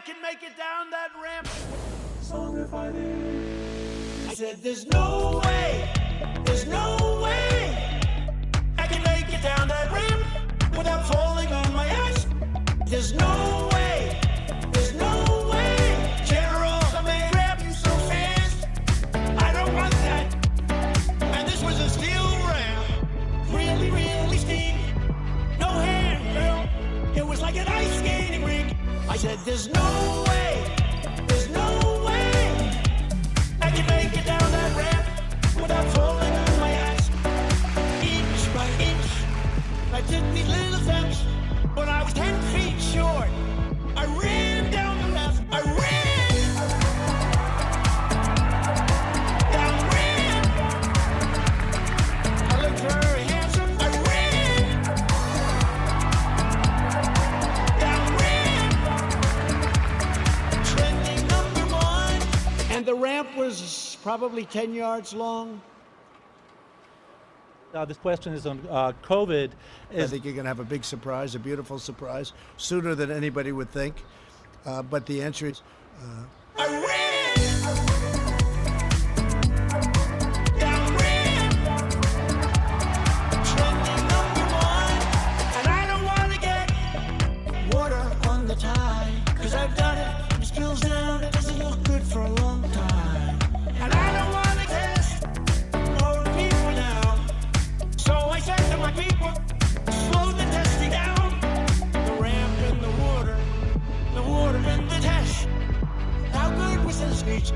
can make it down that ramp. I said, there's no way I can make it down that ramp without falling on my ass. There's no way, General, somebody grab you so fast. I don't want that. And this was a steel ramp, really, really steep. No handrail, it was like an ice skating rink. I said, there's no way I can make it down that ramp without falling on my ass. Inch by inch, I took these little steps. When I was 10 feet short, I ran down the left. I ran down the ramp. I looked very handsome. I ran down the ramp. Trending #1. And the ramp was probably 10 yards long. This question is on COVID. I think you're going to have a big surprise, a beautiful surprise, sooner than anybody would think. But the answer is... I ran down the ramp. Trending #1. And I don't want to get water on the tie, 'cause I've done it. It spills down. It doesn't look good for a long time. And I don't want to test more people now. So I said to my people, slow the testing down. The ramp and the water and the test. How good was the speech?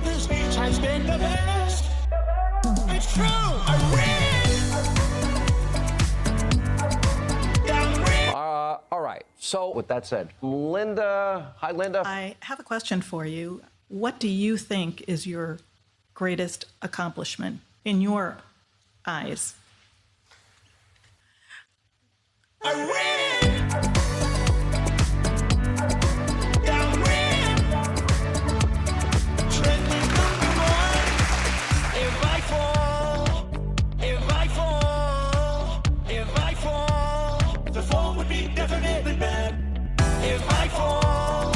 The speech has been the best. It's true. I ran down the ramp. All right. So with that said, Linda, hi, Linda. I have a question for you. What do you think is your greatest accomplishment in your eyes? I ran down the ramp. Trending #1. If I fall, the fall would be definitely bad. If I fall,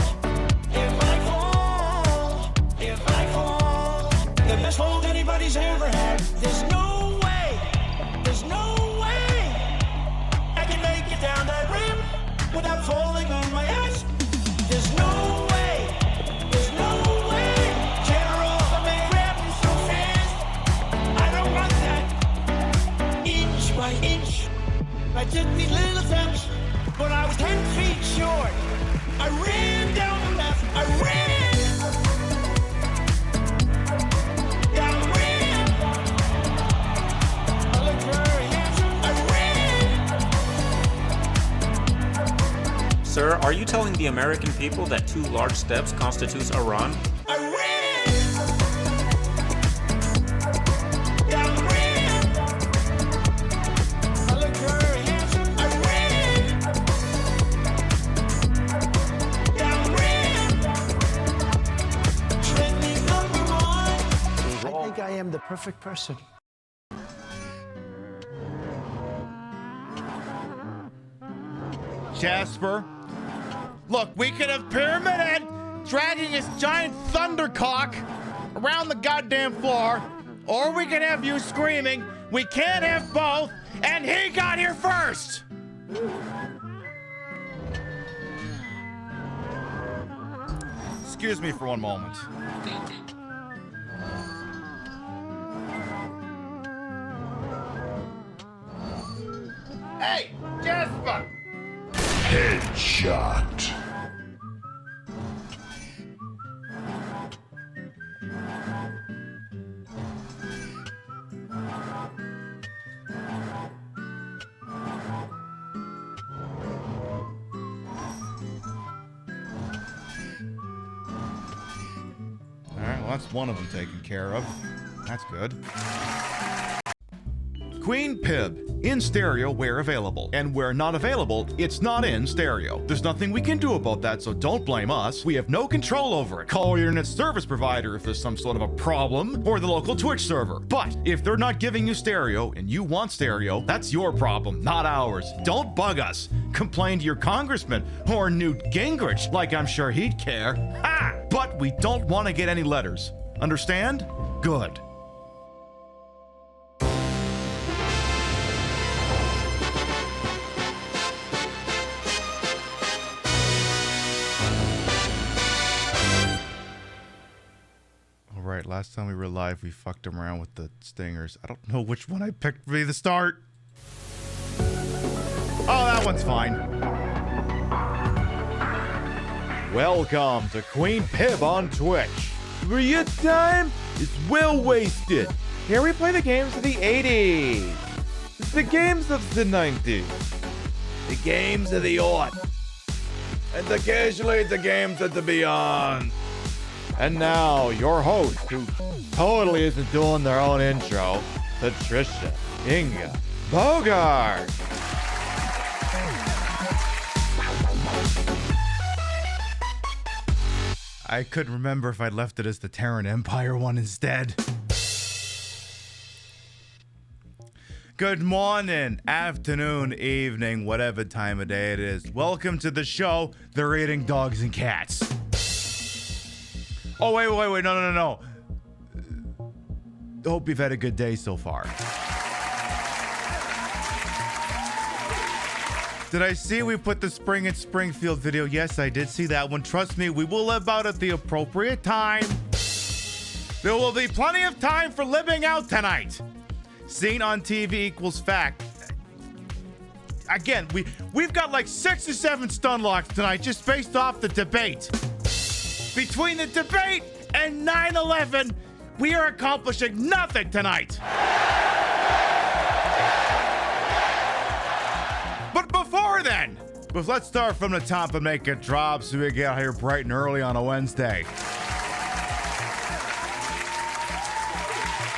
the best fall anybody's ever had. There's no way I can make it down that ramp without falling on my ass. There's no way, General, somebody grab me so fast. I don't want that. Inch by inch, I took these little steps. When I was 10 feet short, I ran down the left. I ran down the ramp. I looked very handsome. I ran. Sir, are you telling the American people that 2 large steps constitutes a run? I ran down the ramp. I looked very handsome. I ran down the ramp. Trending #1. I think I am the perfect person. Jasper, look, we could have Pyramid Head dragging his giant thundercock around the goddamn floor, or we can have you screaming, we can't have both, and he got here first! Excuse me for one moment. Hey, Jasper! Headshot. All right, well, that's one of them taken care of. That's good. Queen Pib, in stereo where available, and where not available, it's not in stereo. There's nothing we can do about that, so don't blame us. We have no control over it. Call your internet service provider if there's some sort of a problem, or the local Twitch server. But if they're not giving you stereo and you want stereo, that's your problem, not ours. Don't bug us. Complain to your congressman or Newt Gingrich, like I'm sure he'd care. Ha! But we don't want to get any letters. Understand? Good. Right, last time we were live, we fucked him around with the stingers. I don't know which one I picked to be the start. Oh, that one's fine. Welcome to Queen Pib on Twitch. For your time is well wasted. Here we play the games of the 80s. The games of the 90s. The games of the aughts. And occasionally the games of the beyond. And now, your host, who totally isn't doing their own intro, Patricia Inga Bogart. I couldn't remember if I'd left it as the Terran Empire one instead. Good morning, afternoon, evening, whatever time of day it is. Welcome to the show, They're Eating Dogs and Cats. Oh, wait, no. Hope you've had a good day so far. Did I see we put the Spring in Springfield video? Yes, I did see that one. Trust me, we will live out at the appropriate time. There will be plenty of time for living out tonight. Seen on TV equals fact. Again, we've got like 6 or 7 stun locks tonight just based off the debate. Between the debate and 9/11, we are accomplishing nothing tonight. But before then, let's start from the top and make it drop so we get out here bright and early on a Wednesday.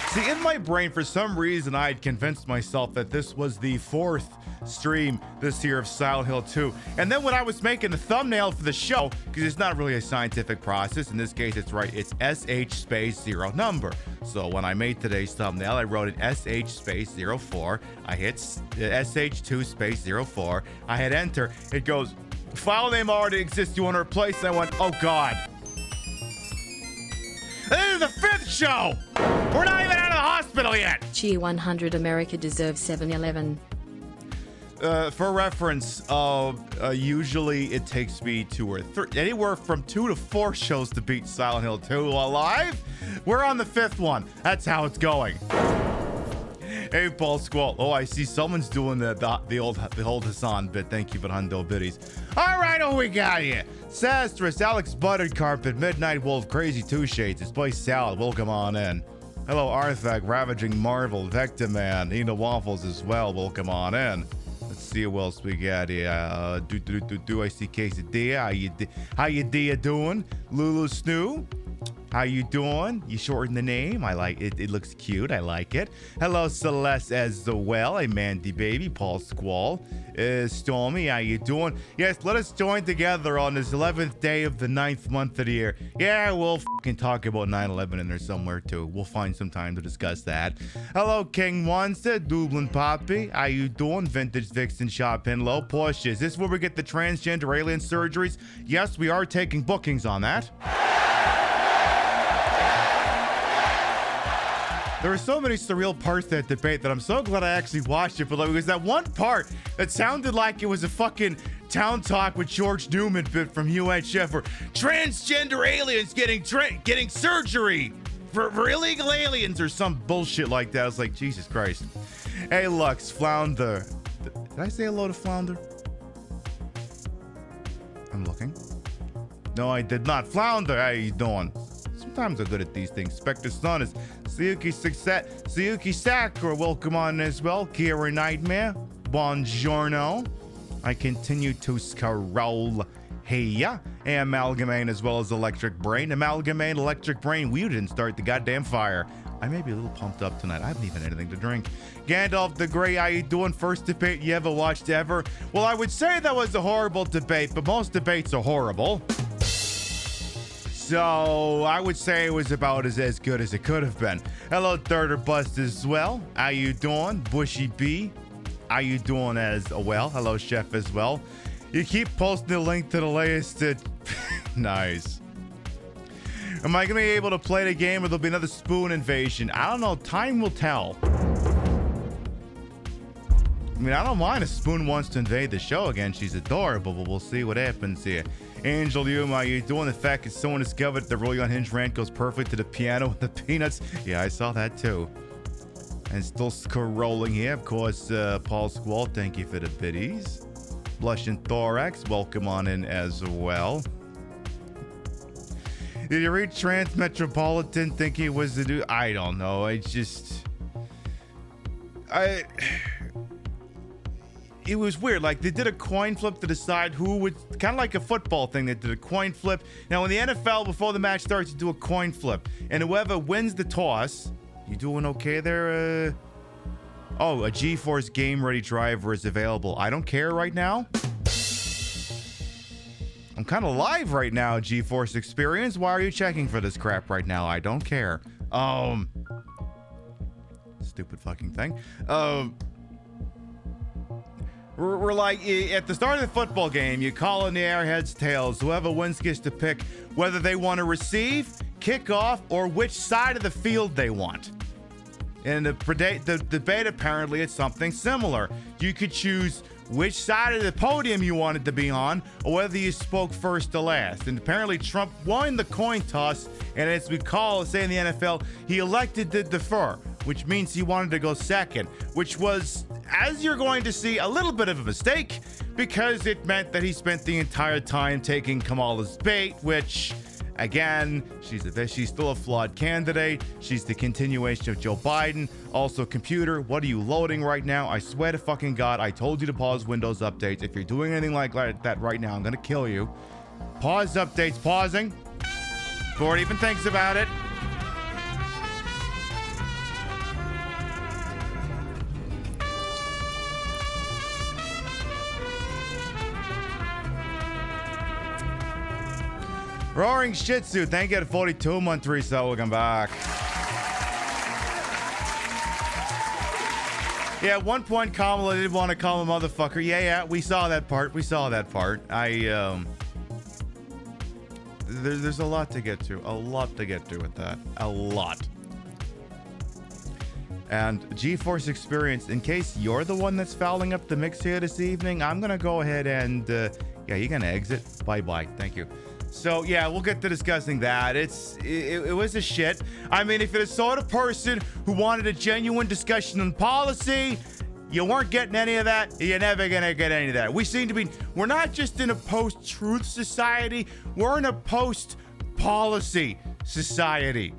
See, in my brain, for some reason, I had convinced myself that this was the 4th stream this year of Silent Hill 2. And then when I was making the thumbnail for the show, because it's not really a scientific process, in this case, it's right, it's SH space 0 number. So when I made today's thumbnail, I wrote it SH space 04. I hit SH2 space 04. I hit enter. It goes, file name already exists. You want to replace? And I went, oh God. This is the 5th show. We're not even out of the hospital yet. G100 America deserves 7-Eleven. For reference, usually it takes me anywhere from 2 to 4 shows to beat Silent Hill 2 alive. We're on the 5th one. That's how it's going. Hey, Paul Squall. Oh, I see someone's doing the old Hassan bit. Thank you for Hundo Biddies. All right, who we got here? Sastress, Alex Buttered Carpet, Midnight Wolf, Crazy Two Shades, it's Spice Salad. Welcome on in. Hello, Arthak, Ravaging Marvel, Vector Man, Nina Waffles as well. Welcome on in. Let's see who else we got here. I see Quesadilla. How you doing? Lulu Snoo. How you doing? You shorten the name. I like it. It looks cute. I like it. Hello, Celeste as well. Hey, Mandy Baby. Paul Squall. Stormy, how you doing? Yes, let us join together on this 11th day of the 9th month of the year. Yeah, we'll fucking talk about 9/11 in there somewhere too. We'll find some time to discuss that. Hello, King Monster. Dublin Poppy. How you doing? Vintage Vixen Shop in low. Porsche. Is this where we get the transgender alien surgeries? Yes, we are taking bookings on that. There were so many surreal parts to that debate that I'm so glad I actually watched it. But like, it was that one part that sounded like it was a fucking Town Talk with George Newman bit from UHF, or transgender aliens getting surgery for illegal aliens or some bullshit like that. I was like, Jesus Christ. Hey, Lux, Flounder. Did I say hello to Flounder? I'm looking. No, I did not. Flounder, how you doing? Sometimes I'm good at these things. Spectre Sun is Sayuki Sakura, welcome on as well. Kira Nightmare, buongiorno. I continue to scroll here. Amalgamate as well as Electric Brain. Amalgamate, Electric Brain, we didn't start the goddamn fire. I may be a little pumped up tonight. I haven't even had anything to drink. Gandalf the Grey, how you doing? First debate you ever watched ever? Well, I would say that was a horrible debate, but most debates are horrible. So I would say it was about as good as it could have been. Hello, Third or Bust as well. How you doing? Bushy B, how you doing as well? Hello, Chef as well. You keep posting the link to the latest. Nice. Am I going to be able to play the game or there'll be another spoon invasion? I don't know. Time will tell. I mean, I don't mind if Spoon wants to invade the show again. She's adorable, but we'll see what happens here. Angel Yuma, you doing the fact that someone discovered that the Rolling Unhinged rant goes perfect to the piano with the peanuts? Yeah, I saw that too. And still scrolling here, of course, Paul Squall, thank you for the biddies. Blush and Thorax, welcome on in as well. Did you read Transmetropolitan think it was the new? I don't know. It was weird. Like, they did a coin flip to decide who would, kind of like a football thing. They did a coin flip. Now, in the NFL, before the match starts, you do a coin flip. And whoever wins the toss, you doing okay there? Oh, a GeForce Game Ready driver is available. I don't care right now. I'm kind of live right now, GeForce Experience. Why are you checking for this crap right now? I don't care. Stupid fucking thing. We're like, at the start of the football game, you call in the airheads tails. Whoever wins gets to pick whether they want to receive, kick off, or which side of the field they want. In the debate, apparently, it's something similar. You could choose which side of the podium you wanted to be on, or whether you spoke first to last. And apparently Trump won the coin toss, and as we say in the NFL, he elected to defer, which means he wanted to go second, which was, as you're going to see, a little bit of a mistake, because it meant that he spent the entire time taking Kamala's bait, which, again, she's still a flawed candidate. She's the continuation of Joe Biden. Also, computer, what are you loading right now? I swear to fucking God, I told you to pause Windows updates. If you're doing anything like that right now, I'm gonna kill you. Pause updates, pausing. Before it even thinks about it. Roaring Shih Tzu, thank you to 42 month reset. Welcome back. Yeah, at one point Kamala did want to call him a motherfucker. Yeah, we saw that part. There's a lot to get to. With that. A lot. And GeForce Experience, in case you're the one that's fouling up the mix here this evening, I'm going to go ahead and, yeah, you're going to exit. Bye-bye. Thank you. So, yeah, we'll get to discussing that. It was a shit. I mean, if you're the sort of person who wanted a genuine discussion on policy, you weren't getting any of that. You're never going to get any of that. We're not just in a post-truth society. We're in a post-policy society.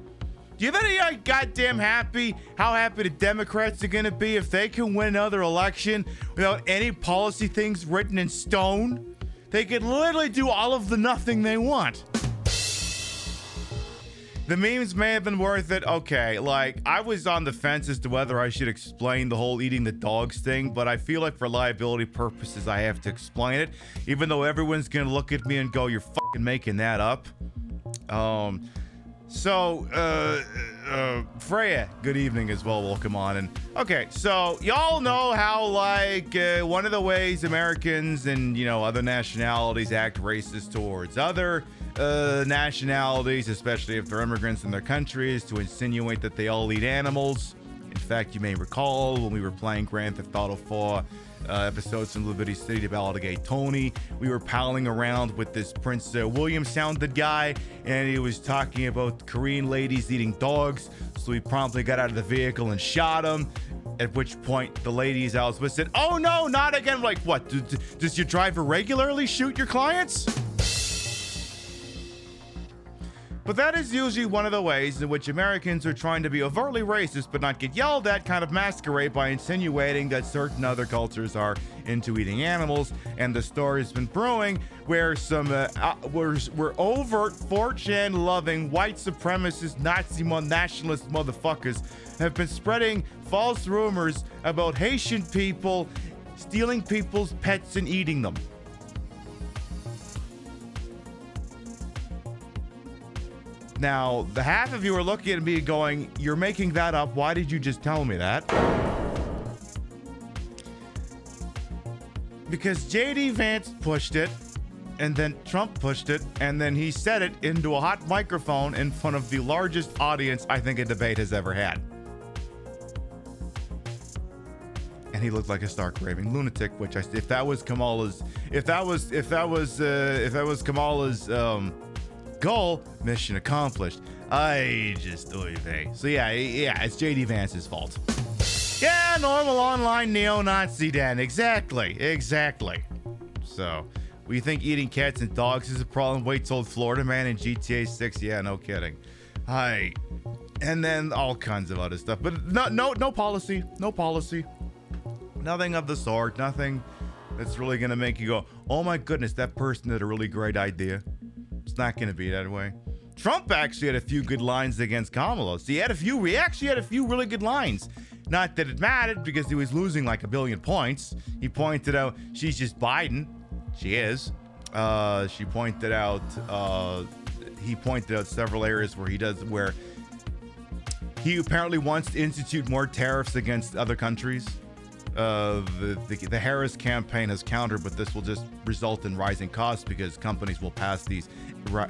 Do you have any goddamn how happy the Democrats are going to be if they can win another election without any policy things written in stone? They could literally do all of the nothing they want. The memes may have been worth it. Okay, like, I was on the fence as to whether I should explain the whole eating the dogs thing, but I feel like for liability purposes, I have to explain it, even though everyone's gonna look at me and go, you're fucking making that up. Freya, good evening as well. Welcome on. And okay, so y'all know how, like, one of the ways Americans and, other nationalities act racist towards other nationalities, especially if they're immigrants in their countries, to insinuate that they all eat animals. In fact, you may recall when we were playing Grand Theft Auto 4 episodes in Liberty City to validate Tony, we were palling around with this Prince William sounded guy, and he was talking about Korean ladies eating dogs, so we promptly got out of the vehicle and shot him, at which point the ladies I was with said, oh no, not again. Like, what, does your driver regularly shoot your clients? But that is usually one of the ways in which Americans are trying to be overtly racist but not get yelled at kind of masquerade by insinuating that certain other cultures are into eating animals. And the story has been brewing where some were overt 4chan loving white supremacist Nazi nationalist motherfuckers have been spreading false rumors about Haitian people stealing people's pets and eating them. Now, the half of you are looking at me going, you're making that up. Why did you just tell me that? Because JD Vance pushed it, and then Trump pushed it, and then he said it into a hot microphone in front of the largest audience I think a debate has ever had. And he looked like a stark raving lunatic, which if that was Kamala's goal, mission accomplished. I just oy vey. So yeah, it's JD Vance's fault. Yeah, normal online neo-Nazi den. Exactly. So, we think eating cats and dogs is a problem? Wait till Florida man in GTA 6. Yeah, no kidding. Hi. And then all kinds of other stuff. But no policy. No policy. Nothing of the sort. Nothing that's really gonna make you go, oh my goodness, that person had a really great idea. It's not going to be that way. Trump actually had a few good lines against Kamala. So he actually had a few really good lines. Not that it mattered because he was losing like 1 billion points. He pointed out she's just Biden. She is. He pointed out several areas where he apparently wants to institute more tariffs against other countries. The Harris campaign has countered, but this will just result in rising costs because companies will pass these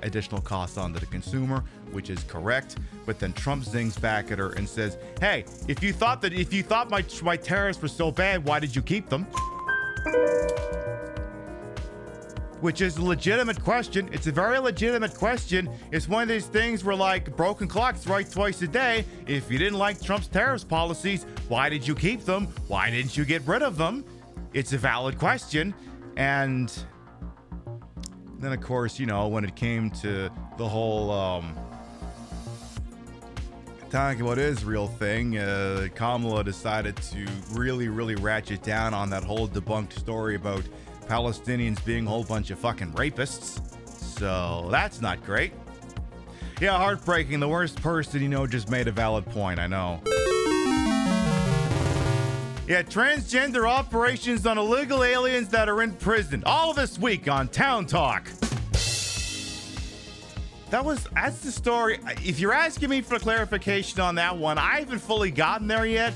additional costs on to the consumer, which is correct. But then Trump zings back at her and says, "Hey, if you thought my tariffs were so bad, why did you keep them?" Which is a legitimate question. It's a very legitimate question. It's one of these things where, like, broken clocks right twice a day. If you didn't like Trump's tariffs policies, why did you keep them? Why didn't you get rid of them? It's a valid question. And then, of course, when it came to the whole talking about Israel thing, Kamala decided to really, really ratchet down on that whole debunked story about Palestinians being a whole bunch of fucking rapists. So that's not great. Yeah, heartbreaking. The worst person just made a valid point. I know. Yeah, transgender operations on illegal aliens that are in prison. All this week on Town Talk. That's the story. If you're asking me for clarification on that one, I haven't fully gotten there yet.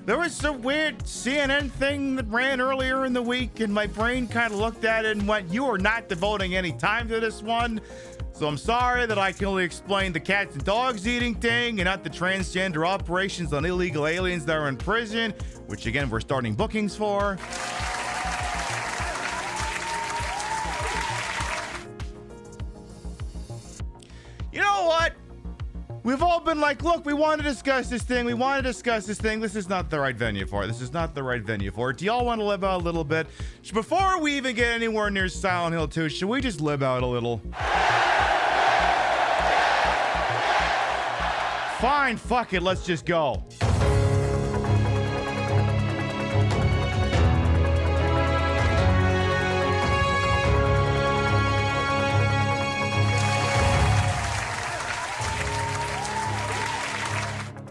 There was some weird CNN thing that ran earlier in the week, and my brain kind of looked at it and went, you are not devoting any time to this one. So I'm sorry that I can only explain the cats and dogs eating thing and not the transgender operations on illegal aliens that are in prison, which again, we're starting bookings for. You know what? We've all been like, look, we want to discuss this thing. This is not the right venue for it. Do y'all want to live out a little bit? Before we even get anywhere near Silent Hill 2, should we just live out a little? Fine, fuck it, let's just go.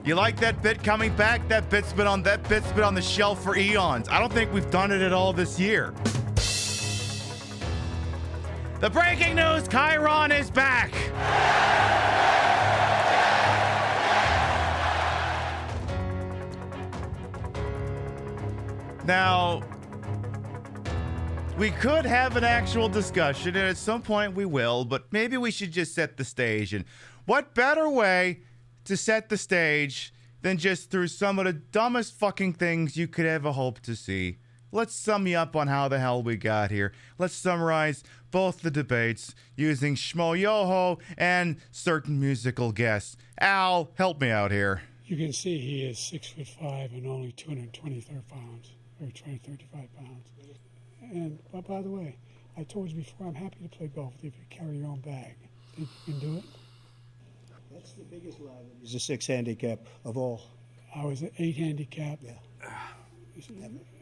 You like that bit coming back? That bit's been on the shelf for eons. I don't think we've done it at all this year. The breaking news, Chiron is back. Now, we could have an actual discussion, and at some point we will, but maybe we should just set the stage. And what better way to set the stage than just through some of the dumbest fucking things you could ever hope to see? Let's sum you up on how the hell we got here. Let's summarize both the debates using Shmo Yoho and certain musical guests. Al, help me out here. You can see he is 6'5" and only 223 pounds, or 235 pounds. And by the way, I told you before, I'm happy to play golf with you if you carry your own bag. Think you can do it? What's the biggest lie? He's a 6 handicap of all. I was an 8 handicap. Yeah.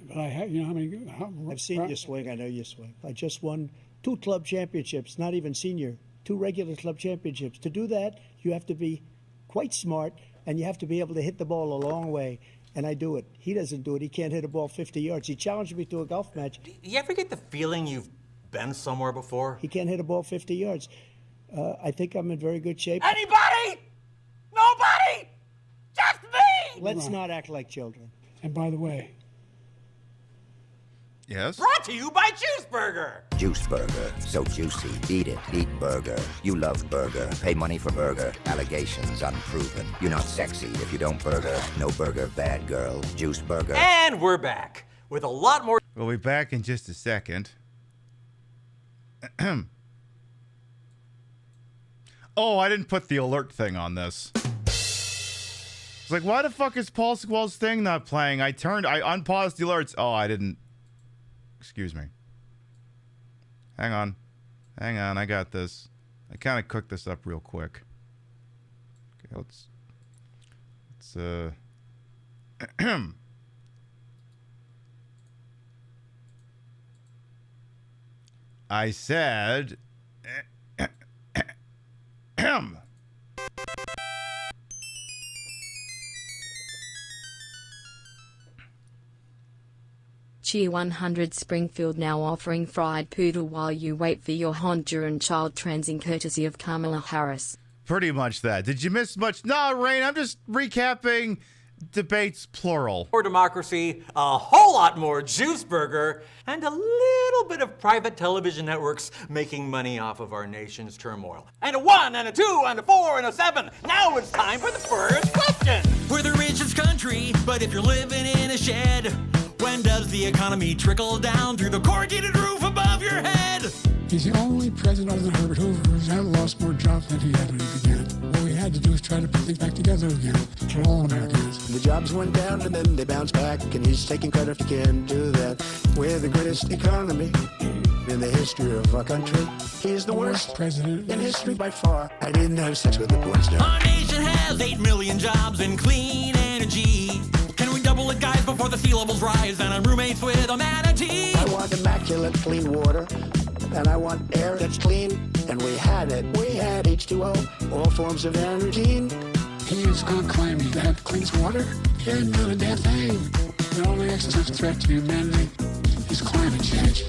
But I had, you know how many? I've seen you swing. I know you swing. I just won 2 club championships, not even senior, 2 regular club championships. To do that, you have to be quite smart, and you have to be able to hit the ball a long way. And I do it. He doesn't do it. He can't hit a ball 50 yards. He challenged me to a golf match. Do you ever get the feeling you've been somewhere before? He can't hit a ball 50 yards. I think I'm in very good shape. Anybody? Nobody? Just me! Let's not act like children. And by the way, Yes? Brought to you by Juice Burger. Juice Burger, so juicy. Eat it, eat burger. You love burger. Pay money for burger. Allegations unproven. You're not sexy if you don't burger. No burger, bad girl. Juice Burger. And we're back with a lot more. We'll be back in just a second. Oh, I didn't put the alert thing on this. It's like, why the fuck is Paul Squall's thing not playing? I unpaused the alerts. Oh, I didn't. Excuse me. Hang on, I got this. I kind of cooked this up real quick. Okay, let's I said Cheer 100 Springfield now offering fried poodle while you wait for your Honduran child transing courtesy of Kamala Harris. Pretty much that. Did you miss much? No, Rain, I'm just recapping debates plural. More democracy, a whole lot more Juice Burger, and a little bit of private television networks making money off of our nation's turmoil. And a 1, and a 2, and a 4, and a 7. Now it's time for the first question. We're the richest country, but if you're living in a shed, when does the economy trickle down through the corrugated roof above your head? he's the only president other than Herbert Hoover who's ever lost more jobs than he had when he began. What we had to do is try to put things back together again for all Americans. The jobs went down and then they bounced back, and he's taking credit if he can do that. We're the greatest economy in the history of our country. He's the worst president in history by far. I didn't have sex with a porn star. Our nation has 8 million jobs in clean energy. Can we double it, guys, before the sea levels rise and I'm roommates with a manatee? I want immaculate clean water, and I want air that's clean, and we had it. We had H2O, all forms of energy. He is claiming to have clean water. He hasn't done a damn thing. The only existential threat to humanity is climate change.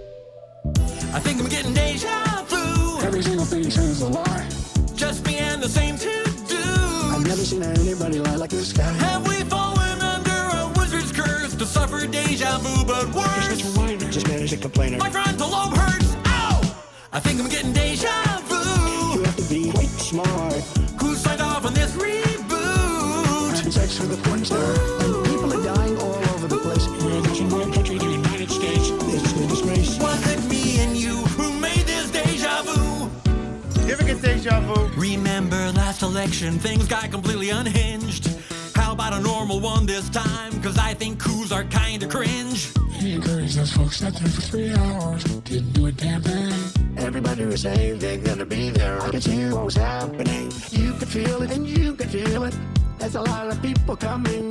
I think I'm getting deja vu. Every single thing he says is a lie. Just me and the same to do. I've never seen anybody lie like this guy. Have we fallen under a wizard's curse to suffer deja vu, but worse? Just manage to complain. My frontal lobe hurts. Ow! I think I'm getting deja vu. You have to be quite smart. Who signed off on this reboot? Having sex with a porn star. And people are dying all over the place. We're the one country, the United States. It's a disgrace. Was it me and you who made this deja vu? You ever get deja vu? Remember last election, things got completely unhinged. How about a normal one this time? Cause I think coups are kinda cringe. He encouraged those folks sat there for 3 hours, didn't do a damn thing. Everybody was saying they're gonna be there. I could see what was happening. You could feel it and you could feel it. There's a lot of people coming.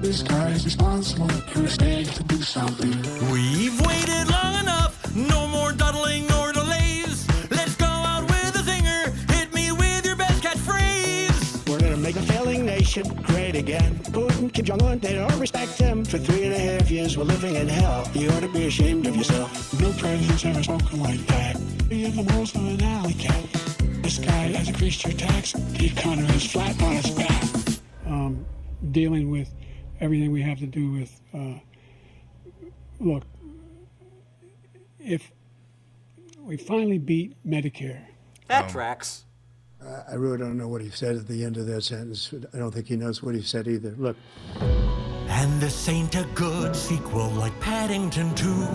This guy is responsible for a state to do something. We've waited long enough, no more dawdling nor delays. Let's go out with a zinger, hit me with your best catchphrase. We're gonna make a failing nation great again. Putin, Kim Jong-un, they don't respect him. For 3.5 years we're living in hell. You ought to be ashamed of yourself. No president's ever spoken like that. You're the most of an alley cat. This guy has increased your tax. The economy is flat on its back. Dealing with everything we have to do with, look, if we finally beat Medicare. That tracks. I really don't know what he said at the end of that sentence. I don't think he knows what he said either. Look. And this ain't a good sequel like Paddington 2.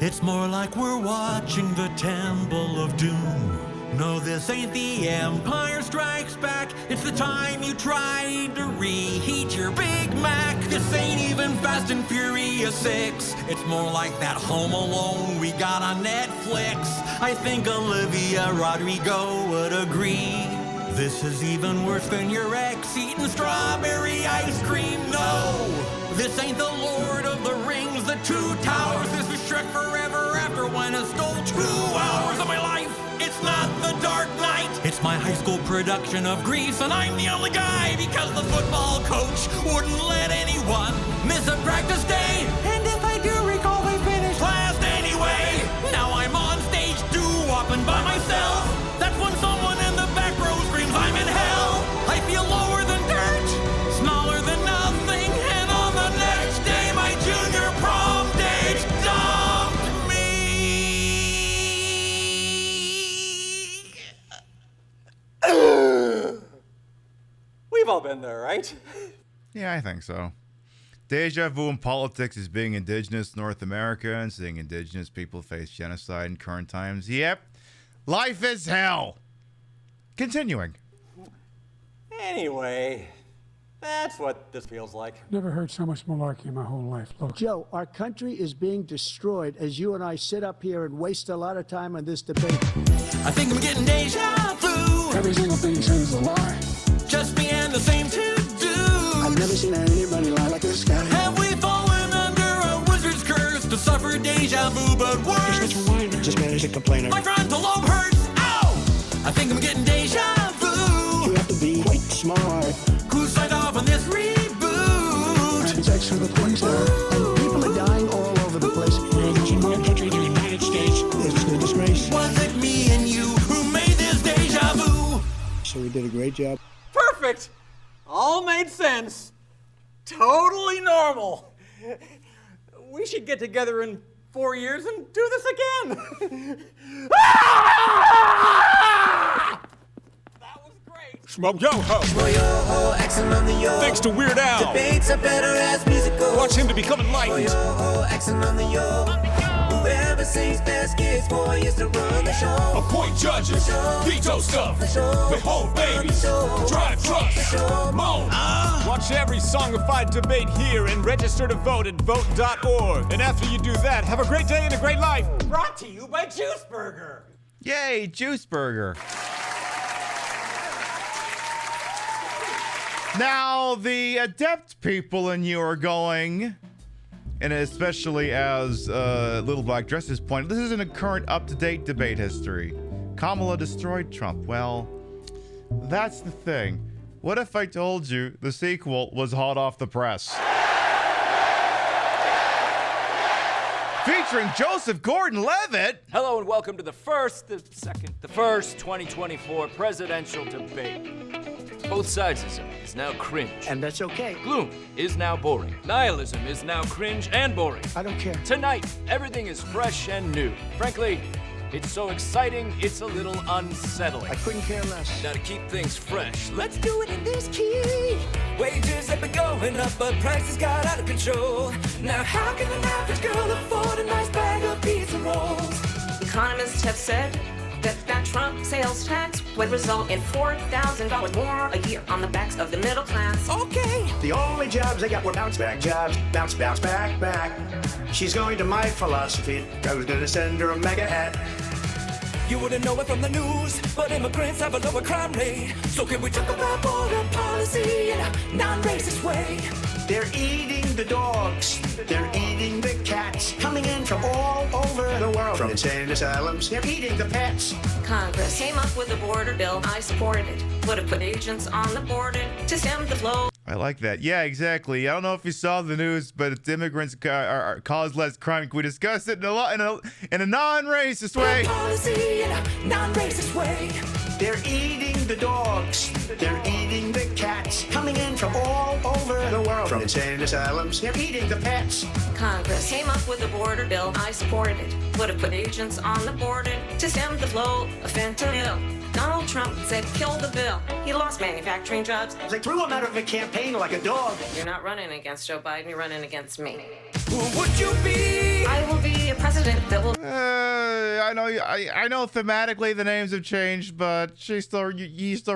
It's more like we're watching the Temple of Doom. No, this ain't the Empire Strikes Back. It's the time you tried to reheat your Big Mac. This ain't even Fast and Furious 6. It's more like that Home Alone we got on Netflix. I think Olivia Rodrigo would agree. This is even worse than your ex eating strawberry ice cream. No, this ain't the Lord of the Rings, the Two Towers. This is Shrek Forever After when I stole 2 hours of my life. It's not the Dark Knight. It's my high school production of Grease, and I'm the only guy because the football coach wouldn't let anyone miss a practice day. And if I do recall, they finished last anyway. Now I'm on stage doo-wopping by myself. That's when someone in the back row screams, I'm in hell. I feel lower than dirt, smaller than nothing, and on the next day, my junior prom date dumped me. We've all been there, right? Yeah, I think so. Deja vu in politics is being indigenous North America and seeing indigenous people face genocide in current times. Yep. Life is hell. Continuing. Anyway, that's what this feels like. Never heard so much malarkey in my whole life. Look. Joe, our country is being destroyed as you and I sit up here and waste a lot of time on this debate. I think I'm getting deja vu. Every single thing you say is a lie. Just me and the same to-do. I've never seen anybody lie like this guy. Have we fallen under a wizard's curse to suffer deja vu, but worse? Just a whiner. Just managed to complain. My frontal lobe hurts. Ow! I think I'm getting deja vu. You have to be quite smart. Who signed off on this reboot? It's actually the police there. And people are dying all over the place. It's in my country, the United States. It's a disgrace. Was it me and you who made this deja vu? So we did a great job. Perfect. All made sense. Totally normal. We should get together in 4 years and do this again. That was great. Smoke yo ho. Thanks to Weird Al. Debates are better as musical. Watch him to become enlightened. Whoever sings best gets 4 years to run the show. Appoint judges, veto stuff, withhold babies, drive trucks, moan. Watch every songified debate here and register to vote at vote.org. And after you do that, have a great day and a great life. Brought to you by Juice Burger. Yay, Juice Burger. Now, the adept people in you are going, and especially as Little Black Dresses point, this isn't a current up-to-date debate history. Kamala destroyed Trump. Well, that's the thing. What if I told you the sequel was hot off the press? Featuring Joseph Gordon-Levitt. Hello and welcome to the first 2024 presidential debate. Both sides is now cringe. And that's okay. Gloom is now boring. Nihilism is now cringe and boring. I don't care. Tonight, everything is fresh and new. Frankly, it's so exciting, it's a little unsettling. I couldn't care less. Now to keep things fresh, Let's do it in this key. Wages have been going up, but prices got out of control. Now how can an average girl afford a nice bag of pizza rolls? Economists have said that Trump sales tax would result in $4,000 more a year on the backs of the middle class. Okay. The only jobs they got were bounce back jobs. Bounce, bounce, back. She's going to my philosophy. I was gonna send her a mega hat. You wouldn't know it from the news, but immigrants have a lower crime rate. So can we talk about border policy in a non-racist way? They're eating the dogs. They're eating the cats. Coming in from all over the world. From insane asylums. They're eating the pets. Congress came up with a border bill. I supported it. Would have put agents on the border to stem the flow. I like that. Yeah, exactly. I don't know if you saw the news, but it's immigrants cause less crime. Can we discuss it in a non-racist way? Policy in a non-racist way. They're eating the dogs. They're eating the cats. Coming in from all over the world. From insane asylums. They're eating the pets. Congress came up with a border bill. I supported it. Would have put agents on the border to stem the flow of fentanyl. Donald Trump said kill the bill. He lost manufacturing jobs. They threw him out of a campaign like a dog. You're not running against Joe Biden. You're running against me. Who would you be? I will be a president that will... I know thematically the names have changed, but he's still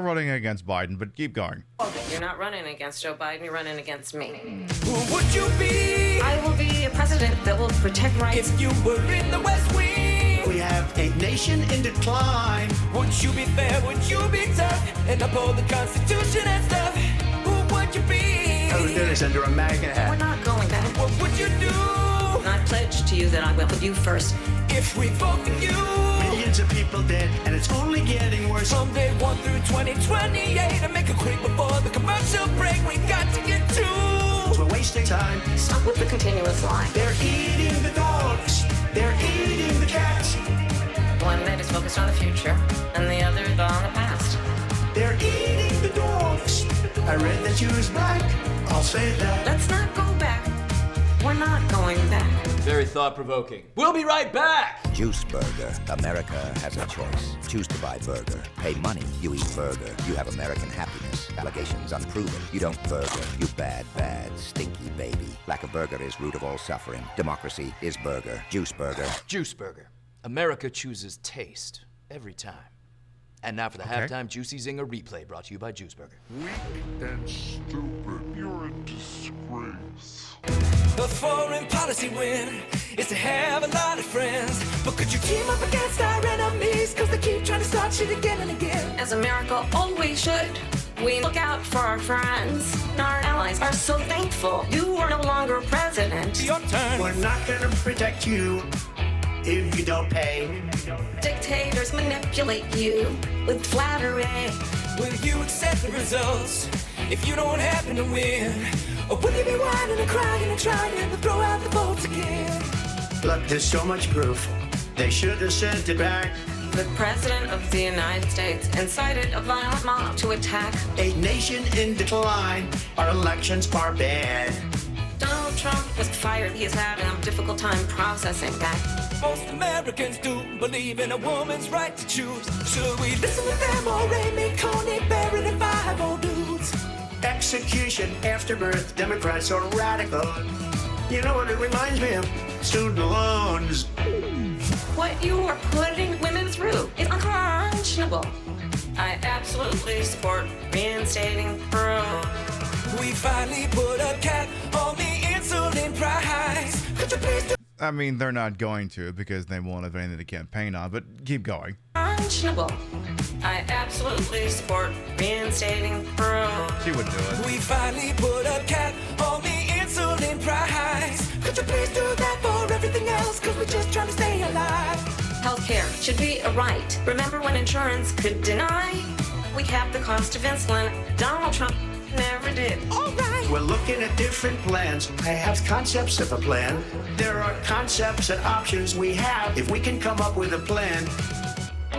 running against Biden, but keep going. You're not running against Joe Biden. You're running against me. Who would you be? I will be a president that will protect rights. If you were in the West Wing. We have have a nation in decline. Would you be fair? Would you be tough? And uphold the Constitution and stuff? Who would you be? I would do this under a MAGA hat. We're not going back. What would you do? And I pledge to you that I will put you first. If we vote for you. Millions of people dead, and it's only getting worse. From day 1 through 2028, and make it quick before the commercial break. We got to get to. We're wasting time. Stop with the continuous lie. They're eating the dogs. They're eating the cats. One that is focused on the future, and the other on the past. They're eating the dogs. I read that you was black. I'll say that. Let's not go back. We're not going back. Very thought-provoking. We'll be right back! Juice Burger. America has a choice. Choose to buy burger. Pay money. You eat burger. You have American happiness. Allegations unproven. You don't burger. You bad, stinky baby. Lack of burger is root of all suffering. Democracy is burger. Juice Burger. Juice Burger. America chooses taste. Every time. And now for the halftime Juicy Zinger replay brought to you by Juice Burger. Weak and stupid. You're a disgrace. A foreign policy win is to have a lot of friends. But could you team up against our enemies? Cause they keep trying to start shit again and again. As America always should, we look out for our friends. Our allies are so thankful you are no longer president. Your turn. We're not gonna protect you if you don't pay. Dictators manipulate you with flattery. Will you accept the results if you don't happen to win? Or will you be whining and crying and trying to throw out the votes again? Look, there's so much proof. They should have sent it back. The President of the United States incited a violent mob to attack a nation in decline. Our elections are bad. Donald Trump was fired. He is having a difficult time processing that. Most Americans do believe in a woman's right to choose. Should we listen to them or Amy Coney Barrett and 5 old dudes? Execution, afterbirth, Democrats are radical. You know what it reminds me of? Student loans. What you are putting women through is unconscionable. I absolutely support reinstating parole. We finally put a cap on the insulin price. Could you please do? I mean, they're not going to because they won't have anything to campaign on, but keep going. Unconscionable. I absolutely support reinstating parole. She would do it. We finally put a cap on the insulin price. Could you please do that for everything else? Cause we're just trying to stay alive. Healthcare should be a right. Remember when insurance could deny? We capped the cost of insulin. Donald Trump never did. All right. We're looking at different plans. I have concepts of a plan. There are concepts and options we have if we can come up with a plan.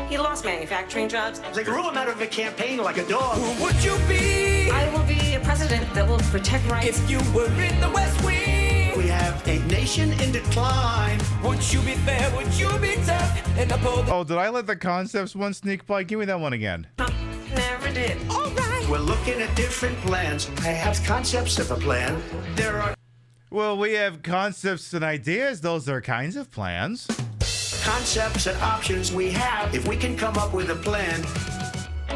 He lost manufacturing jobs. They rule him out of a campaign like a dog. Who would you be? I will be a president that will protect rights. If you were in the West Wing. We have a nation in decline. Would you be fair? Would you be tough? And uphold. Oh, did I let the concepts one sneak by? Give me that one again. Trump never did. All right. We're looking at different plans. I have concepts of a plan. There are Well, we have concepts and ideas. Those are kinds of plans. concepts and options we have if we can come up with a plan.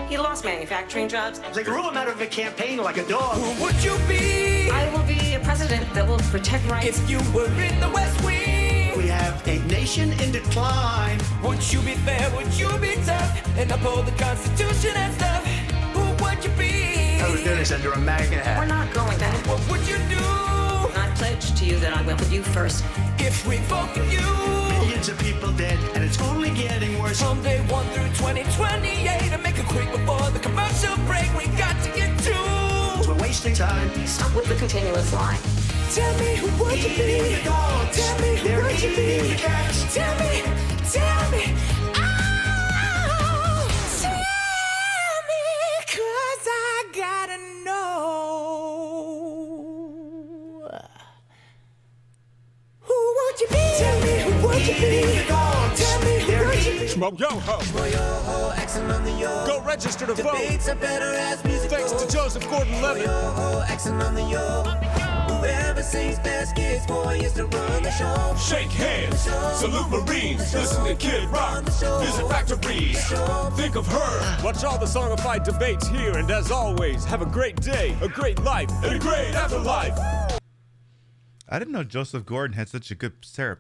He lost manufacturing jobs. They rule him out of a campaign like a dog. Who would you be? I will be a president that will protect rights. If you were in the West Wing. We have a nation in decline. Would you be fair? Would you be tough? And uphold the Constitution and stuff? Who would you be? I would do this under a MAGA hat. We're not going back. What would you do? I pledge to you that I will put you first. If we vote for you. Millions of people dead, and it's only getting worse. From day 1 through 2028, and make it quick before the commercial break. We got to get to. We're wasting time. Stop with the continuous lie. Tell me who would you be? Eating the dogs. Tell me who They're would you eating be? the cats. Tell me. Tell me, 'cause I gotta know. Who would you be? Tell me who would you be? Tell me who would you be? Smoke yo ho. Go register to vote. Thanks to Joseph Gordon-Levitt. Whoever sings best gets 4 years to run the show. Shake hands, salute Marines, listen to Kid Rock, Music Factories, think of her. Watch all the songified debates here, and as always, have a great day, a great life, and a great afterlife. I didn't know Joseph Gordon had such a good set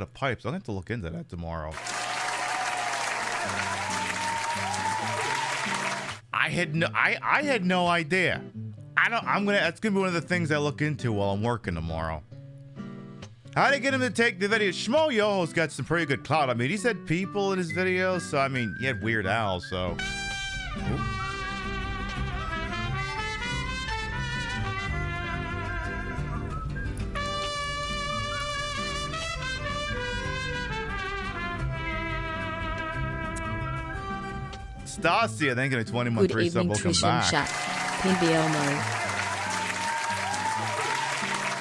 of pipes. I'll have to look into that tomorrow. had no idea. That's gonna be one of the things I look into while I'm working tomorrow. How to get him to take the video? Shmo Yoho's got some pretty good clout. I mean, he's had people in his videos, so I mean, he had Weird Al, so. Ooh. Stassi, I think in a 20-month Good resub evening, will come Trish back. and Shaq. PBL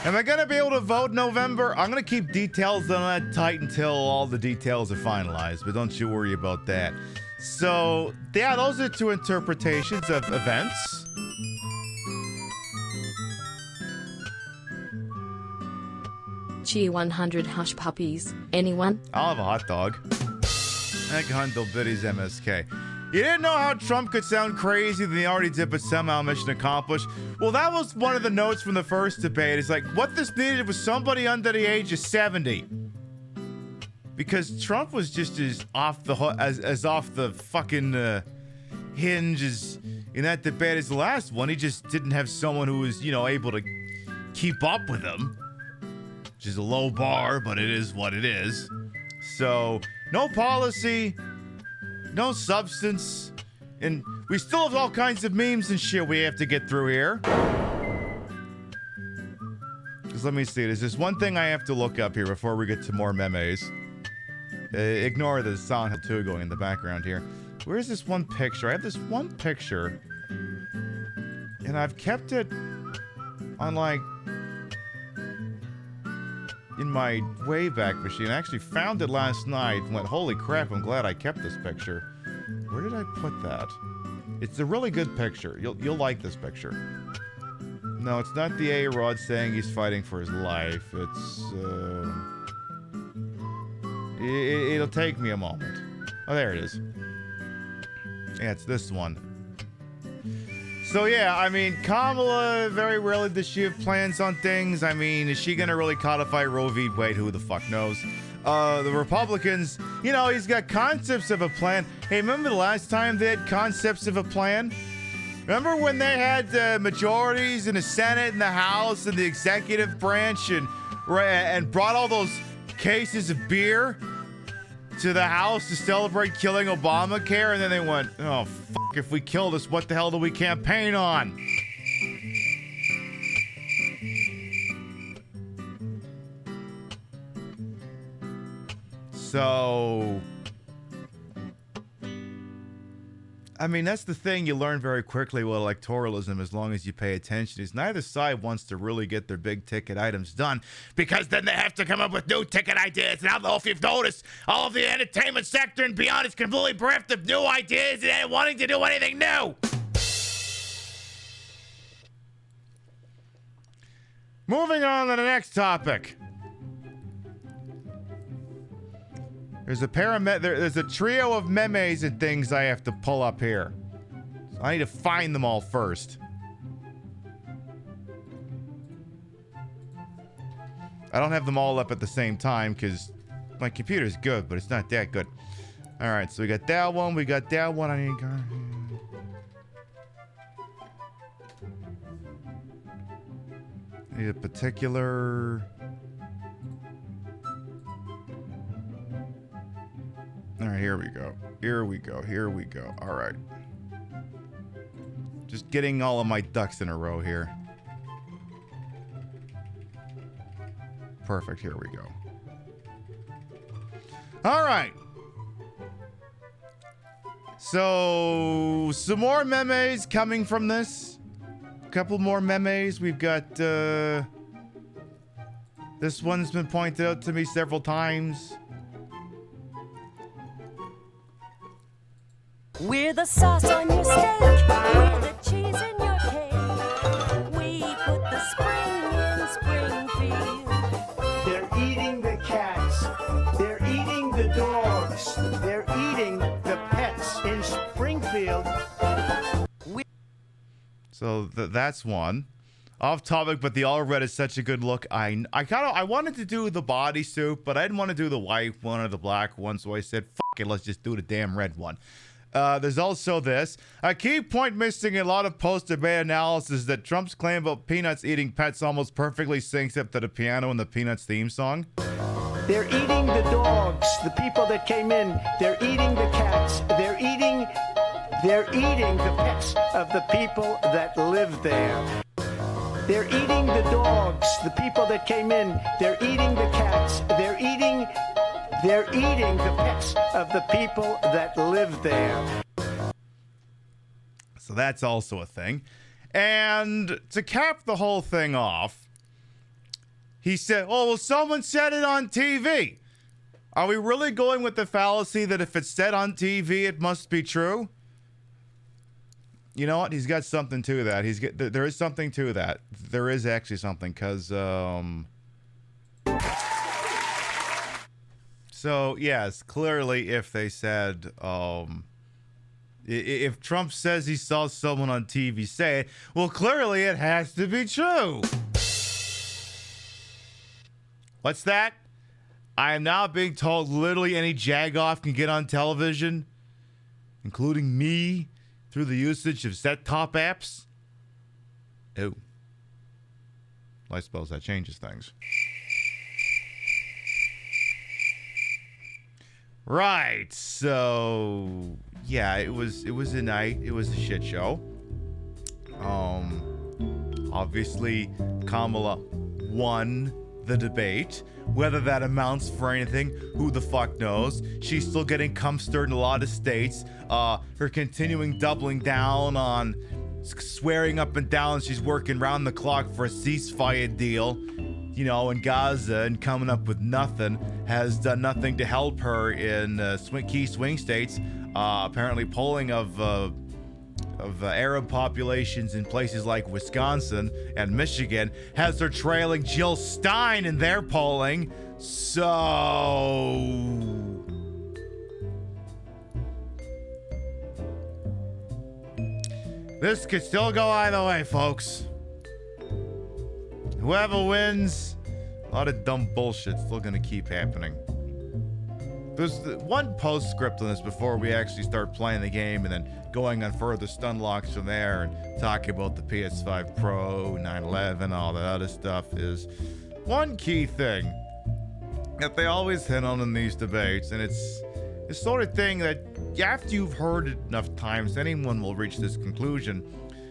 Am I gonna be able to vote November? I'm gonna keep details on that tight until all the details are finalized, but don't you worry about that. So, yeah, those are two interpretations of events. Cheer 100 hush puppies. Anyone? I'll have a hot dog. Egg Hundle Biddy's MSK. You didn't know how Trump could sound crazy than he already did, but somehow mission accomplished? Well, that was one of the notes from the first debate. It's like, what this needed was somebody under the age of 70. Because Trump was just as off the as off the fucking hinge as in that debate as the last one. He just didn't have someone who was, able to keep up with him. Which is a low bar, but it is what it is. So, no policy, no substance, and we still have all kinds of memes and shit we have to get through here. Because let me see, there's this one thing I have to look up here before we get to more memes. Ignore the Silent Hill 2 going in the background here. Where's this one picture? I have this one picture, and I've kept it on, like, in my Wayback Machine. I actually found it last night and went, holy crap, I'm glad I kept this picture. Where did I put that? It's a really good picture. You'll like this picture. No, it's not the A-Rod saying he's fighting for his life. It's, it'll take me a moment. Oh, there it is. Yeah, it's this one. So yeah, I mean, Kamala, very rarely does she have plans on things. I mean, is she gonna really codify Roe v. Wade? Who the fuck knows? The Republicans, he's got concepts of a plan. Hey, remember the last time they had concepts of a plan? Remember when they had majorities in the Senate and the House and the executive branch and brought all those cases of beer to the House to celebrate killing Obamacare, and then they went, oh, fuck, if we kill this, what the hell do we campaign on? So, I mean, that's the thing you learn very quickly with electoralism as long as you pay attention is neither side wants to really get their big ticket items done because then they have to come up with new ticket ideas. And I don't know if you've noticed, all of the entertainment sector and beyond is completely bereft of new ideas and wanting to do anything new. Moving on to the next topic. There's a trio of memes and things I have to pull up here. So I need to find them all first. I don't have them all up at the same time because my computer's good, but it's not that good. All right, so we got that one. We got that one. I need a particular. All right, here we go. Here we go. Here we go. All right. Just getting all of my ducks in a row here. Perfect. Here we go. All right. So, some more memes coming from this. A couple more memes. We've got, this one's been pointed out to me several times. We're the sauce on your steak. We're the cheese in your cake. We put the spring in Springfield. They're eating the cats. They're eating the dogs. They're eating the pets in Springfield. So that's one. Off topic, but the all red is such a good look. I wanted to do the bodysuit, but I didn't want to do the white one or the black one, so I said, fuck it, let's just do the damn red one. There's also this. A key point missing in a lot of post-debate analysis is that Trump's claim about Peanuts eating pets almost perfectly syncs up to the piano in the Peanuts theme song. They're eating the dogs, the people that came in. They're eating the cats. They're eating the pets of the people that live there. They're eating the dogs, the people that came in. They're eating the cats. They're eating the pets of the people that live there. So that's also a thing. And to cap the whole thing off, he said, oh, well, someone said it on TV. Are we really going with the fallacy that if it's said on TV, it must be true? You know what? He's got something to that. There is something to that. There is actually something, because, so, yes, clearly if they said, if Trump says he saw someone on TV say it, well, clearly it has to be true. What's that? I am now being told literally any jagoff can get on television, including me, through the usage of set-top apps? Oh. Well, I suppose that changes things. Right, so yeah, it was a night. It was a shit show. Obviously Kamala won the debate. Whether that amounts for anything, who the fuck knows? She's still getting cum-stirred in a lot of states. Her continuing doubling down on swearing up and down she's working round the clock for a ceasefire deal, you know, in Gaza, and coming up with nothing, has done nothing to help her in key swing states. Apparently polling of Arab populations in places like Wisconsin and Michigan has her trailing Jill Stein in their polling. So this could still go either way, folks. Whoever wins, a lot of dumb bullshit still gonna keep happening. There's one postscript on this before we actually start playing the game, and then going on further stun locks from there and talking about the PS5 Pro, 911, all that other stuff, is one key thing that they always hit on in these debates, and it's the sort of thing that after you've heard it enough times, anyone will reach this conclusion,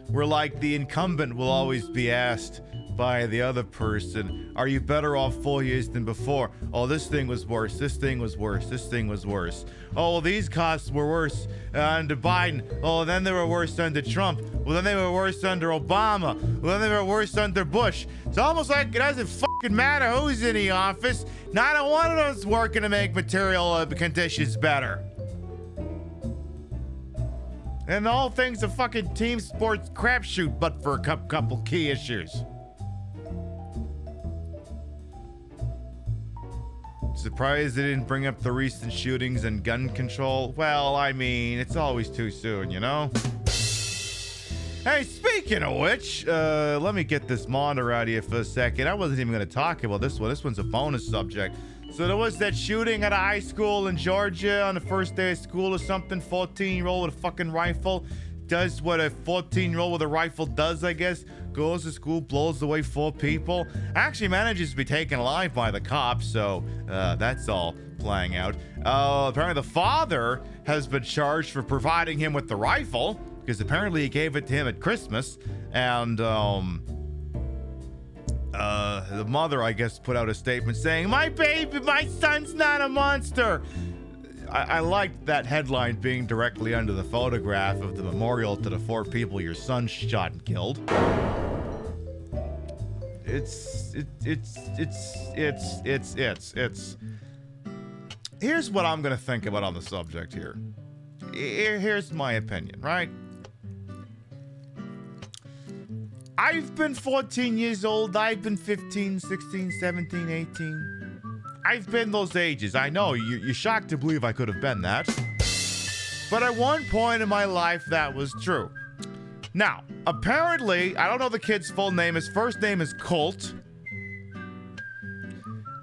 where like the incumbent will always be asked by the other person, are you better off 4 years than before? Oh, this thing was worse, this thing was worse, this thing was worse. Oh, well, these costs were worse under Biden. Oh, then they were worse under Trump. Well, then they were worse under Obama. Well, then they were worse under Bush. It's almost like it doesn't fucking matter who's in the office. Not one of them's working to make material conditions better. And the whole thing's a fucking team sports crapshoot, but for a couple key issues. Surprised they didn't bring up the recent shootings and gun control? Well, I mean, it's always too soon, you know? Hey, speaking of which, let me get this monitor out of here for a second. I wasn't even going to talk about this one. This one's a bonus subject. So there was that shooting at a high school in Georgia on the first day of school or something. 14-year-old with a fucking rifle. Does what a 14-year-old with a rifle does, I guess. Goes to school, blows away 4 people. Actually manages to be taken alive by the cops, so that's all playing out. Apparently the father has been charged for providing him with the rifle, because apparently he gave it to him at Christmas. And the mother, I guess, put out a statement saying, my son's not a monster. I liked that headline being directly under the photograph of the memorial to the 4 people your son shot and killed. It's here's what I'm gonna think about on the subject here. Here's my opinion, right? I've been 14 years old. I've been 15, 16, 17, 18. I've been those ages. I know, you're shocked to believe I could have been that. But at one point in my life, that was true. Now, apparently, I don't know the kid's full name. His first name is Colt.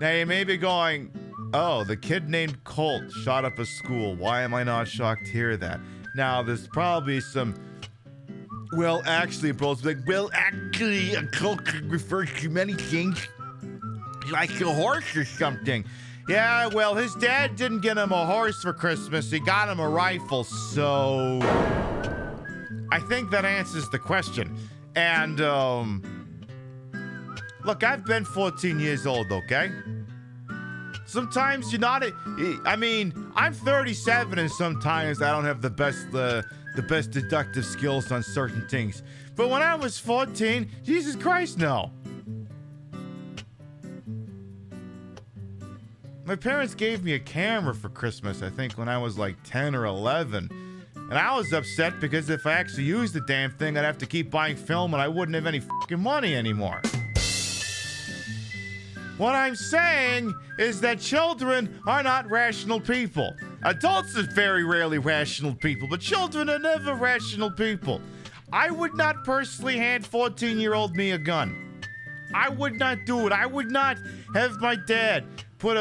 Now, you may be going, oh, the kid named Colt shot up a school. Why am I not shocked to hear that? now. There's probably some. Well, actually, bros, like, well, actually, a cult refers to many things, like a horse or something. Yeah, well, his dad didn't get him a horse for Christmas. He got him a rifle, so I think that answers the question. And, look, I've been 14 years old, okay? Sometimes you're not, I mean, I'm 37 and sometimes I don't have the best deductive skills on certain things. But when I was 14, Jesus Christ, no. My parents gave me a camera for Christmas, I think, when I was like 10 or 11. And I was upset because if I actually used the damn thing, I'd have to keep buying film and I wouldn't have any fucking money anymore. What I'm saying is that children are not rational people. Adults are very rarely rational people, but children are never rational people. I would not personally hand 14-year-old me a gun. I would not do it. I would not have my dad put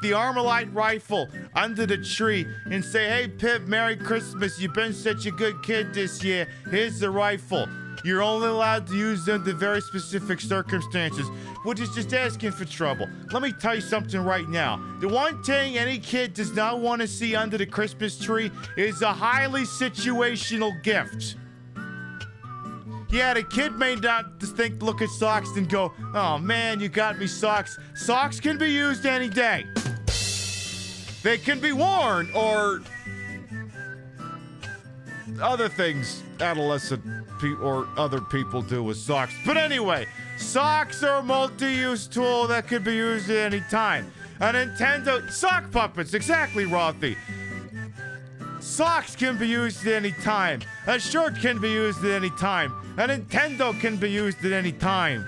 the Armalite rifle under the tree and say, hey, Pip, Merry Christmas. You've been such a good kid this year. Here's the rifle. You're only allowed to use them under very specific circumstances, which is just asking for trouble. Let me tell you something right now. The one thing any kid does not want to see under the Christmas tree is a highly situational gift. Yeah, the kid may not just look at socks and go, oh man, you got me socks. Socks can be used any day. They can be worn or other things adolescent or other people do with socks. But anyway, socks are a multi-use tool that could be used at any time. A Nintendo sock puppets, exactly, Rothy. Socks can be used at any time. A shirt can be used at any time. A Nintendo can be used at any time.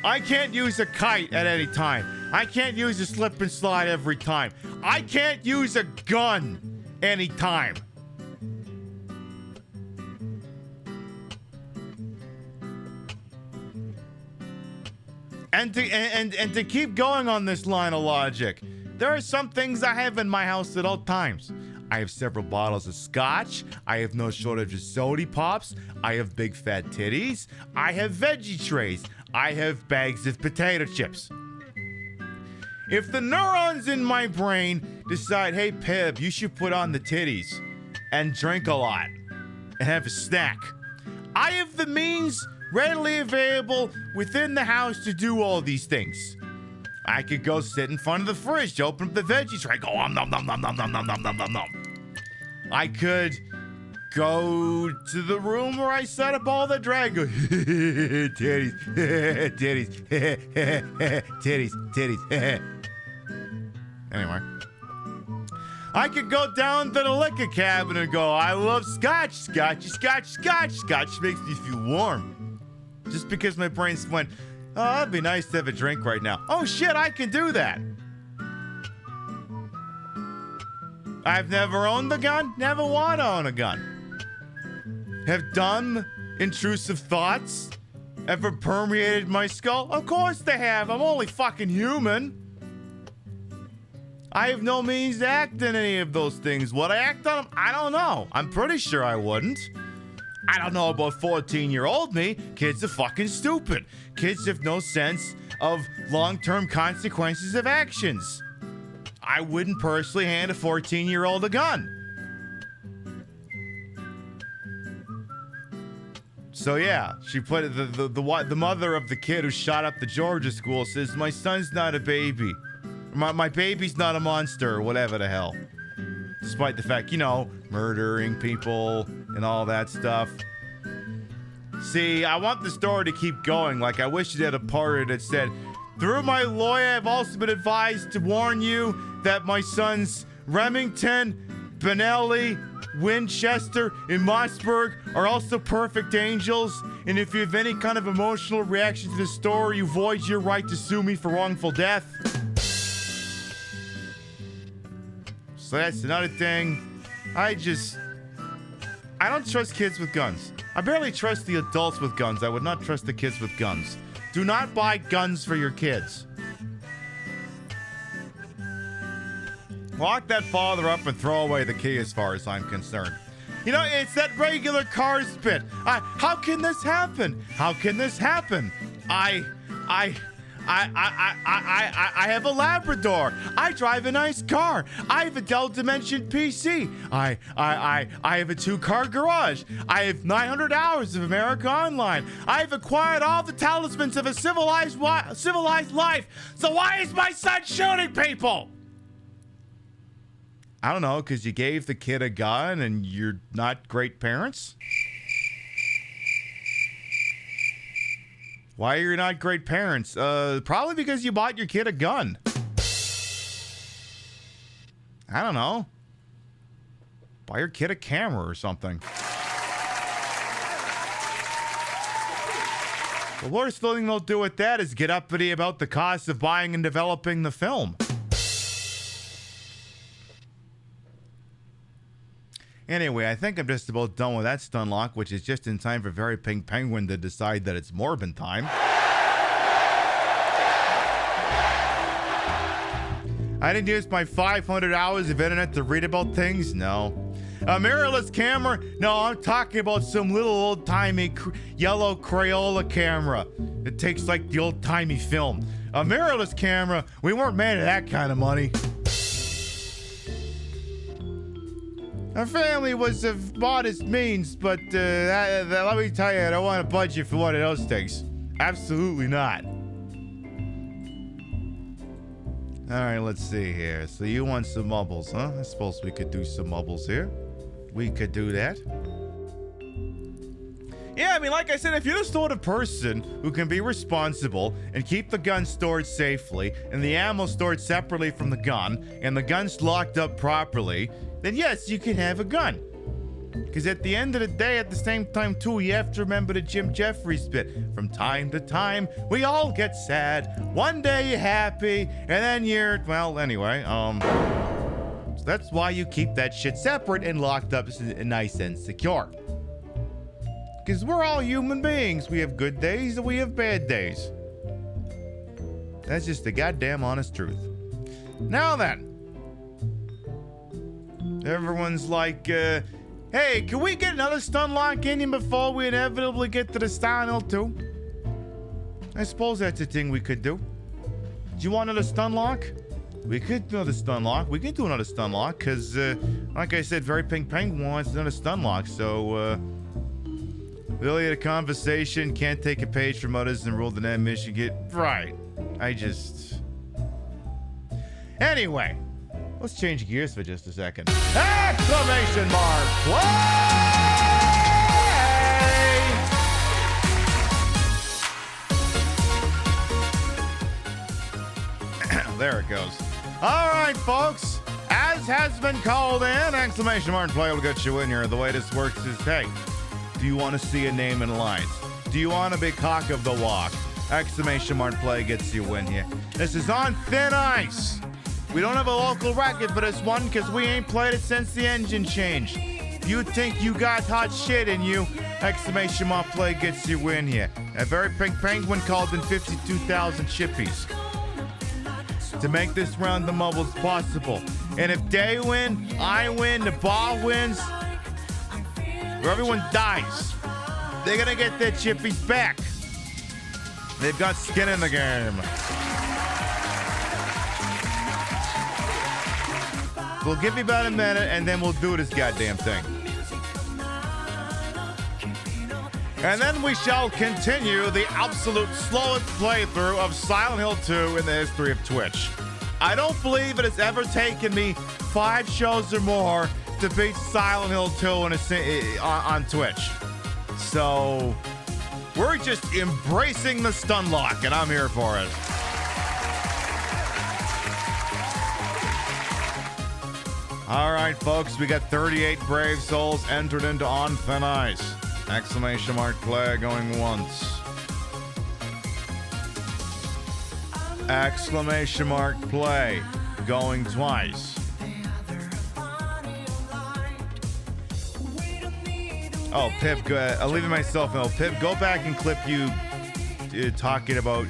I can't use a kite at any time. I can't use a slip and slide every time. I can't use a gun anytime. And to keep going on this line of logic, there are some things I have in my house at all times. I have several bottles of scotch. I have no shortage of soda pops. I have big fat titties. I have veggie trays. I have bags of potato chips. If the neurons in my brain decide, hey, Pib, you should put on the titties and drink a lot and have a snack, I have the means readily available within the house to do all these things. I could go sit in front of the fridge, open up the veggie tray, go nom nom nom nom nom nom nom nom nom nom nom. I could go to the room where I set up all the drag. Titties, titties, titties, titties. Anyway, I could go down to the liquor cabinet and go, I love scotch, scotch, scotch, scotch. Scotch makes me feel warm. Just because my brain's went, oh, it'd be nice to have a drink right now. Oh shit, I can do that. I've never owned a gun, never want to own a gun. Have dumb, intrusive thoughts ever permeated my skull? Of course they have. I'm only fucking human. I have no means to act in any of those things. Would I act on them? I don't know. I'm pretty sure I wouldn't. I don't know about 14-year-old me. Kids are fucking stupid. Kids have no sense of long-term consequences of actions. I wouldn't personally hand a 14-year-old a gun. So yeah, she put it, the mother of the kid who shot up the Georgia school says, my son's not a baby. My baby's not a monster, or whatever the hell. Despite the fact, murdering people and all that stuff. See, I want the story to keep going. Like, I wish it had a part that said, through my lawyer, I've also been advised to warn you that my sons Remington, Benelli, Winchester, and Mossberg are also perfect angels. And if you have any kind of emotional reaction to the story, you void your right to sue me for wrongful death. So that's another thing. I don't trust kids with guns. I barely trust the adults with guns. I would not trust the kids with guns. Do not buy guns for your kids. Lock that father up and throw away the key as far as I'm concerned. You know, it's that regular Cars bit. How can this happen? How can this happen? I have a Labrador. I drive a nice car. I have a Dell Dimension PC. I have a 2-car garage. I have 900 hours of America Online. I've acquired all the talismans of a civilized life. So why is my son shooting people? I don't know, because you gave the kid a gun and you're not great parents? Why are you not great parents? Probably because you bought your kid a gun. I don't know. Buy your kid a camera or something. The worst thing they'll do with that is get uppity about the cost of buying and developing the film. Anyway, I think I'm just about done with that stun lock, which is just in time for Very Pink Penguin to decide that it's Morbin time. I didn't use my 500 hours of internet to read about things? No. A mirrorless camera? No, I'm talking about some little old-timey yellow Crayola camera. It takes like the old-timey film. A mirrorless camera? We weren't made of that kind of money. Our family was of modest means, but let me tell you, I don't want to budget for one of those things. Absolutely not. All right, let's see here. So you want some mubbles, huh? I suppose we could do some mubbles here. We could do that. Yeah, I mean, like I said, if you're the sort of person who can be responsible and keep the gun stored safely and the ammo stored separately from the gun and the gun's locked up properly, then yes, you can have a gun. Because at the end of the day, at the same time, too, you have to remember the Jim Jeffries bit. From time to time, we all get sad. One day you're happy, and then you're, well, anyway, so that's why you keep that shit separate and locked up nice and secure. Because we're all human beings. We have good days and we have bad days. That's just the goddamn honest truth. Now then. Everyone's like, hey, can we get another stun lock in here before we inevitably get to the Silent Hill 2? I suppose that's a thing we could do. Do you want another stun lock? We could do another stun lock. We can do another stun lock, because, like I said, Very Pink Penguin wants another stun lock, so, really had a conversation, can't take a page from others and rule the net Michigan. Right. Anyway. Let's change gears for just a second. Exclamation mark! Play! There it goes. All right, folks. As has been called in, exclamation mark play will get you in here. The way this works is, hey, do you want to see a name in lights? Do you want to be cock of the walk? Exclamation mark play gets you in here. This is on thin ice. We don't have a local record for this one because we ain't played it since the engine changed. You think you got hot shit in you? Exclamation mark play gets you in here. A Very Pink Penguin called in 52,000 chippies to make this round the mubbles possible. And if they win, I win, the bar wins, or everyone dies, they're gonna get their chippies back. They've got skin in the game. We'll give you about a minute, and then we'll do this goddamn thing. And then we shall continue the absolute slowest playthrough of Silent Hill 2 in the history of Twitch. I don't believe it has ever taken me 5 shows or more to beat Silent Hill 2 on Twitch. So, we're just embracing the stun lock, and I'm here for it. All right, folks, we got 38 brave souls entered into On Thin Ice. Exclamation mark play going once. Exclamation mark play going twice. Oh, Pip, I'll leave it myself. No, Pip, go back and clip you talking about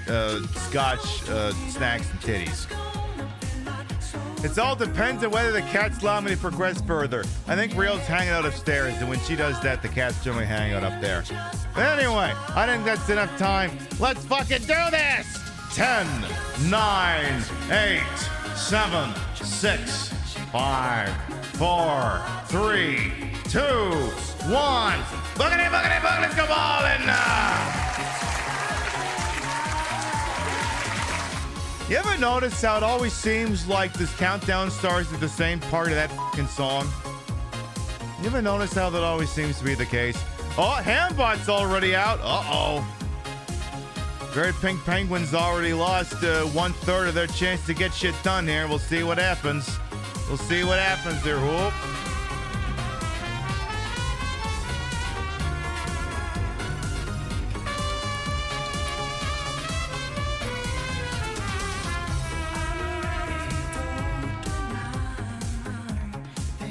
Scotch snacks and titties. It all depends on whether the cats allow me to progress further. I think Rio's hanging out upstairs, and when she does that, the cats generally hang out up there. But anyway, I think that's enough time. Let's fucking do this! 10, 9, 8, 7, 6, 5, 4, 3, 2, 1. Boogity, boogity, boogity, let's go ballin' now! You ever notice how it always seems like this countdown starts at the same part of that fucking song? You ever notice how that always seems to be the case? Oh, Hambot's already out. Uh-oh. Great Pink Penguins already lost 1/3 of their chance to get shit done here. We'll see what happens. We'll see what happens there, whoop.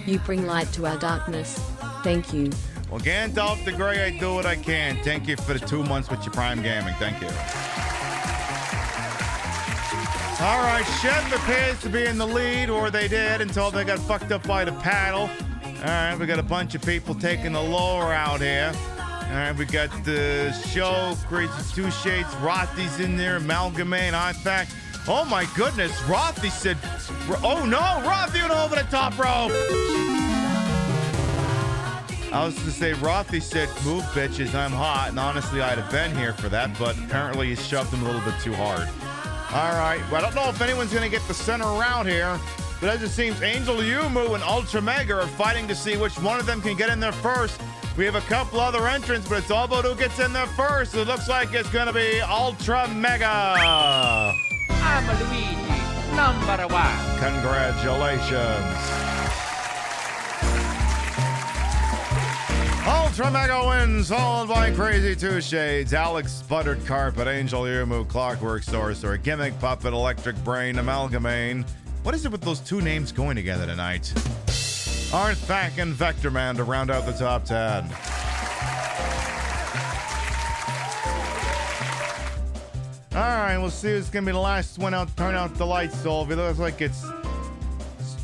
You bring light to our darkness. Thank you. Well, Gandalf the Grey, I do what I can. Thank you for the 2 months with your Prime Gaming. Thank you. All right, Chef appears to be in the lead, or they did until they got fucked up by the paddle. All right, we got a bunch of people taking the lower out here. All right, we got the show, Crazy Two Shades, Rothy's in there, Amalgamate, in fact. Oh my goodness, Rothy said, oh no, Rothy went over the top rope. I was to say, Rothy said, move bitches, I'm hot. And honestly, I'd have been here for that, but apparently he shoved him a little bit too hard. All right, well, I don't know if anyone's going to get the center around here, but as it seems, Angel Yumu and Ultra Mega are fighting to see which one of them can get in there first. We have a couple other entrants, but it's all about who gets in there first. It looks like it's going to be Ultra Mega. I'm Luigi, number 1. Congratulations. Ultra Mega wins, followed by Crazy Two Shades, Alex Buttered Carpet, Angel Yumu, Clockwork Sorcerer, Gimmick Puppet, Electric Brain, Amalgamate. What is it with those two names going together tonight? Arthak and Vector Man to round out the top 10. All right, we'll see who's going to be the last one out. Turn out the lights, Solvy. Looks like it's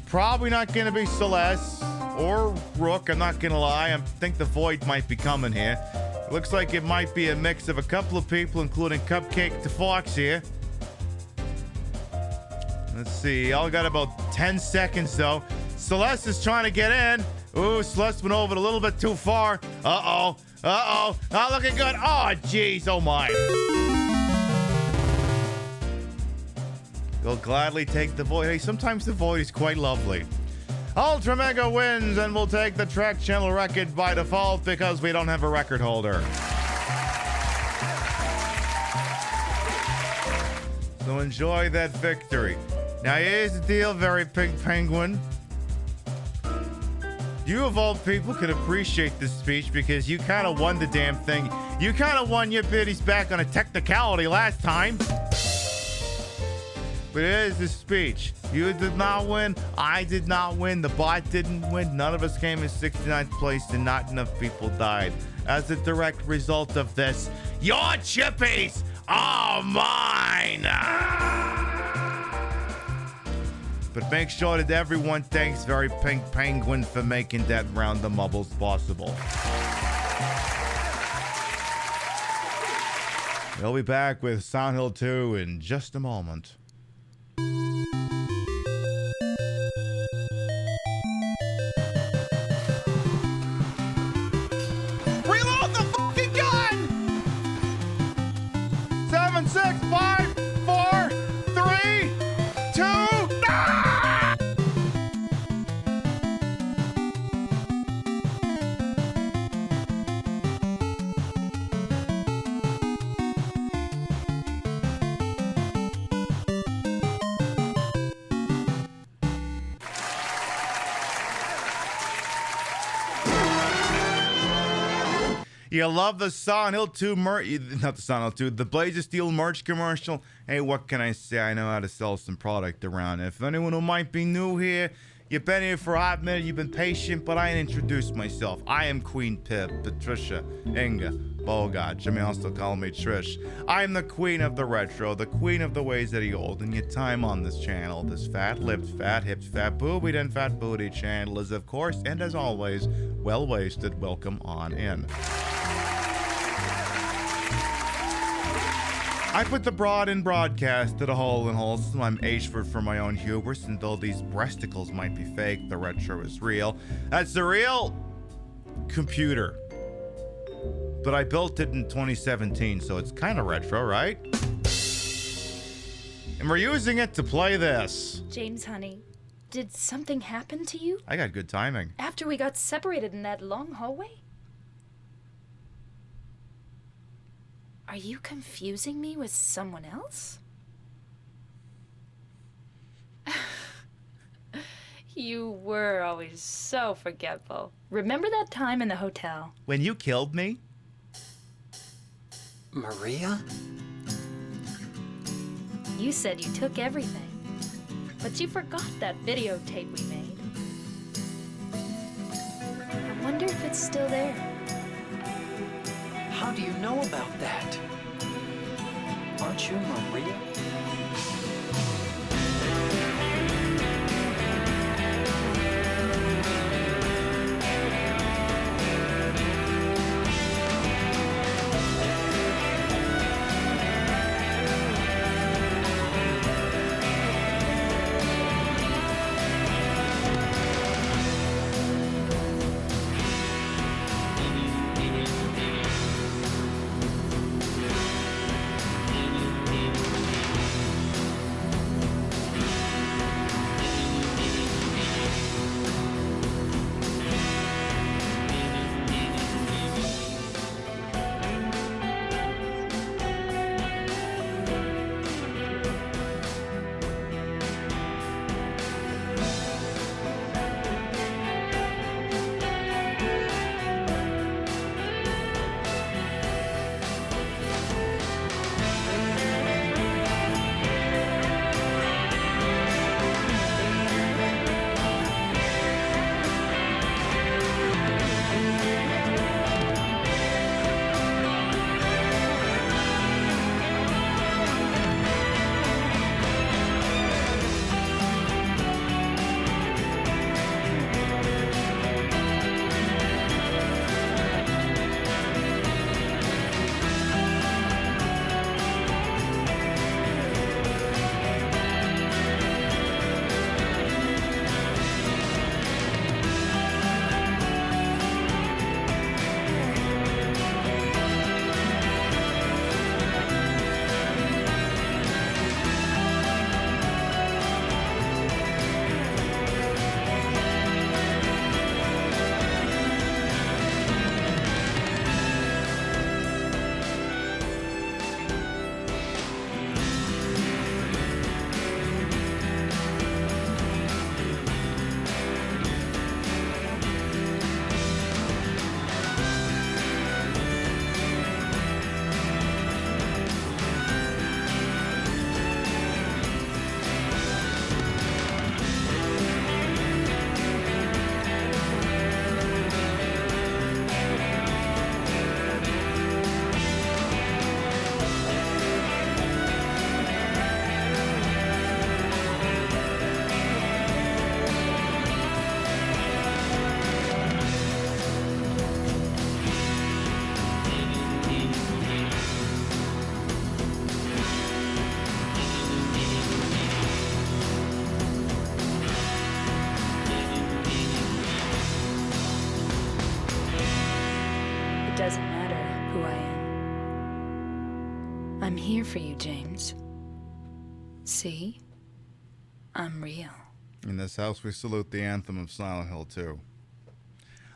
probably not going to be Celeste or Rook. I'm not going to lie. I think the Void might be coming here. It looks like it might be a mix of a couple of people, including Cupcake to Fox here. Let's see. Y'all got about 10 seconds, though. Celeste is trying to get in. Ooh, Celeste went over it a little bit too far. Uh-oh. Uh-oh. Not looking good. Oh, jeez. Oh, my. You'll gladly take the Void. Hey, sometimes the Void is quite lovely. Ultra Mega wins and will take the Track Channel record by default because we don't have a record holder. So enjoy that victory. Now here's the deal, Very Pink Penguin. You of all people can appreciate this speech because you kind of won the damn thing. You kind of won your biddies back on a technicality last time. But here's the speech. You did not win. I did not win. The bot didn't win. None of us came in 69th place and not enough people died. As a direct result of this, your chippies are mine. But make sure that everyone thanks Very Pink Penguin for making that round the Mubbles possible. We'll be back with Sound Hill 2 in just a moment. Reload the fucking gun! 7, 6, 5, 4, 3, 2. Ah! You love the Silent Hill 2 merch, not the Silent Hill 2, the Blaze of Steel merch commercial. Hey, what can I say? I know how to sell some product around. If anyone who might be new here, You've been here for a hot minute, you've been patient, but I ain't introduced myself. I am Queen Pip, Patricia, Inga, Bogart. Jimmy also call me Trish. I'm the queen of the retro, the queen of the ways that he old, and your time on this channel, this fat-lipped, fat-hipped, fat-boobied, and fat-booty channel is, of course, and as always, well-wasted. Welcome on in. I put the broad in broadcast to the hole in wholesome. I'm Ashford for my own hubris, and though these breasticles might be fake, the retro is real. That's the real computer. But I built it in 2017, so it's kind of retro, right? And we're using it to play this. James, honey, did something happen to you? I got good timing. After we got separated in that long hallway? Are you confusing me with someone else? You were always so forgetful. Remember that time in the hotel? When you killed me? Maria? You said you took everything, but you forgot that videotape we made. I wonder if it's still there. How do you know about that? Aren't you Maria? It doesn't matter who I am. I'm here for you, James. See? I'm real. In this house, we salute the anthem of Silent Hill 2.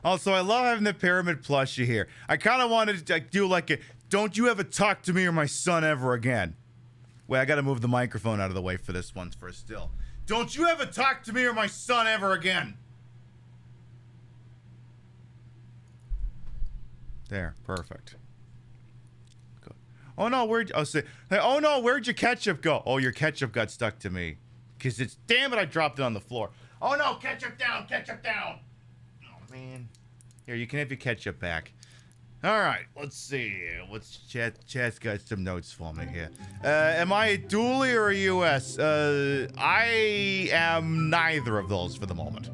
Also, I love having the pyramid plushie here. I kind of wanted to do like a, don't you ever talk to me or my son ever again. Wait, I got to move the microphone out of the way for this one for still. Don't you ever talk to me or my son ever again. There, perfect. Good. Oh no, where'd your ketchup go? Oh, your ketchup got stuck to me. Cause it's, damn it, I dropped it on the floor. Oh no, ketchup down, ketchup down. Oh man. Here, you can have your ketchup back. All right, let's see. Chat's got some notes for me here. Am I a dually or a US? I am neither of those for the moment.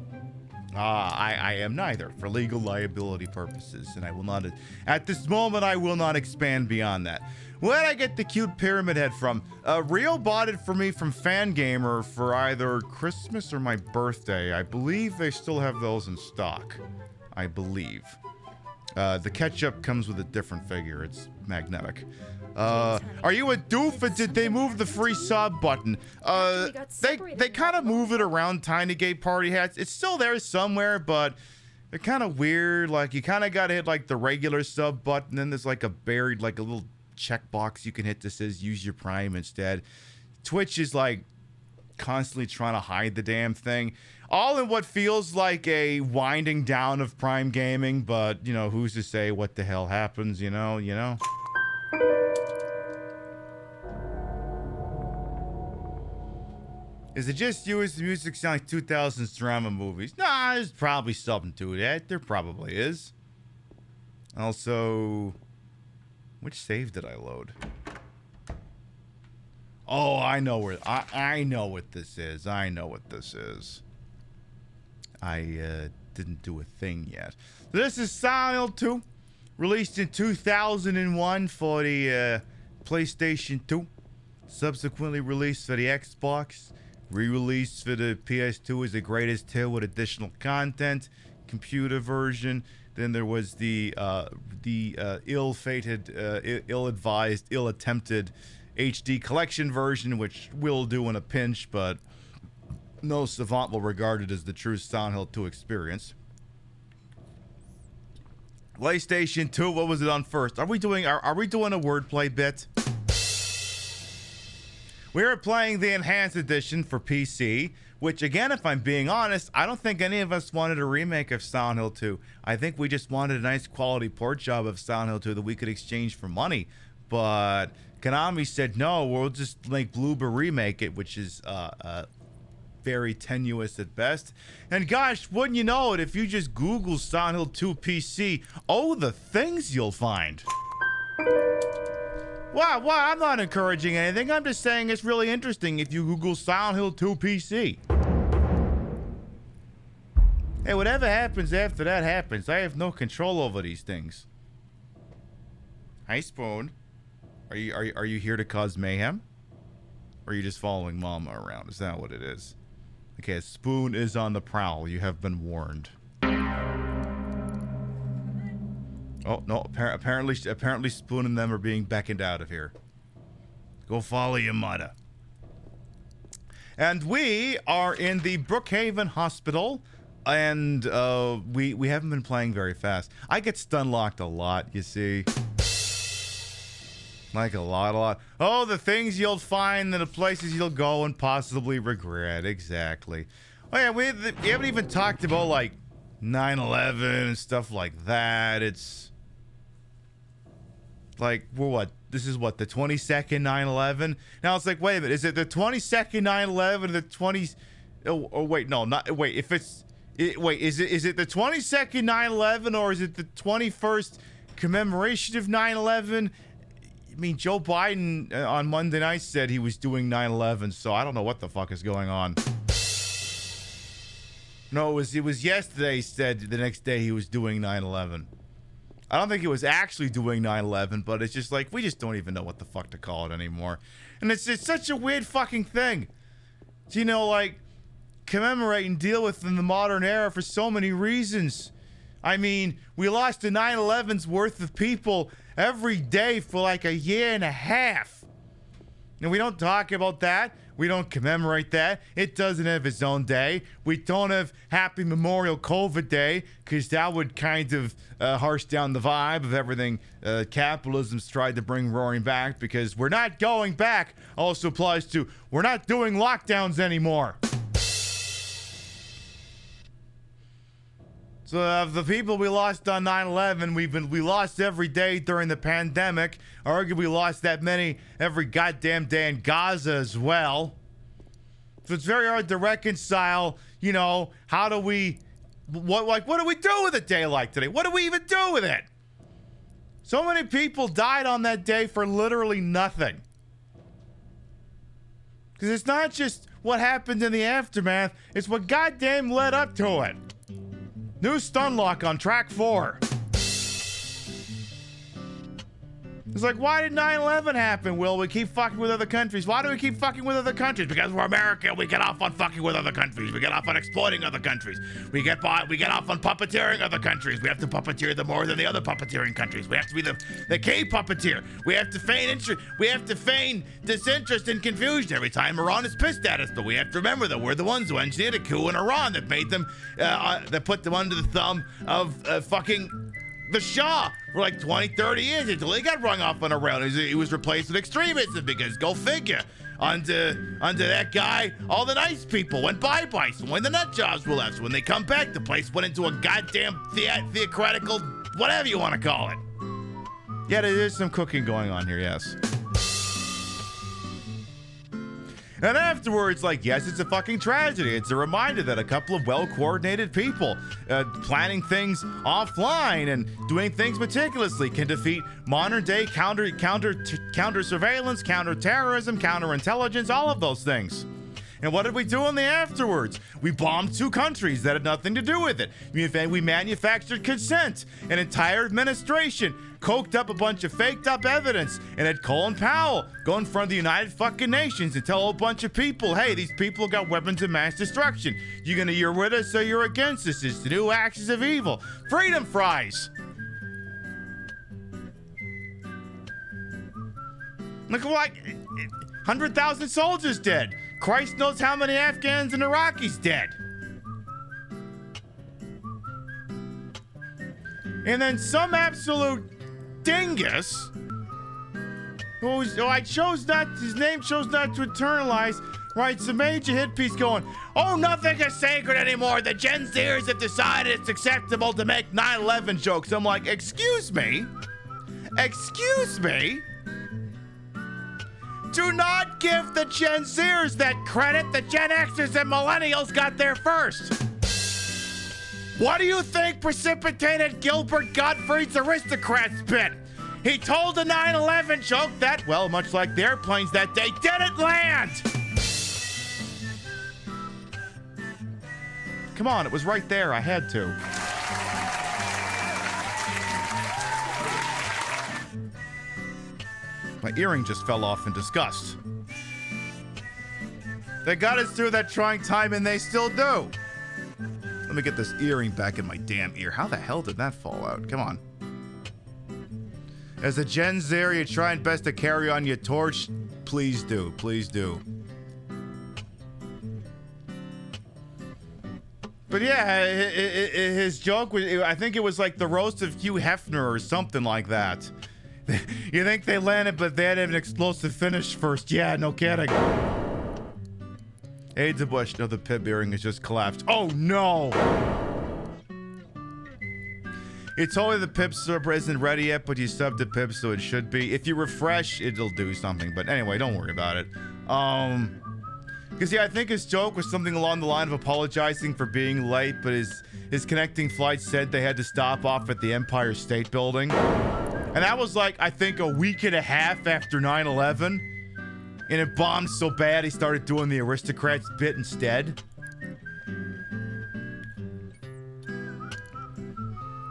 I am neither for legal liability purposes, and I will not, at this moment, I will not expand beyond that. Where'd I get the cute pyramid head from? Rio bought it for me from Fangamer for either Christmas or my birthday. I believe they still have those in stock. I believe. The ketchup comes with a different figure. It's magnetic. Are you a doof, or did they move the free sub button? They kind of move it around Tiny Gay Party Hats. It's still there somewhere, but they're kind of weird. Like, you kind of got to hit, like, the regular sub button, then there's, like, a buried, like, a little checkbox you can hit that says use your Prime instead. Twitch is, like, constantly trying to hide the damn thing. All in what feels like a winding down of Prime Gaming, but, you know, who's to say what the hell happens, you know? Is it just you? Is the music sound like 2000s drama movies? Nah, there's probably something to that. There probably is. Also, which save did I load? Oh, I know where. I know what this is. I know what this is. I didn't do a thing yet. This is Silent Hill 2, released in 2001 for the PlayStation 2, subsequently released for the Xbox, re-released for the PS2 as the greatest hit with additional content, computer version. Then there was the ill-fated, ill-advised, ill-attempted HD collection version, which will do in a pinch, but no savant will regard it as the true Silent Hill 2 experience. PlayStation 2, what was it on first? Are we doing a wordplay bit? We are playing the Enhanced Edition for PC, which, again, if I'm being honest, I don't think any of us wanted a remake of Silent Hill 2. I think we just wanted a nice quality port job of Silent Hill 2 that we could exchange for money. But Konami said, no, we'll just make Bloober remake it, which is very tenuous at best. And gosh, wouldn't you know it, if you just Google Silent Hill 2 PC, oh, the things you'll find. Wow, I'm not encouraging anything. I'm just saying it's really interesting if you Google Silent Hill 2 PC. Hey, whatever happens after that happens. I have no control over these things. Hi, Spoon. Are you here to cause mayhem? Or are you just following Mama around? Is that what it is? Okay, Spoon is on the prowl. You have been warned. Oh, no, apparently Spoon and them are being beckoned out of here. Go follow your mother. And we are in the Brookhaven Hospital, and we haven't been playing very fast. I get stun locked a lot, you see. Like a lot. Oh, the things you'll find and the places you'll go and possibly regret. Exactly. Oh yeah, we haven't even talked about, like, 9/11 and stuff like that. It's like, we're what? This is what, the 22nd 9/11? Now it's like, wait a minute, is it the 22nd 9/11 or the 20s? Oh wait, no, not wait. If it's wait, is it the 22nd 9/11 or is it the 21st commemoration of 9/11? I mean, Joe Biden on Monday night said he was doing 9/11, so I don't know what the fuck is going on. No, it was yesterday. He said the next day he was doing 9/11. I don't think he was actually doing 9/11, but it's just like, we just don't even know what the fuck to call it anymore. And it's such a weird fucking thing. So, you know, like, commemorate and deal with in the modern era for so many reasons. I mean, we lost the 9/11's worth of people every day for like a year and a half. And we don't talk about that. We don't commemorate that. It doesn't have its own day. We don't have Happy Memorial COVID Day, because that would kind of harsh down the vibe of everything capitalism's tried to bring roaring back, because we're not going back also applies to we're not doing lockdowns anymore. So of the people we lost on 9/11, we lost every day during the pandemic. Arguably we lost that many every goddamn day in Gaza as well. So it's very hard to reconcile, you know, how do we, what do we do with a day like today? What do we even do with it? So many people died on that day for literally nothing. Because it's not just what happened in the aftermath, it's what goddamn led up to it. New stun lock on track 4. It's like, why did 9/11 happen, Will? We keep fucking with other countries. Why do we keep fucking with other countries? Because we're America. We get off on fucking with other countries. We get off on exploiting other countries. We get off on puppeteering other countries. We have to puppeteer them more than the other puppeteering countries. We have to be the key puppeteer. We have to feign interest. We have to feign disinterest and confusion every time Iran is pissed at us. But we have to remember that we're the ones who engineered a coup in Iran that made them, that put them under the thumb of fucking the Shah for like 20, 30 years until he got rung off on a rail. He was replaced with extremism because, go figure, under that guy, all the nice people went bye-bye. So when the nut jobs were left, so when they come back, the place went into a goddamn theocratical, whatever you want to call it. Yeah, there's some cooking going on here, yes. And afterwards, like, yes, it's a fucking tragedy. It's a reminder that a couple of well-coordinated people planning things offline and doing things meticulously can defeat modern-day counter surveillance, counter-terrorism, counterintelligence, all of those things. And what did we do in the afterwards? We bombed 2 countries that had nothing to do with it. We manufactured consent, an entire administration, coked up a bunch of faked up evidence, and had Colin Powell go in front of the United fucking Nations and tell a bunch of people, hey, these people got weapons of mass destruction. You're with us or you're against us. It's the new axis of evil. Freedom fries. Look what, 100,000 soldiers dead. Christ knows how many Afghans and Iraqis dead. And then some absolute dingus his name chose not to internalize, writes a major hit piece going, oh, nothing is sacred anymore. The Gen Zers have decided it's acceptable to make 9/11 jokes. I'm like, excuse me? Excuse me? Do not give the Gen Zers that credit. The Gen Xers and Millennials got there first. What do you think precipitated Gilbert Gottfried's Aristocrats bit? He told a 9/11 joke that, well, much like the airplanes that day, didn't land. Come on, it was right there. I had to. My earring just fell off in disgust. They got us through that trying time, and they still do. Let me get this earring back in my damn ear. How the hell did that fall out? Come on. As a Gen Zer, you're trying best to carry on your torch. Please do. Please do. But yeah, his joke was, I think it was like the roast of Hugh Hefner or something like that. You think they landed, but they had an explosive finish first. Yeah, no kidding. Aids a Bush. No, the Pib earring has just collapsed. Oh, no. It told me the Pib sub isn't ready yet, but you subbed the Pib, so it should be. If you refresh, it'll do something. But anyway, don't worry about it. Because, yeah, I think his joke was something along the line of apologizing for being late, but his connecting flight said they had to stop off at the Empire State Building. And that was like, I think, a week and a half after 9/11. And it bombed so bad he started doing the Aristocrats bit instead.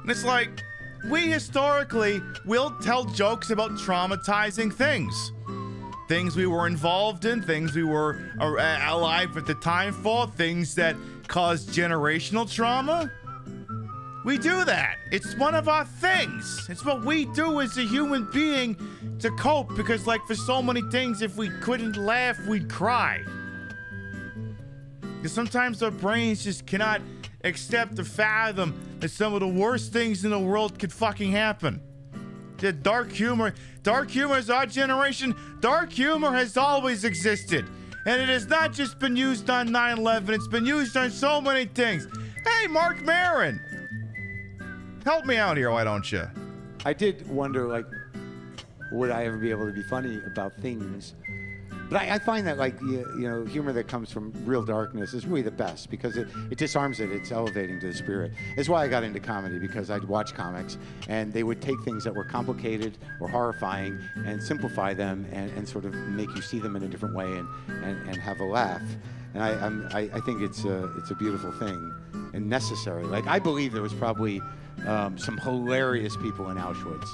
And it's like, we historically will tell jokes about traumatizing things. Things we were involved in, things we were alive at the time for, things that caused generational trauma. We do that. It's one of our things. It's what we do as a human being to cope, because like for so many things, if we couldn't laugh, we'd cry. Because sometimes our brains just cannot accept or fathom that some of the worst things in the world could fucking happen. The dark humor is our generation. Dark humor has always existed. And it has not just been used on 9/11, it's been used on so many things. Hey, Mark Maron! Help me out here, why don't you? I did wonder, like, would I ever be able to be funny about things But I find that, like, you know, humor that comes from real darkness is really the best because it disarms it. It's elevating to the spirit. It's why I got into comedy, because I'd watch comics and they would take things that were complicated or horrifying and simplify them and sort of make you see them in a different way and have a laugh. And I think it's a beautiful thing and necessary. Like, I believe there was probably some hilarious people in Auschwitz.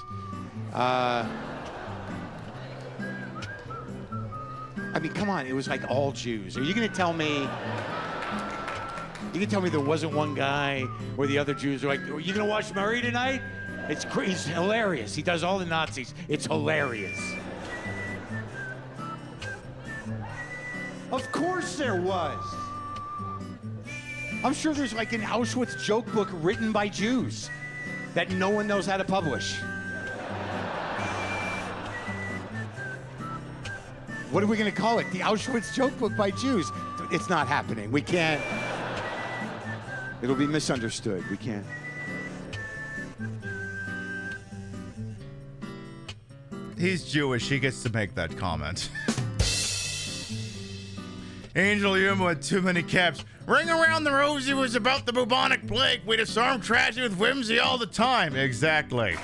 I mean, come on, it was like all Jews. Are you going to tell me? You can tell me there wasn't one guy where the other Jews were like, "Are you going to watch Murray tonight?" He's hilarious. He does all the Nazis. It's hilarious. Of course there was. I'm sure there's like an Auschwitz joke book written by Jews that no one knows how to publish. What are we going to call it? The Auschwitz joke book by Jews. It's not happening. We can't. It'll be misunderstood. We can't. He's Jewish. He gets to make that comment. Angel Yuma had too many caps. Ring Around the Rosie was about the bubonic plague. We disarm tragedy with whimsy all the time. Exactly.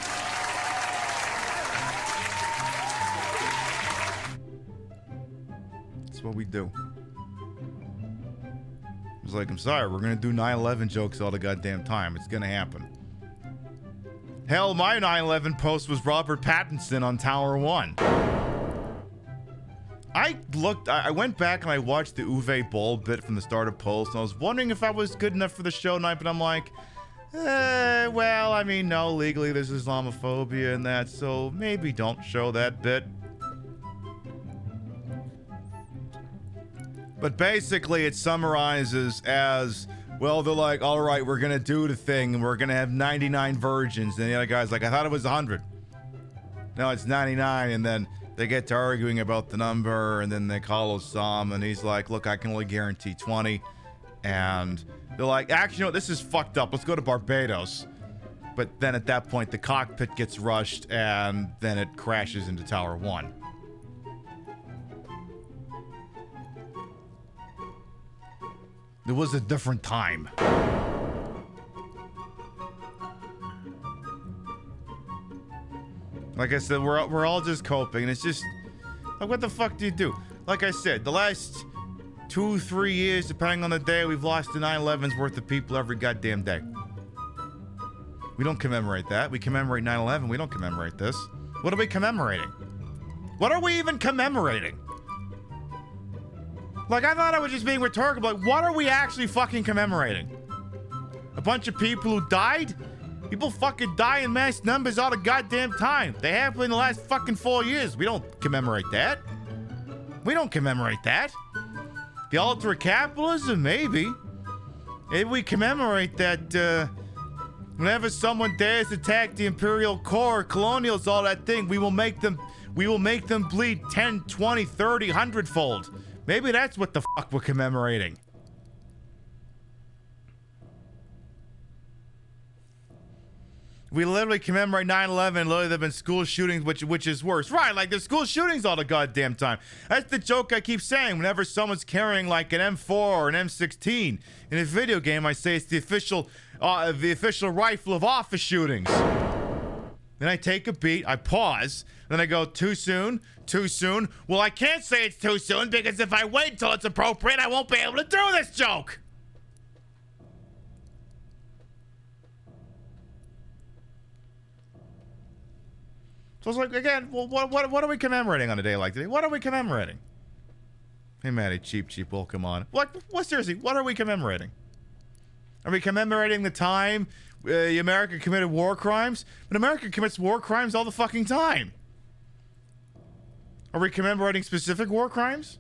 That's what we do. It's like, I'm sorry, we're gonna do 9/11 jokes all the goddamn time. It's gonna happen. Hell, my 9/11 post was Robert Pattinson on Tower 1. I went back and I watched the Uwe Boll bit from the start of Post, and I was wondering if I was good enough for the show tonight, but I'm like, well, I mean, no, legally there's Islamophobia and that, so maybe don't show that bit. But basically it summarizes as, well, they're like, all right, we're going to do the thing, and we're going to have 99 virgins, and the other guy's like, I thought it was 100. No, it's 99, and then they get to arguing about the number, and then they call Osam, and he's like, look, I can only guarantee 20. And they're like, actually, you know, this is fucked up. Let's go to Barbados. But then at that point, the cockpit gets rushed, and then it crashes into Tower 1. It was a different time. Like I said, we're all just coping, and it's just like, what the fuck do you do? Like I said, the last 2-3 years, depending on the day, we've lost the 9/11's worth of people every goddamn day. We don't commemorate that. We commemorate 9/11. We don't commemorate this. What are we commemorating? What are we even commemorating? Like, I thought I was just being rhetorical. Like, what are we actually fucking commemorating? A bunch of people who died? People fucking die in mass numbers all the goddamn time. They have in the last fucking 4 years. We don't commemorate that. We don't commemorate that. The ultra capitalism, maybe. Maybe we commemorate that whenever someone dares attack the imperial core, colonials, all that thing, we will make them bleed 10, 20, 30, 100-fold. Maybe that's what the fuck we're commemorating. We literally commemorate 9/11, literally there have been school shootings, which is worse. Right, like there's school shootings all the goddamn time. That's the joke I keep saying. Whenever someone's carrying like an M4 or an M16 in a video game, I say it's the official rifle of office shootings. Then I take a beat, I pause, then I go, too soon? Too soon? Well, I can't say it's too soon because if I wait until it's appropriate, I won't be able to do this joke. So it's like, again, well, what are we commemorating on a day like today? What are we commemorating? Hey, Matty, cheap, welcome on. What seriously, what are we commemorating? Are we commemorating the time America committed war crimes? But America commits war crimes all the fucking time. Are we commemorating specific war crimes?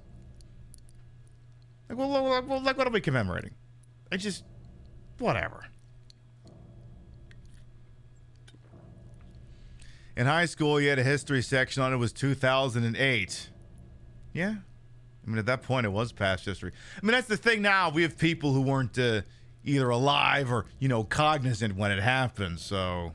Like, well, like, what are we commemorating? I just, whatever. In high school, you had a history section on it. Was 2008. Yeah. I mean, at that point, it was past history. I mean, that's the thing now. We have people who weren't either alive or, cognizant when it happened. So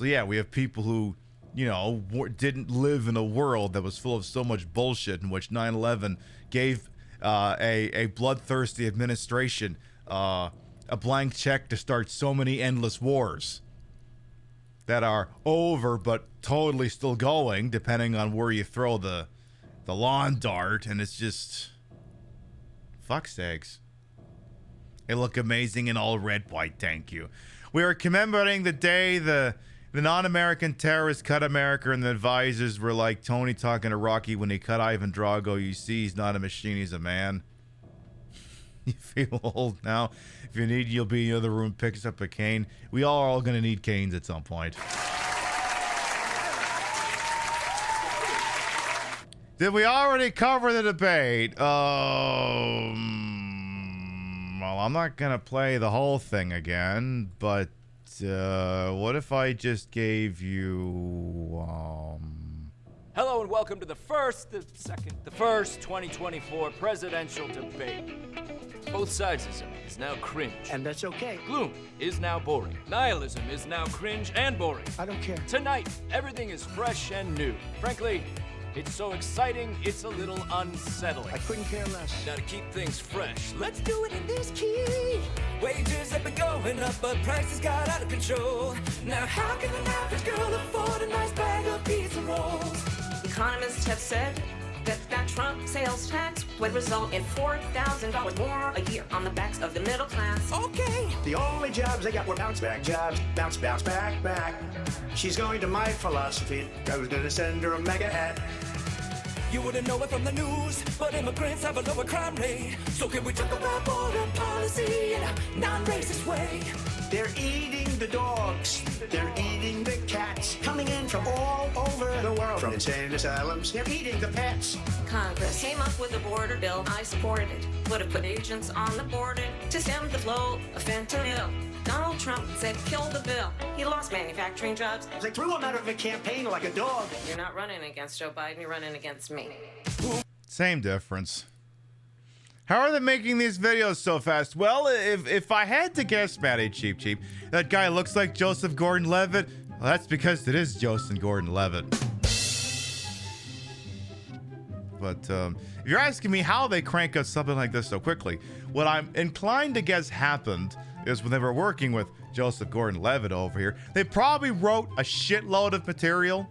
yeah, we have people who, didn't live in a world that was full of so much bullshit, in which 9/11 gave a bloodthirsty administration a blank check to start so many endless wars that are over but totally still going, depending on where you throw the lawn dart. And it's just, fuck's sakes. They look amazing in all red, white, thank you. We are commemorating the day the non-American terrorists cut America, and the advisors were like Tony talking to Rocky when he cut Ivan Drago. You see, he's not a machine, he's a man. You feel old now. If you need, you'll be in the other room, picks up a cane. We all are all going to need canes at some point. Did we already cover the debate? Well, I'm not going to play the whole thing again, but what if I just gave you, Hello and welcome to the first 2024 presidential debate. Both sidesism is now cringe. And that's okay. Gloom is now boring. Nihilism is now cringe and boring. I don't care. Tonight, everything is fresh and new. Frankly, it's so exciting, it's a little unsettling. I couldn't care less. Now to keep things fresh, Let's do it in this key. Wages have been going up, but prices got out of control. Now how can an average girl afford a nice bag of pizza rolls? Economists have said that Trump sales tax would result in $4,000 more a year on the backs of the middle class. Okay. The only jobs they got were bounce back jobs. Bounce, bounce, back, back. She's going to my philosophy. I was gonna send her a mega hat. You wouldn't know it from the news, but immigrants have a lower crime rate. So can we talk about border policy in a non-racist way? They're eating the dogs. They're eating the cats. Coming in from all over the world. From insane asylums. They're eating the pets. Congress came up with a border bill. I supported it. Would have put agents on the border to stem the flow of fentanyl. Donald Trump said kill the bill. He lost manufacturing jobs. They threw him out of the campaign like a dog. You're not running against Joe Biden, you're running against me. same difference. How are they making these videos so fast? Well, if I had to guess, Matty Cheap Cheap, that guy looks like Joseph Gordon-Levitt. Well, that's because it is Joseph Gordon-Levitt. But if you're asking me how they crank out something like this so quickly, what I'm inclined to guess happened is when they were working with Joseph Gordon-Levitt over here, they probably wrote a shitload of material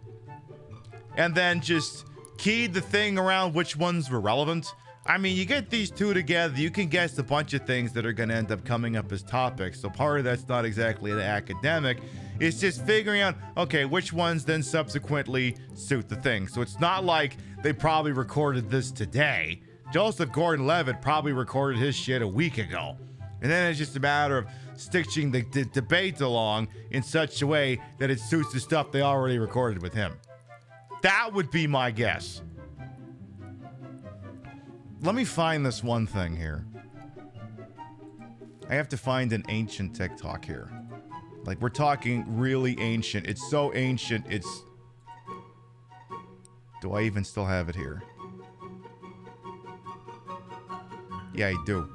and then just keyed the thing around which ones were relevant. I mean, you get these two together, you can guess a bunch of things that are going to end up coming up as topics. So part of that's not exactly the academic. It's just figuring out, okay, which ones then subsequently suit the thing. So it's not like they probably recorded this today. Joseph Gordon-Levitt probably recorded his shit a week ago. And then it's just a matter of stitching the debate along in such a way that it suits the stuff they already recorded with him. That would be my guess. Let me find this one thing here. I have to find an ancient TikTok here. Like, we're talking really ancient. It's so ancient, it's... Do I even still have it here? Yeah, I do.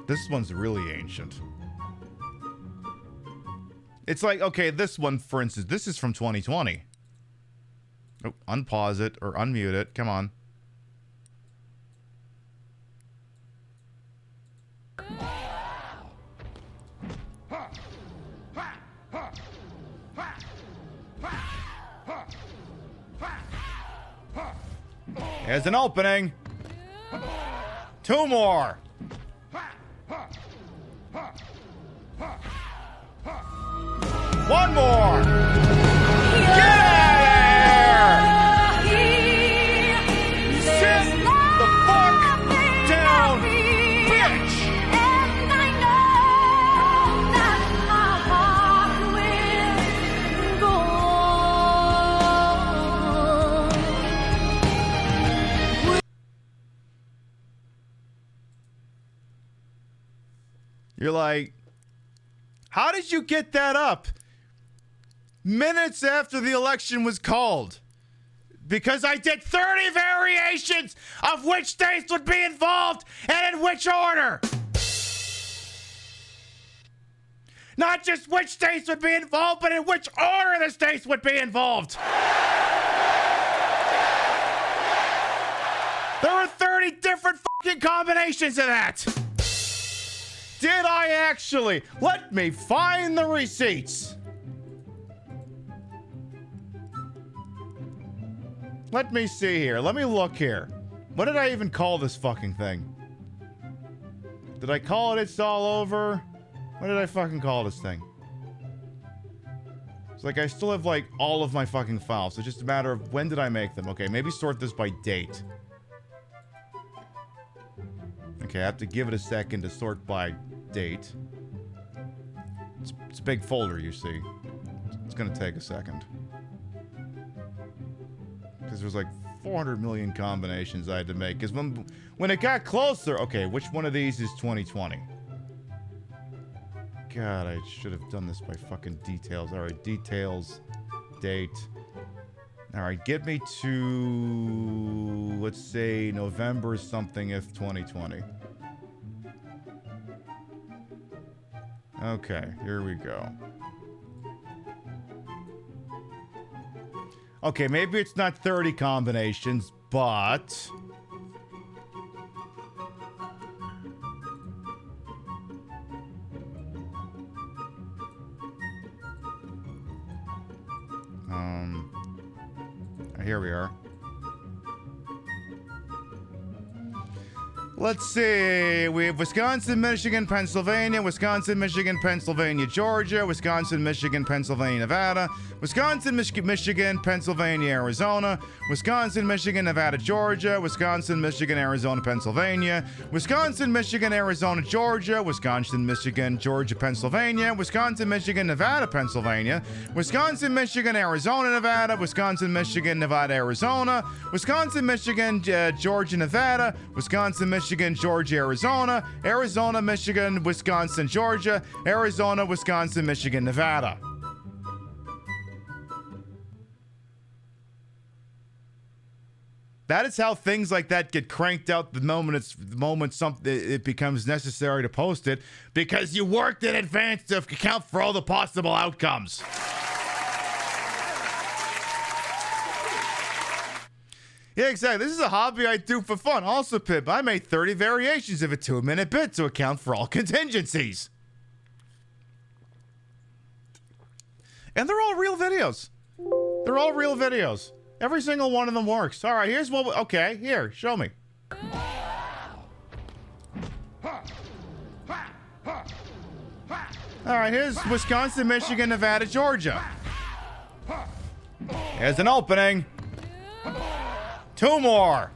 This one's really ancient. It's like, okay, this one, for instance, this is from 2020. Oh, unpause it or unmute it. Come on. Here's an opening. 2 more. One more. Get out of here! Sit the fuck down, bitch! And I know that my heart will go on. You're like, how did you get that up minutes after the election was called? Because I did 30 variations of which states would be involved and in which order. Not just which states would be involved, but in which order the states would be involved. There are 30 different fucking combinations of that. Did I actually? Let me find the receipts. Let me see here. Let me look here. What did I even call this fucking thing? Did I call it It's All Over? What did I fucking call this thing? It's like I still have like all of my fucking files. So it's just a matter of when did I make them. Okay, maybe sort this by date. Okay, I have to give it a second to sort by date. It's a big folder, you see. It's gonna take a second. Because there's like 400 million combinations I had to make. Because when it got closer... Okay, which one of these is 2020? God, I should have done this by fucking details. Alright, details, date. Alright, get me to... Let's say November something if 2020. Okay, here we go. Okay, maybe it's not 30 combinations, but... Here we are. Let's see. We have Wisconsin, Michigan, Pennsylvania, Wisconsin, Michigan, Pennsylvania, Georgia, Wisconsin, Michigan, Pennsylvania, Nevada, Wisconsin, Michigan, Pennsylvania, Arizona, Wisconsin, Michigan, Nevada, Georgia, Wisconsin, Michigan, Arizona, Pennsylvania, Wisconsin, Michigan, Arizona, Georgia, Wisconsin, Michigan, Georgia, Pennsylvania, Wisconsin, Michigan, Nevada, Pennsylvania, Wisconsin, Michigan, Arizona, Nevada, Wisconsin, Michigan, Nevada, Arizona, Wisconsin, Michigan, Georgia, Nevada, Wisconsin, Michigan, Georgia, Arizona, Arizona, Michigan, Wisconsin, Georgia, Arizona, Wisconsin, Michigan, Nevada. That is how things like that get cranked out the moment it becomes necessary to post it, because you worked in advance to account for all the possible outcomes. Yeah, exactly. This is a hobby I do for fun. Also, Pip, I made 30 variations of a 2-minute bit to account for all contingencies. And they're all real videos. They're all real videos. Every single one of them works. All right, here's what... Okay, here, show me. All right, here's Wisconsin, Michigan, Nevada, Georgia. Here's an opening. 2 more.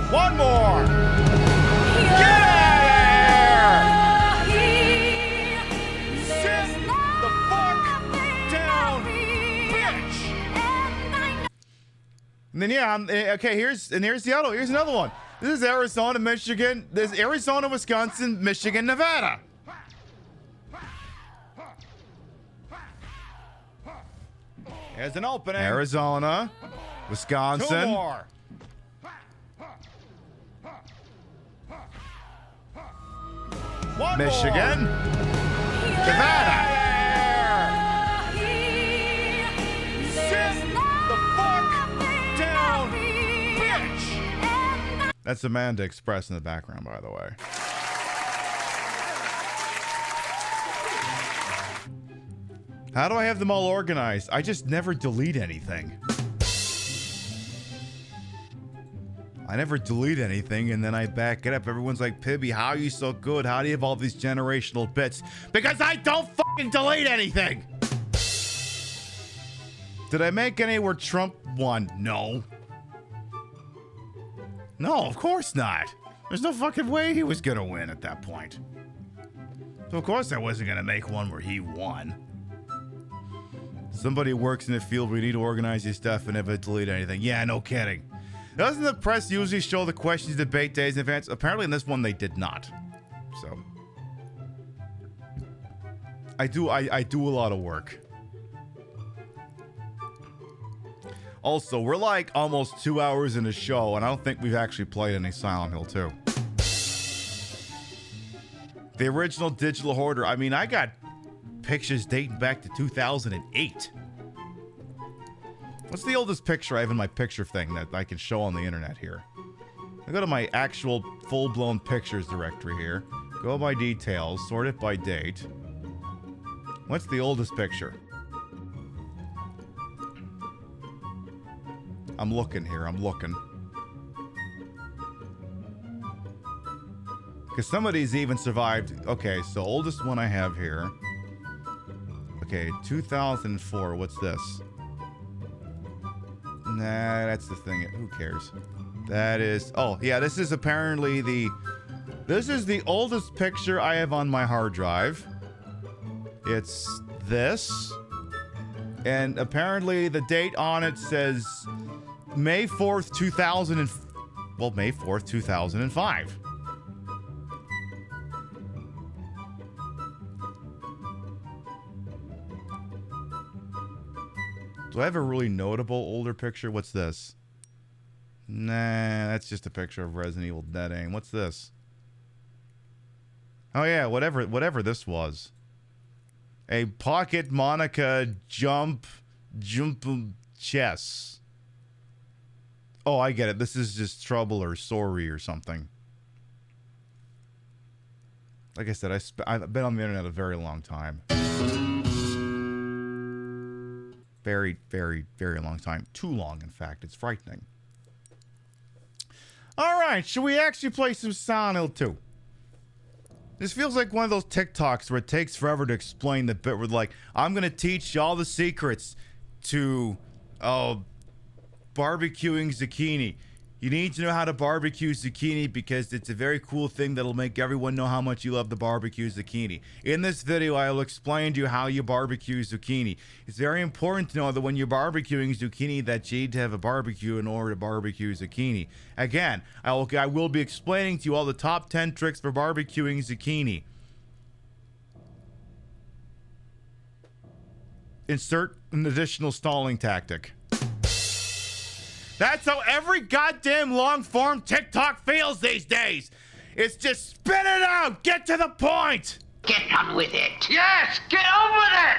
One more. Get out of here! Sit the fuck down, bitch! And then okay, here's another one. This is Arizona, Michigan. This is Arizona, Wisconsin, Michigan, Nevada. Here's an opening. Arizona, Wisconsin. 2 more. One Michigan. More. Nevada. Sit the fuck down, bitch. That's Amanda Express in the background, by the way. How do I have them all organized? I just never delete anything. I never delete anything, and then I back it up. Everyone's like, Pibby, how are you so good? How do you have all these generational bits? Because I don't fucking delete anything! Did I make any where Trump won? No. No, of course not. There's no fucking way he was gonna win at that point. So of course I wasn't gonna make one where he won. Somebody who works in the field where you need to organize your stuff and never delete anything. Yeah, no kidding. Doesn't the press usually show the questions debate days in advance? Apparently in this one they did not. So I do a lot of work. Also, we're like almost 2 hours in a show, and I don't think we've actually played any Silent Hill 2. The original digital hoarder. I mean, I got pictures dating back to 2008. What's the oldest picture I have in my picture thing that I can show on the internet here? I go to my actual full-blown pictures directory here. Go by details, sort it by date. What's the oldest picture? I'm looking here, I'm looking. Because some of these even survived. Okay, so oldest one I have here. Okay, 2004, what's this? Nah, that's the thing, who cares? That is, oh yeah, this is apparently this is the oldest picture I have on my hard drive. It's this. And apparently the date on it says May 4th, 2005. Do I have a really notable older picture? What's this? Nah, that's just a picture of Resident Evil Dead Aim. What's this? Oh yeah, whatever this was. A Pocket Monica jump chess. Oh, I get it. This is just Trouble or Sorry or something. Like I said, I've been on the internet a very long time. Very, very, very long time. Too long, in fact. It's frightening. All right, should we actually play some Silent Hill 2? This feels like one of those TikToks where it takes forever to explain the bit where, like, I'm going to teach you all the secrets to barbecuing zucchini. You need to know how to barbecue zucchini because it's a very cool thing that'll make everyone know how much you love the barbecue zucchini. In this video, I will explain to you how you barbecue zucchini. It's very important to know that when you're barbecuing zucchini that you need to have a barbecue in order to barbecue zucchini. Again, I will be explaining to you all the top 10 tricks for barbecuing zucchini. Insert an additional stalling tactic. That's how every goddamn long-form TikTok feels these days. It's just spit it out. Get to the point. Get on with it. Yes, get on with it.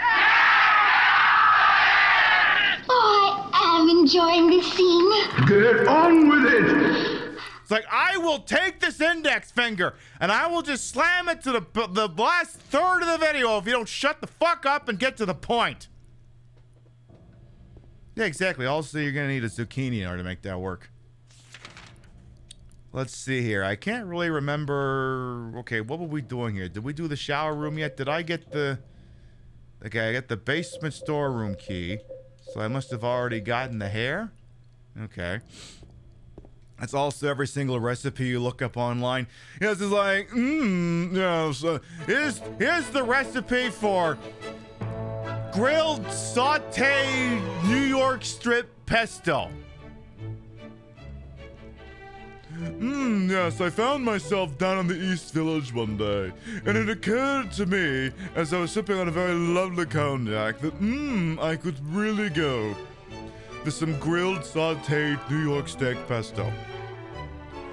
Oh, I am enjoying this scene. Get on with it. It's like, I will take this index finger and I will just slam it to the last third of the video if you don't shut the fuck up and get to the point. Yeah, exactly. Also, you're going to need a zucchini in order to make that work. Let's see here. I can't really remember. Okay, what were we doing here? Did we do the shower room yet? Did I get the... Okay, I got the basement storeroom key. So I must have already gotten the hair. Okay. That's also every single recipe you look up online. Yes, it's like, so here's the recipe for grilled sauté New York strip pesto. Yes, I found myself down in the East Village one day, and it occurred to me as I was sipping on a very lovely cognac that, I could really go for some grilled sautéed New York steak pesto.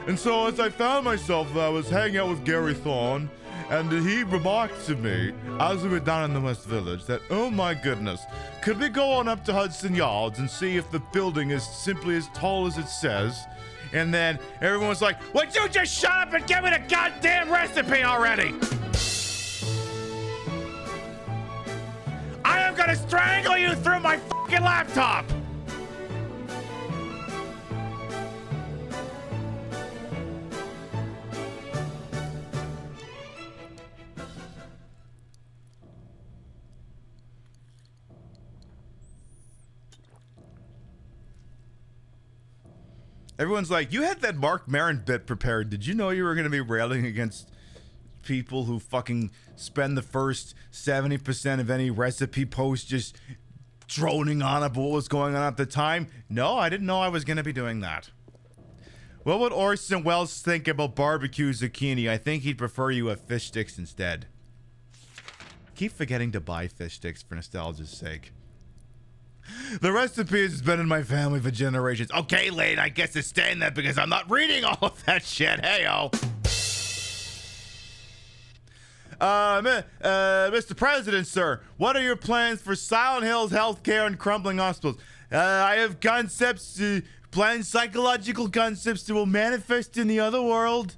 And so as I found myself, I was hanging out with Gary Thorne, and he remarked to me, as we were down in the West Village, that, oh my goodness, could we go on up to Hudson Yards and see if the building is simply as tall as it says? And then everyone was like, would you just shut up and give me the goddamn recipe already? I am gonna strangle you through my fucking laptop! Everyone's like, you had that Mark Maron bit prepared. Did you know you were going to be railing against people who fucking spend the first 70% of any recipe post just droning on about what was going on at the time? No, I didn't know I was going to be doing that. What would Orson Welles think about barbecue zucchini? I think he'd prefer you have fish sticks instead. Keep forgetting to buy fish sticks for nostalgia's sake. The recipe has been in my family for generations. Okay, Lane, I guess it's staying there because I'm not reading all of that shit. Hey-o. Mr. President, sir, what are your plans for Silent Hills healthcare and crumbling hospitals? I have concepts, planned psychological concepts that will manifest in the other world.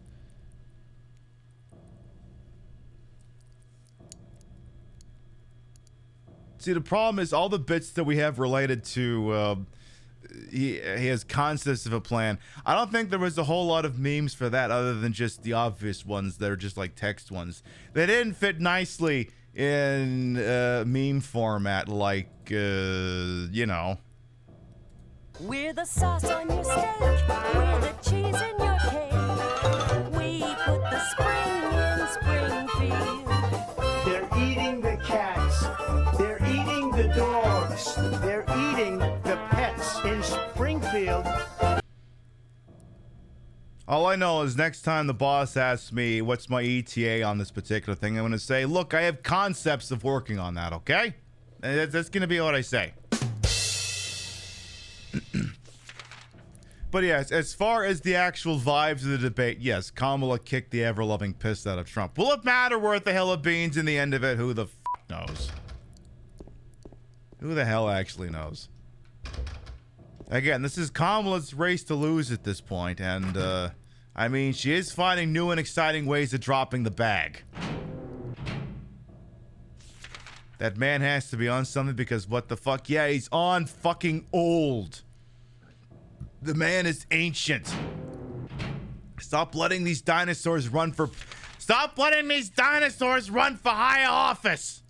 See, the problem is all the bits that we have related to he has concepts of a plan. I don't think there was a whole lot of memes for that other than just the obvious ones that are just like text ones. They didn't fit nicely in meme format like, you know. We're the sauce on your steak. We're the cheese in your cake. We put the spring in Springfield. They're eating the cats. They're eating the dogs. They're eating the pets in Springfield. All I know is next time the boss asks me what's my ETA on this particular thing, I'm going to say, look, I have concepts of working on that, okay? And that's going to be what I say. But yes, as far as the actual vibes of the debate, yes, Kamala kicked the ever-loving piss out of Trump. Will it matter worth the hell of beans in the end of it? Who the f*** knows? Who the hell actually knows? Again, this is Kamala's race to lose at this point, and, I mean, she is finding new and exciting ways of dropping the bag. That man has to be on something because what the fuck? Yeah, he's on fucking old. The man is ancient. Stop letting these dinosaurs run for... Stop letting these dinosaurs run for higher office!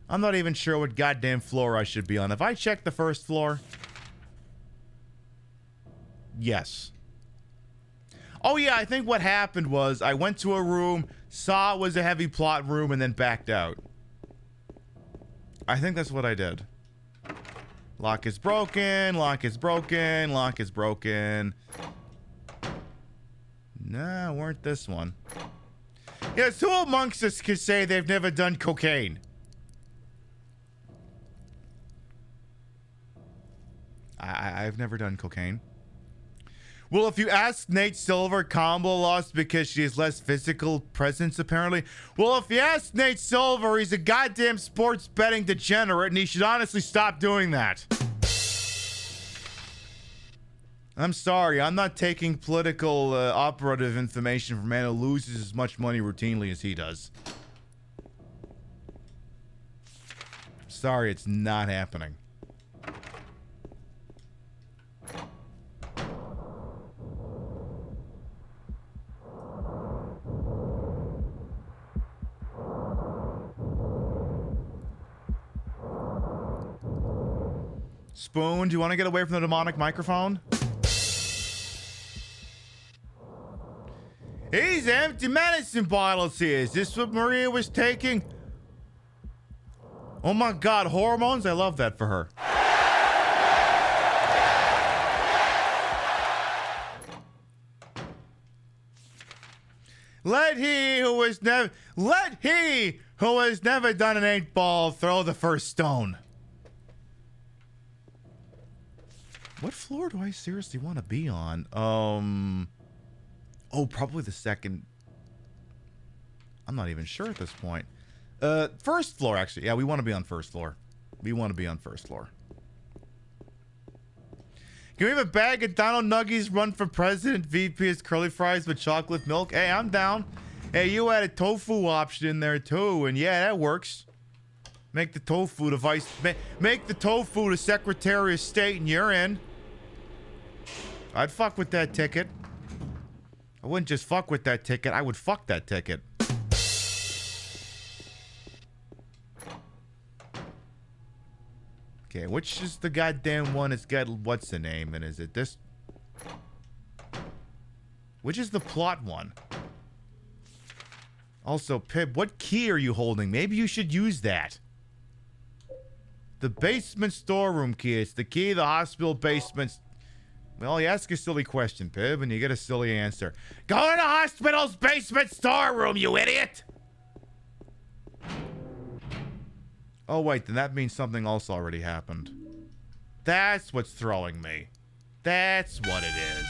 I'm not even sure what goddamn floor I should be on. Have I checked the first floor? Yes. Oh yeah, I think what happened was I went to a room, saw it was a heavy plot room, and then backed out. I think that's what I did. Lock is broken, lock is broken, lock is broken. Nah, weren't this one. Yes, who amongst us could say they've never done cocaine? I've never done cocaine. Well, if you ask Nate Silver, Kamala lost because she has less physical presence, apparently. Well, if you ask Nate Silver, he's a goddamn sports betting degenerate, and he should honestly stop doing that. I'm sorry, I'm not taking political operative information from a man who loses as much money routinely as he does. Sorry, it's not happening. Spoon, do you want to get away from the demonic microphone? These empty medicine bottles here. Is this what Maria was taking? Oh my god, hormones? I love that for her. Let he who has never done an 8-ball throw the first stone. What floor do I seriously want to be on? Oh, probably the second. I'm not even sure at this point. First floor, actually. Yeah, we want to be on first floor. We want to be on first floor. Can we have a bag of Donald Nuggies run for president? VP is curly fries with chocolate milk. Hey, I'm down. Hey, you had a tofu option in there too, and yeah, that works. Make the tofu the vice. Make the tofu the Secretary of State, and you're in. I'd fuck with that ticket. I wouldn't just fuck with that ticket. I would fuck that ticket. Okay, which is the goddamn one that's got what's the name? And is it this? Which is the plot one? Also, Pip, what key are you holding? Maybe you should use that. The basement storeroom key. It's the key to the hospital basement. Well, you ask a silly question, Pib, and you get a silly answer. Go in the hospital's basement storeroom, you idiot! Oh, wait, then that means something else already happened. That's what's throwing me. That's what it is.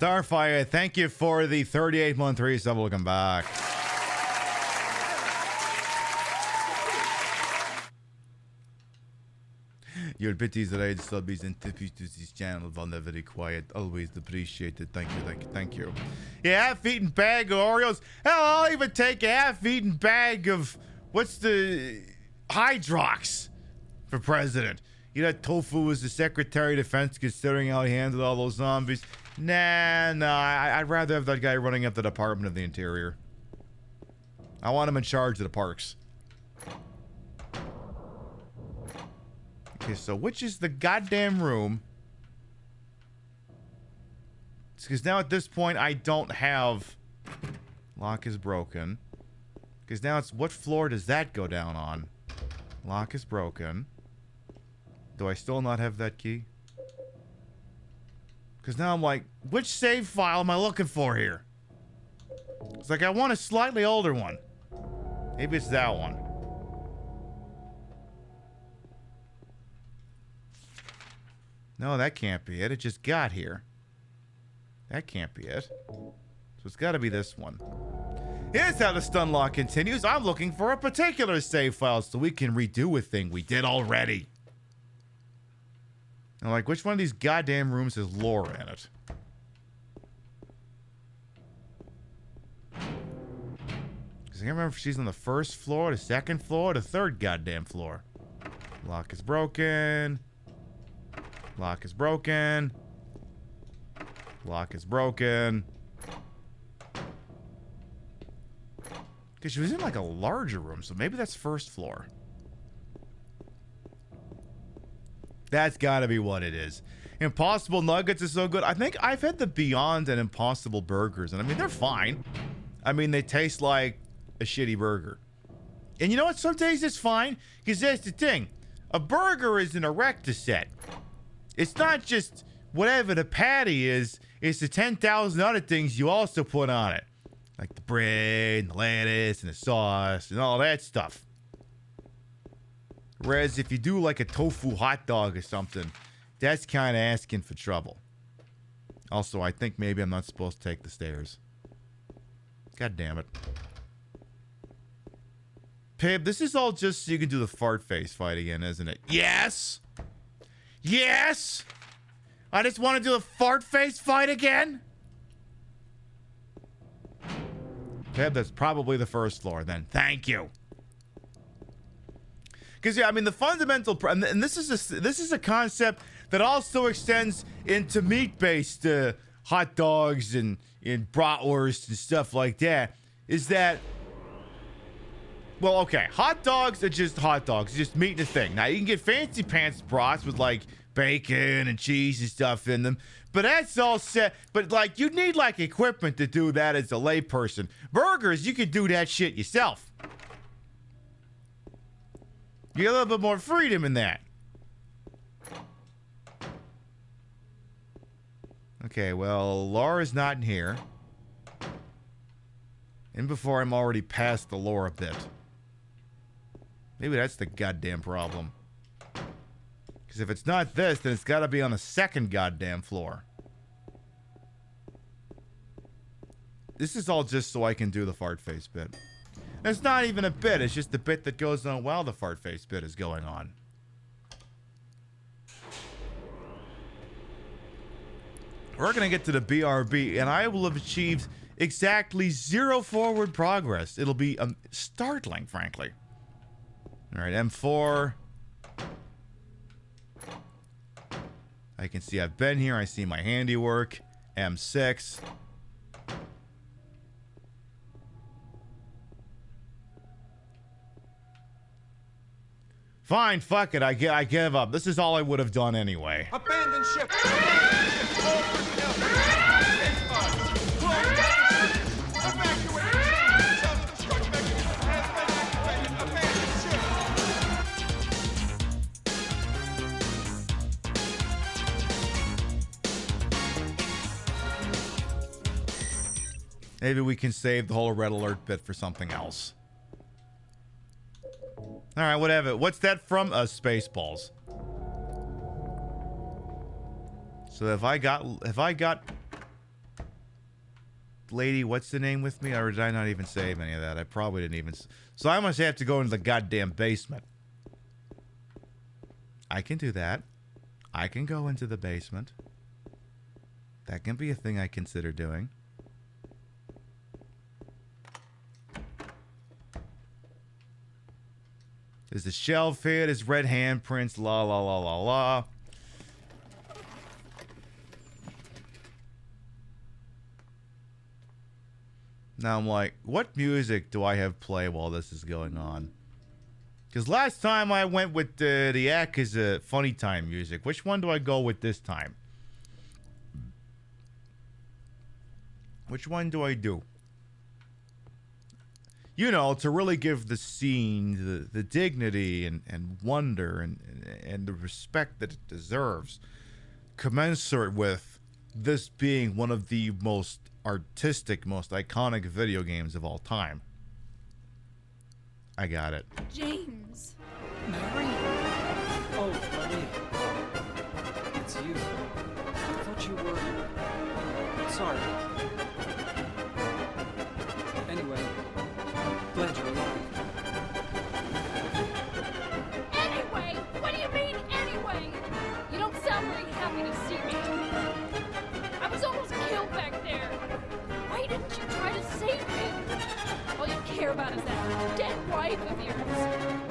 Starfire, thank you for the 38-month resub. Welcome back. Your bitties, raid subbies, and tippies to this channel are very quiet. Always appreciated. Thank you, thank you. Yeah, half-eaten bag of Oreos. Hell, I'll even take a half-eaten bag of, what's the, Hydrox for president. You know, Tofu was the Secretary of Defense considering how he handled all those zombies. Nah, I'd rather have that guy running up the Department of the Interior. I want him in charge of the parks. Okay, so which is the goddamn room? Because now at this point, I don't have... Lock is broken. Because now it's, what floor does that go down on? Lock is broken. Do I still not have that key? Because now I'm like, which save file am I looking for here? It's like, I want a slightly older one. Maybe it's that one. No, that can't be it. It just got here. That can't be it. So it's got to be this one. Here's how the stun lock continues. I'm looking for a particular save file so we can redo a thing we did already. I'm like, which one of these goddamn rooms has Laura in it? Because I can't remember if she's on the first floor, the second floor, the third goddamn floor. Lock is broken. Lock is broken. Lock is broken. Because she was in like a larger room, so maybe that's first floor. That's gotta be what it is. Impossible Nuggets is so good. I think I've had the Beyond and Impossible Burgers, and I mean, they're fine. I mean, they taste like a shitty burger. And you know what? Some days it's fine, because that's the thing. A burger is an erector set. It's not just whatever the patty is, it's the 10,000 other things you also put on it. Like the bread, and the lettuce, and the sauce, and all that stuff. Whereas if you do like a tofu hot dog or something, that's kind of asking for trouble. Also, I think maybe I'm not supposed to take the stairs. God damn it. Pib, this is all just so you can do the fart face fight again, isn't it? Yes! Yes! I just want to do a fart face fight again? Peb, that's probably the first floor then. Thank you. Because, yeah, I mean, the fundamental... And this is a concept that also extends into meat-based hot dogs and bratwurst and stuff like that. Is that... Well, okay, hot dogs are just hot dogs, just meat and a thing. Now, you can get fancy pants brats with, like, bacon and cheese and stuff in them, but that's all set. But, like, you need, like, equipment to do that as a layperson. Burgers, you can do that shit yourself. You get a little bit more freedom in that. Okay, well, Laura's not in here. And before I'm already past the Laura bit. Maybe that's the goddamn problem. Because if it's not this, then it's got to be on the second goddamn floor. This is all just so I can do the fart face bit. And it's not even a bit, it's just the bit that goes on while the fart face bit is going on. We're going to get to the BRB, and I will have achieved exactly 0 forward progress. It'll be startling, frankly. All right, M4. I can see I've been here. I see my handiwork. M6. Fine, fuck it. I give up. This is all I would have done anyway. Abandon ship. Maybe we can save the whole red alert bit for something else. All right, whatever. What's that from? Spaceballs. So have I got lady, what's the name with me? Or did I not even save any of that? I probably didn't even. So I must have to go into the goddamn basement. I can do that. I can go into the basement. That can be a thing I consider doing. There's the shelf here. There's red handprints. La la la la la. Now I'm like, what music do I have play while this is going on? Because last time I went with the Yakuza Funny Time music. Which one do I go with this time? Which one do I do? You know, to really give the scene the dignity and wonder and the respect that it deserves, commensurate with this being one of the most artistic, most iconic video games of all time. I got it. James. Mary? Oh, Marie. It's you. I thought you were... Sorry. Anyway, glad you're alive. Anyway? What do you mean, anyway? You don't sound very happy to see me. I was almost killed back there. Why didn't you try to save me? All you care about is that dead wife of yours.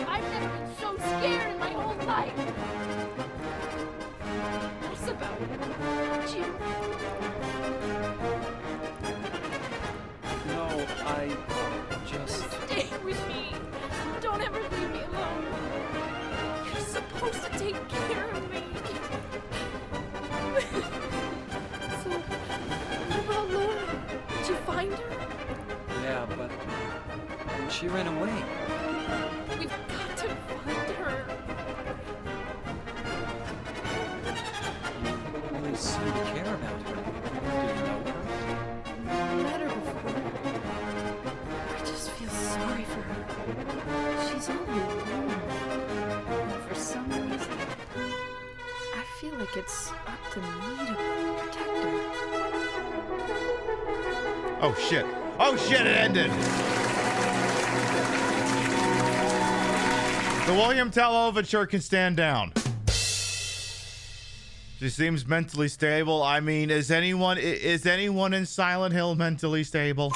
I've never been so scared in my whole life. What's about Jim? No, I just... Stay with me. Don't ever leave me alone. You're supposed to take care of me. So, what about Laura? Did you find her? Yeah, but... she ran away. We've got to find her. You really seem to care about her. Do you know her? I met her before. I just feel sorry for her. She's all alone. And for some reason, I feel like it's up to me to protect her. Oh shit. Oh shit, it ended. The William Tell overture can stand down. She seems mentally stable. I mean, is anyone in Silent Hill mentally stable?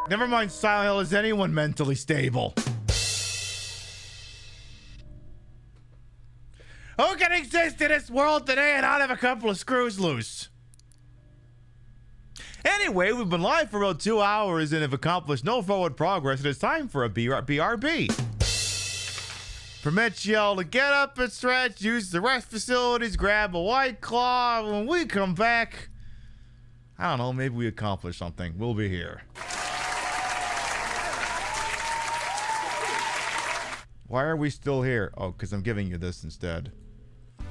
Never mind Silent Hill, is anyone mentally stable? Who can exist in this world today and not have a couple of screws loose? Anyway, we've been live for about 2 hours and have accomplished no forward progress. It is time for a BRB. Permit y'all to get up and stretch, use the rest facilities, grab a White Claw. When we come back, I don't know, maybe we accomplish something. We'll be here. Why are we still here? Oh, because I'm giving you this instead.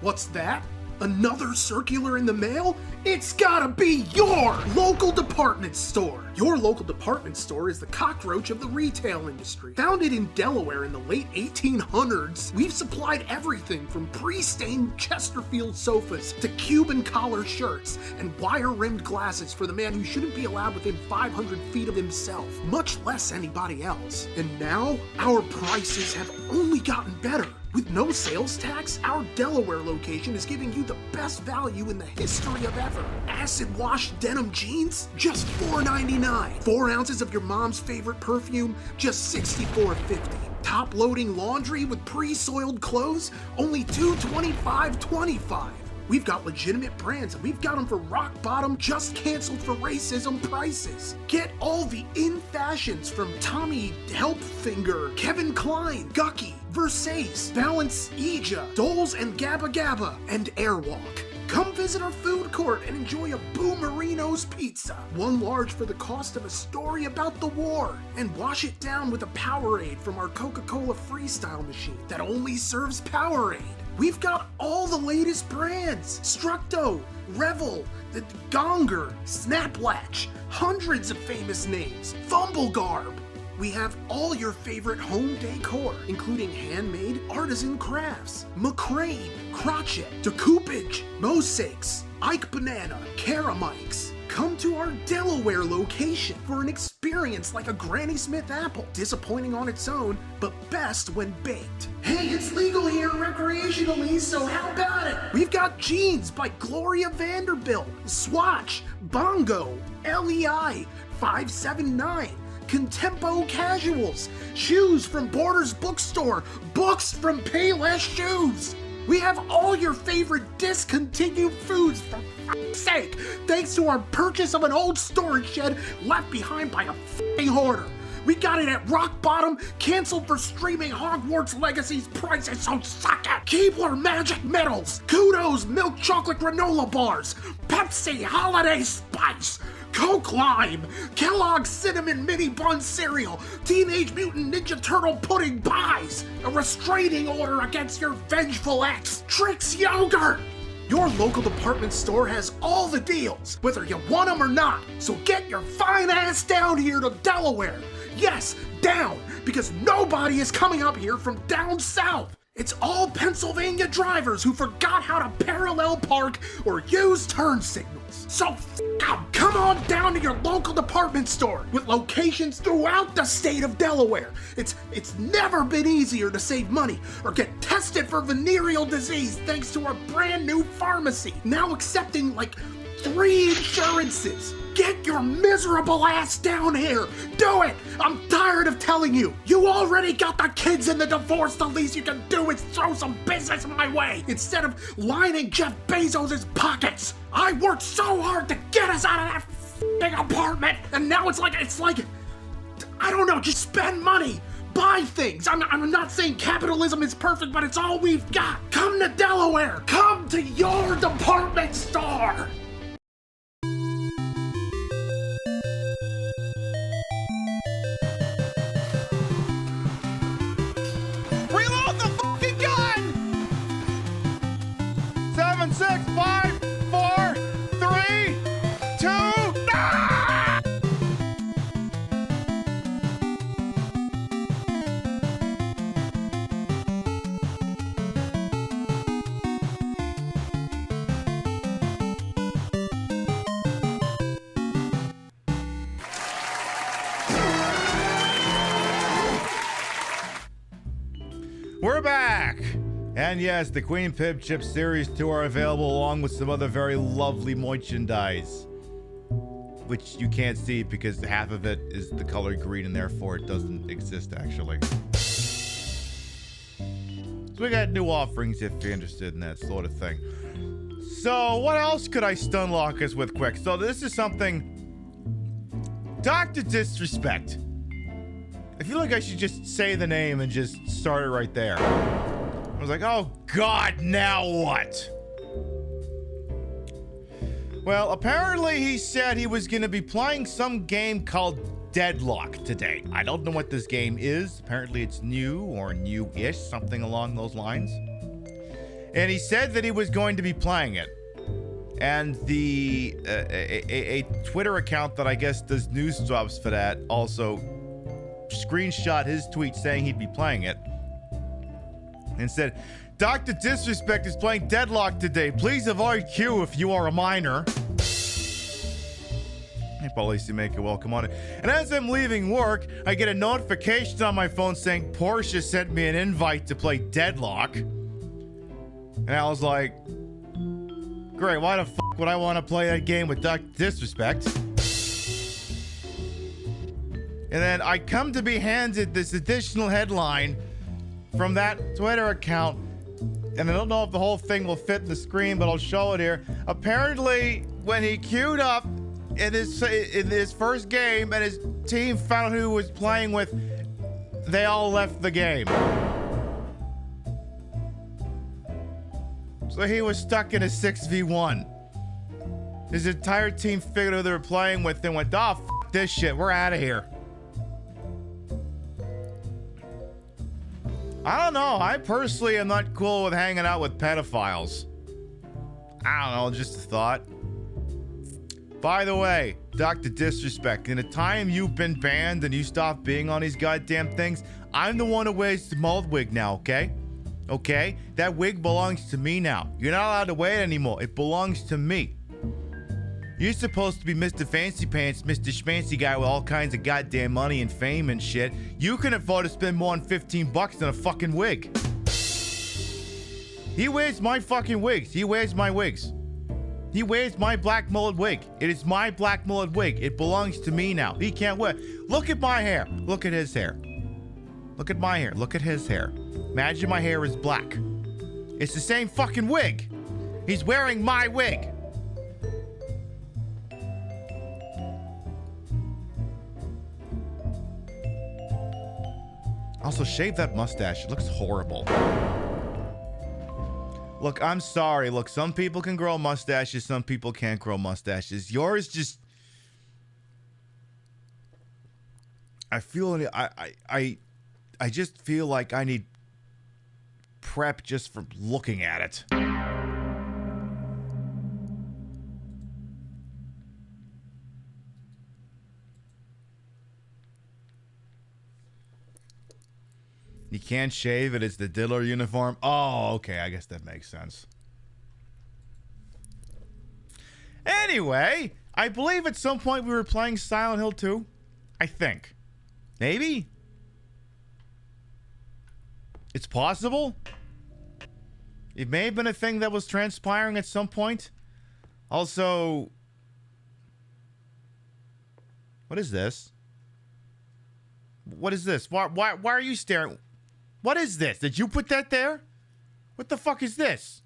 What's that? Another circular in the mail? It's gotta be your local department store. Your local department store is the cockroach of the retail industry. Founded in Delaware in the late 1800s, we've supplied everything from pre-stained Chesterfield sofas to Cuban collar shirts and wire-rimmed glasses for the man who shouldn't be allowed within 500 feet of himself, much less anybody else. And now, our prices have only gotten better. With no sales tax, our Delaware location is giving you the best value in the history of ever. Acid wash denim jeans, just $4.99. 4 ounces of your mom's favorite perfume, just $64.50. Top loading laundry with pre-soiled clothes, only $225.25. We've got legitimate brands, and we've got them for rock bottom, just canceled for racism prices. Get all the in fashions from Tommy Helpfinger, Kevin Klein, Gucky, Versace, Balance Ija, Doles and Gabba Gabba, and Airwalk. Come visit our food court and enjoy a Boomerino's pizza. 1 large for the cost of a story about the war. And wash it down with a Powerade from our Coca-Cola Freestyle machine that only serves Powerade. We've got all the latest brands. Structo, Revel, the Gonger, Snaplatch, hundreds of famous names. Fumblegarb. We have all your favorite home decor, including handmade artisan crafts, McCrane, Crotchet, Decoupage, Mosaics, Ike Banana, Karamikes. Come to our Delaware location for an experience like a Granny Smith apple. Disappointing on its own, but best when baked. Hey, it's legal here recreationally, so how about it? We've got jeans by Gloria Vanderbilt, Swatch, Bongo, LEI, 579, Contempo Casuals, shoes from Borders Bookstore, books from Payless Shoes. We have all your favorite discontinued foods, for f***ing sake, thanks to our purchase of an old storage shed left behind by a f***ing hoarder. We got it at rock bottom, canceled for streaming Hogwarts Legacy's prices, so suck it! Keebler Magic Metals, Kudos Milk Chocolate Granola Bars, Pepsi Holiday Spice, Coke Lime, Kellogg's Cinnamon Mini Bun Cereal, Teenage Mutant Ninja Turtle Pudding Pies, a restraining order against your vengeful ex, Trix Yogurt! Your local department store has all the deals, whether you want them or not, so get your fine ass down here to Delaware. Yes, down, because nobody is coming up here from down south. It's all Pennsylvania drivers who forgot how to parallel park or use turn signals. So come on down to your local department store with locations throughout the state of Delaware. It's never been easier to save money or get tested for venereal disease thanks to our brand new pharmacy, now accepting like 3 insurances. Get your miserable ass down here. Do it. I'm tired of telling you. You already got the kids in the divorce. The least you can do is throw some business my way instead of lining Jeff Bezos' pockets. I worked so hard to get us out of that f***ing apartment, and now it's like, I don't know, just spend money. Buy things. I'm not saying capitalism is perfect, but it's all we've got. Come to Delaware. Come to your department store. Reload the fucking gun! 7, 6, 5, 4, 3, 2, ah! We're back! And yes, the Queen Pib Chip Series 2 are available along with some other very lovely merchandise. Which you can't see because half of it is the color green and therefore it doesn't exist actually. So we got new offerings if you're interested in that sort of thing. So what else could I stun lock us with quick? So this is something... Dr. Disrespect. I feel like I should just say the name and just start it right there. I was like, oh God, now what? Well, apparently he said he was going to be playing some game called Deadlock today. I don't know what this game is. Apparently it's new or new-ish, something along those lines. And he said that he was going to be playing it. And a Twitter account that I guess does news drops for that also screenshot his tweet saying he'd be playing it and said, Dr. Disrespect is playing Deadlock today. Please avoid Q if you are a minor. Hey, Policy Maker, welcome on it. And as I'm leaving work, I get a notification on my phone saying Portia sent me an invite to play Deadlock. And I was like, great, why the fuck would I want to play that game with Dr. Disrespect? And then I come to be handed this additional headline from that Twitter account. And I don't know if the whole thing will fit in the screen, but I'll show it here. Apparently, when he queued up in his first game and his team found out who he was playing with, they all left the game. So he was stuck in a 6v1. His entire team figured out who they were playing with and went, oh, f this shit, we're out of here. I don't know. I personally am not cool with hanging out with pedophiles. I don't know, just a thought. By the way, Dr. Disrespect, in the time you've been banned and you stopped being on these goddamn things, I'm the one who wears the mold wig now, okay? Okay? That wig belongs to me now. You're not allowed to wear it anymore. It belongs to me. You're supposed to be Mr. Fancy Pants, Mr. Schmancy guy with all kinds of goddamn money and fame and shit. You can afford to spend more than $15 on a fucking wig. He wears my fucking wigs. He wears my wigs. He wears my black mullet wig. It is my black mullet wig. It belongs to me now. He can't wear. Look at my hair. Look at his hair. Look at my hair. Look at his hair. Imagine my hair is black. It's the same fucking wig. He's wearing my wig. Also, shave that mustache. It looks horrible. Look, I'm sorry. Look, some people can grow mustaches. Some people can't grow mustaches. Yours just... I feel... I just feel like I need prep just from looking at it. You can't shave it. It's the Diddler uniform. Oh, okay. I guess that makes sense. Anyway, I believe at some point we were playing Silent Hill 2. I think. Maybe? It's possible. It may have been a thing that was transpiring at some point. Also, what is this? What is this? Why are you staring? What is this? Did you put that there? What the fuck is this?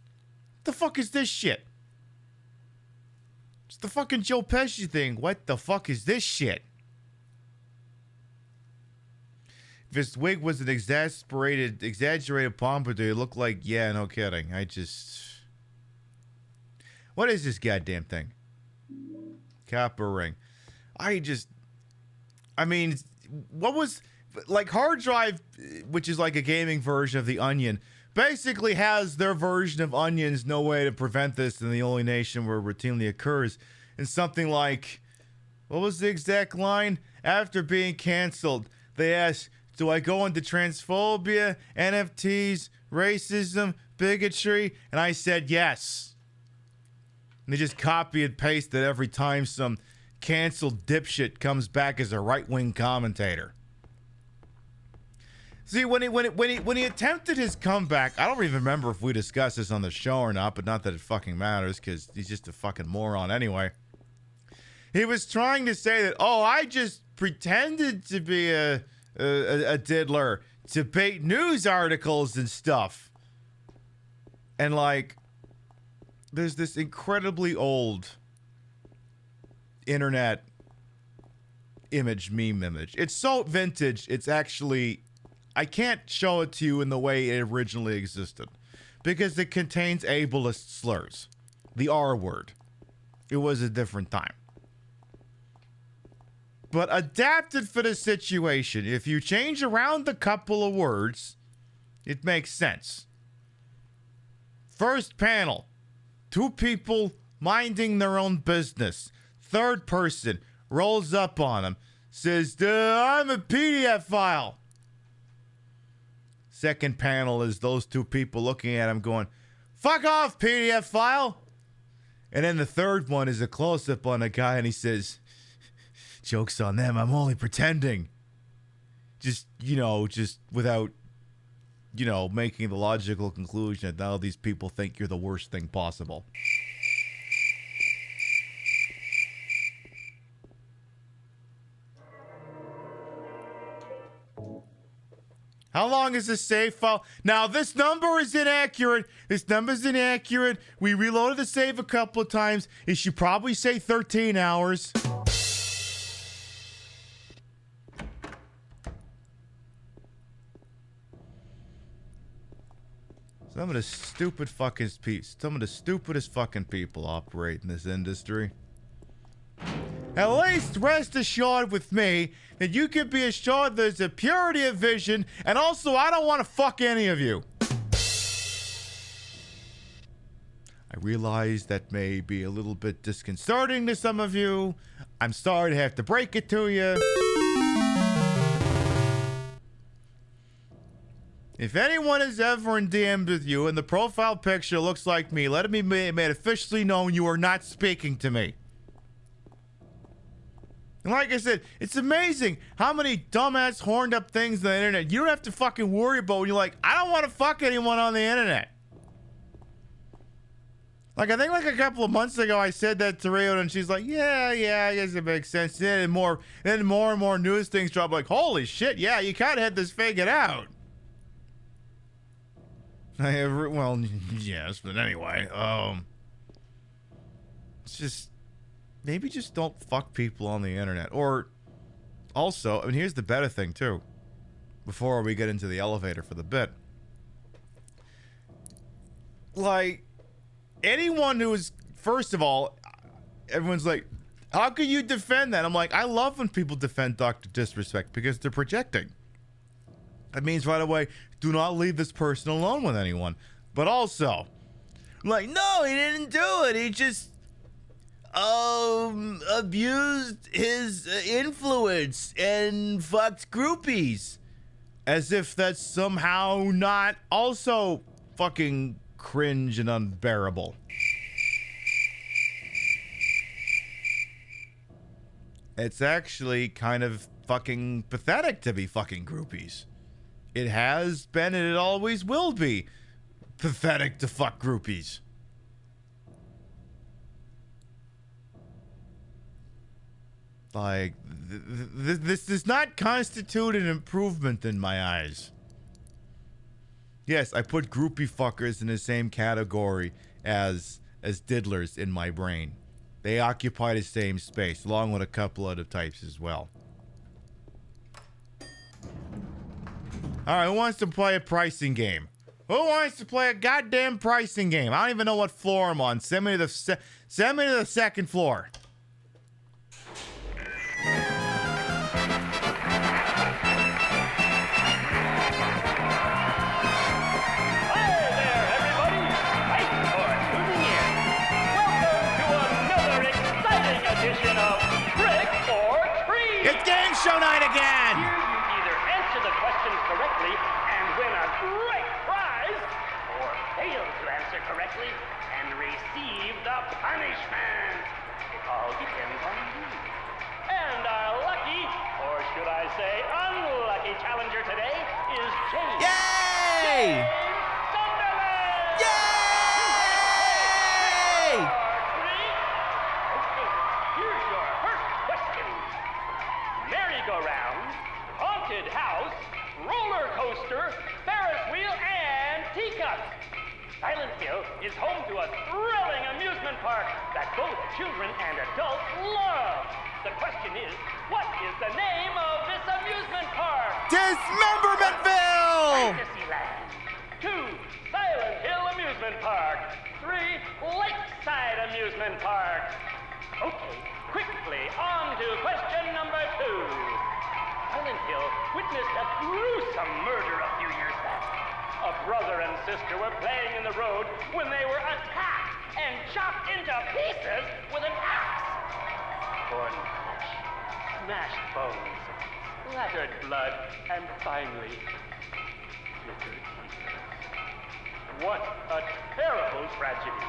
What the fuck is this shit? It's the fucking Joe Pesci thing. What the fuck is this shit? If his wig was an exaggerated pompadour, it looked like, yeah, no kidding. What is this goddamn thing? Copper ring. What was... Like, Hard Drive, which is like a gaming version of the Onion, basically has their version of Onion's no way to prevent this in the only nation where it routinely occurs. And something like, what was the exact line? After being canceled, they asked, do I go into transphobia, NFTs, racism, bigotry? And I said yes. And they just copy and paste it every time some canceled dipshit comes back as a right-wing commentator. See, when he attempted his comeback, I don't even remember if we discussed this on the show or not, but not that it fucking matters, because he's just a fucking moron anyway. He was trying to say that, oh, I just pretended to be a diddler to bait news articles and stuff. And, like, there's this incredibly old internet meme image. It's so vintage, it's actually... I can't show it to you in the way it originally existed because it contains ableist slurs. The R word. It was a different time. But adapted for the situation, if you change around a couple of words, it makes sense. First panel, two people minding their own business. Third person rolls up on him, says, I'm a PDF file. Second panel is those two people looking at him going, fuck off, PDF file. And then the third one is a close-up on a guy and he says, joke's on them, I'm only pretending. Just without, making the logical conclusion that all these people think you're the worst thing possible. How long is this save file? Now, this number is inaccurate. This number's inaccurate. We reloaded the save a couple of times. It should probably say 13 hours. Some of the stupidest fucking people operate in this industry. At least rest assured with me that you can be assured there's a purity of vision, and also I don't want to fuck any of you. I realize that may be a little bit disconcerting to some of you. I'm sorry to have to break it to you. If anyone is ever in DMs with you and the profile picture looks like me, let it be made officially known you are not speaking to me. And like I said, it's amazing how many dumbass horned up things on the internet you don't have to fucking worry about when you're like, I don't want to fuck anyone on the internet. Like, I think like a couple of months ago I said that to Rio and she's like, yeah, I guess it makes sense. And more and more news things drop like, holy shit, yeah, you kind of had this figured out. Well, yes, but anyway, it's just, maybe just don't fuck people on the internet. Or, also, I mean, here's the better thing, too, before we get into the elevator for the bit. Like, anyone who is, first of all, everyone's like, how can you defend that? I'm like, I love when people defend Dr. Disrespect because they're projecting. That means right away, do not leave this person alone with anyone. But also, like, no, he didn't do it. He just abused his influence and fucked groupies. As if that's somehow not also fucking cringe and unbearable. It's actually kind of fucking pathetic to be fucking groupies. It has been and it always will be pathetic to fuck groupies. Like, this does not constitute an improvement in my eyes. Yes, I put groupie fuckers in the same category as diddlers in my brain. They occupy the same space, along with a couple other types as well. Alright, who wants to play a pricing game? Who wants to play a goddamn pricing game? I don't even know what floor I'm on. Send me to the second floor. Show night again! Here you either answer the questions correctly and win a great prize, or fail to answer correctly and receive the punishment. It all depends on you. And our lucky, or should I say unlucky challenger today is James. Yay! James Sunderland! Yay! Okay, here's your first question. Merry-go-round, haunted house, roller coaster, Ferris wheel, and teacup. Silent Hill is home to a thrilling amusement park that both children and adults love. The question is, what is the name of this amusement park? Dismembermentville! Fantasyland. 2, Silent Hill Amusement Park. 3, Lakeside Amusement Park. Okay, quickly on to question number 2. Silent Hill witnessed a gruesome murder a few years back. A brother and sister were playing in the road when they were attacked and chopped into pieces with an axe. Torn flesh, smashed bones, splattered blood, and finally, flickered tears. What a terrible tragedy.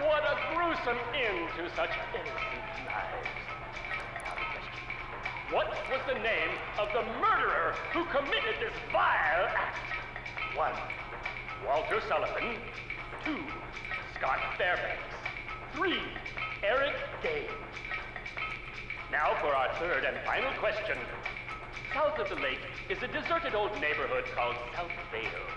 What a gruesome end to such innocent lives. Now the question. What was the name of the murderer who committed this vile act? 1, Walter Sullivan. 2, Scott Fairbanks. 3, Eric Dane. Now for our third and final question. South of the lake is a deserted old neighborhood called South Vale.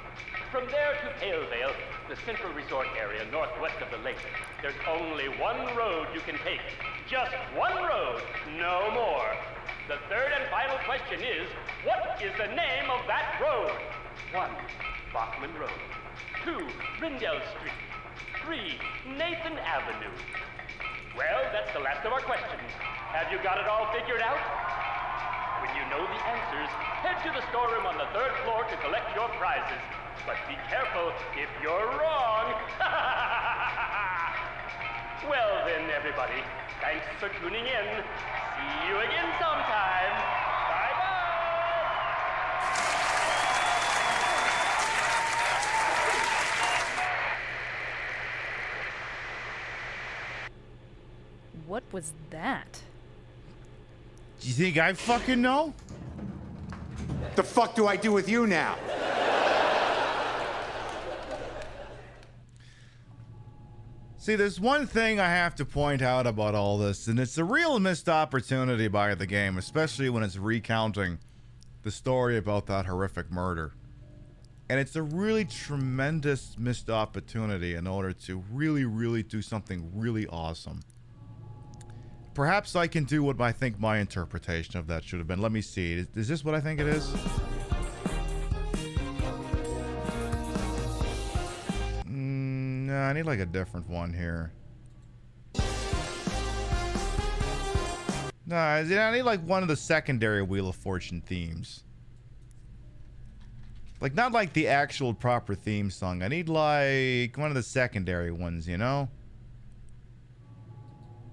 From there to Pale Vale, the central resort area northwest of the lake, there's only one road you can take. Just one road, no more. The third and final question is, what is the name of that road? 1, Bachman Road. 2, Rindell Street. 3, Nathan Avenue. Well, that's the last of our questions. Have you got it all figured out? When you know the answers, head to the storeroom on the 3rd floor to collect your prizes. But be careful if you're wrong. Well then, everybody, thanks for tuning in. See you again sometime. Bye-bye. What was that? Do you think I fucking know? The fuck do I do with you now? See, there's one thing I have to point out about all this, and it's a real missed opportunity by the game, especially when it's recounting the story about that horrific murder. And it's a really tremendous missed opportunity in order to really, really do something really awesome. Perhaps I can do what I think my interpretation of that should have been. Let me see. Is this what I think it is? No, I need like a different one here. No, I need like one of the secondary Wheel of Fortune themes. Like, not like the actual proper theme song. I need like one of the secondary ones, you know?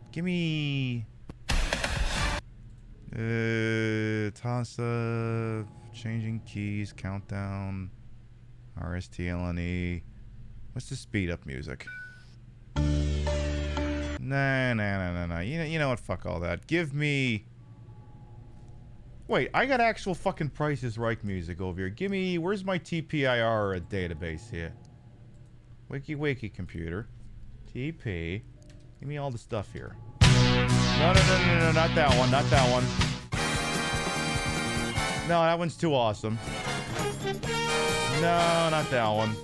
Give me... toss up, changing keys, countdown, RSTLNE. What's the speed up music? Nah. You know what? Fuck all that. Give me... Wait, I got actual fucking Price is Right music over here. Give me... Where's my TPIR database here? Wakey, computer. TP. Give me all the stuff here. No, not that one. Not that one. No, that one's too awesome. No, not that one.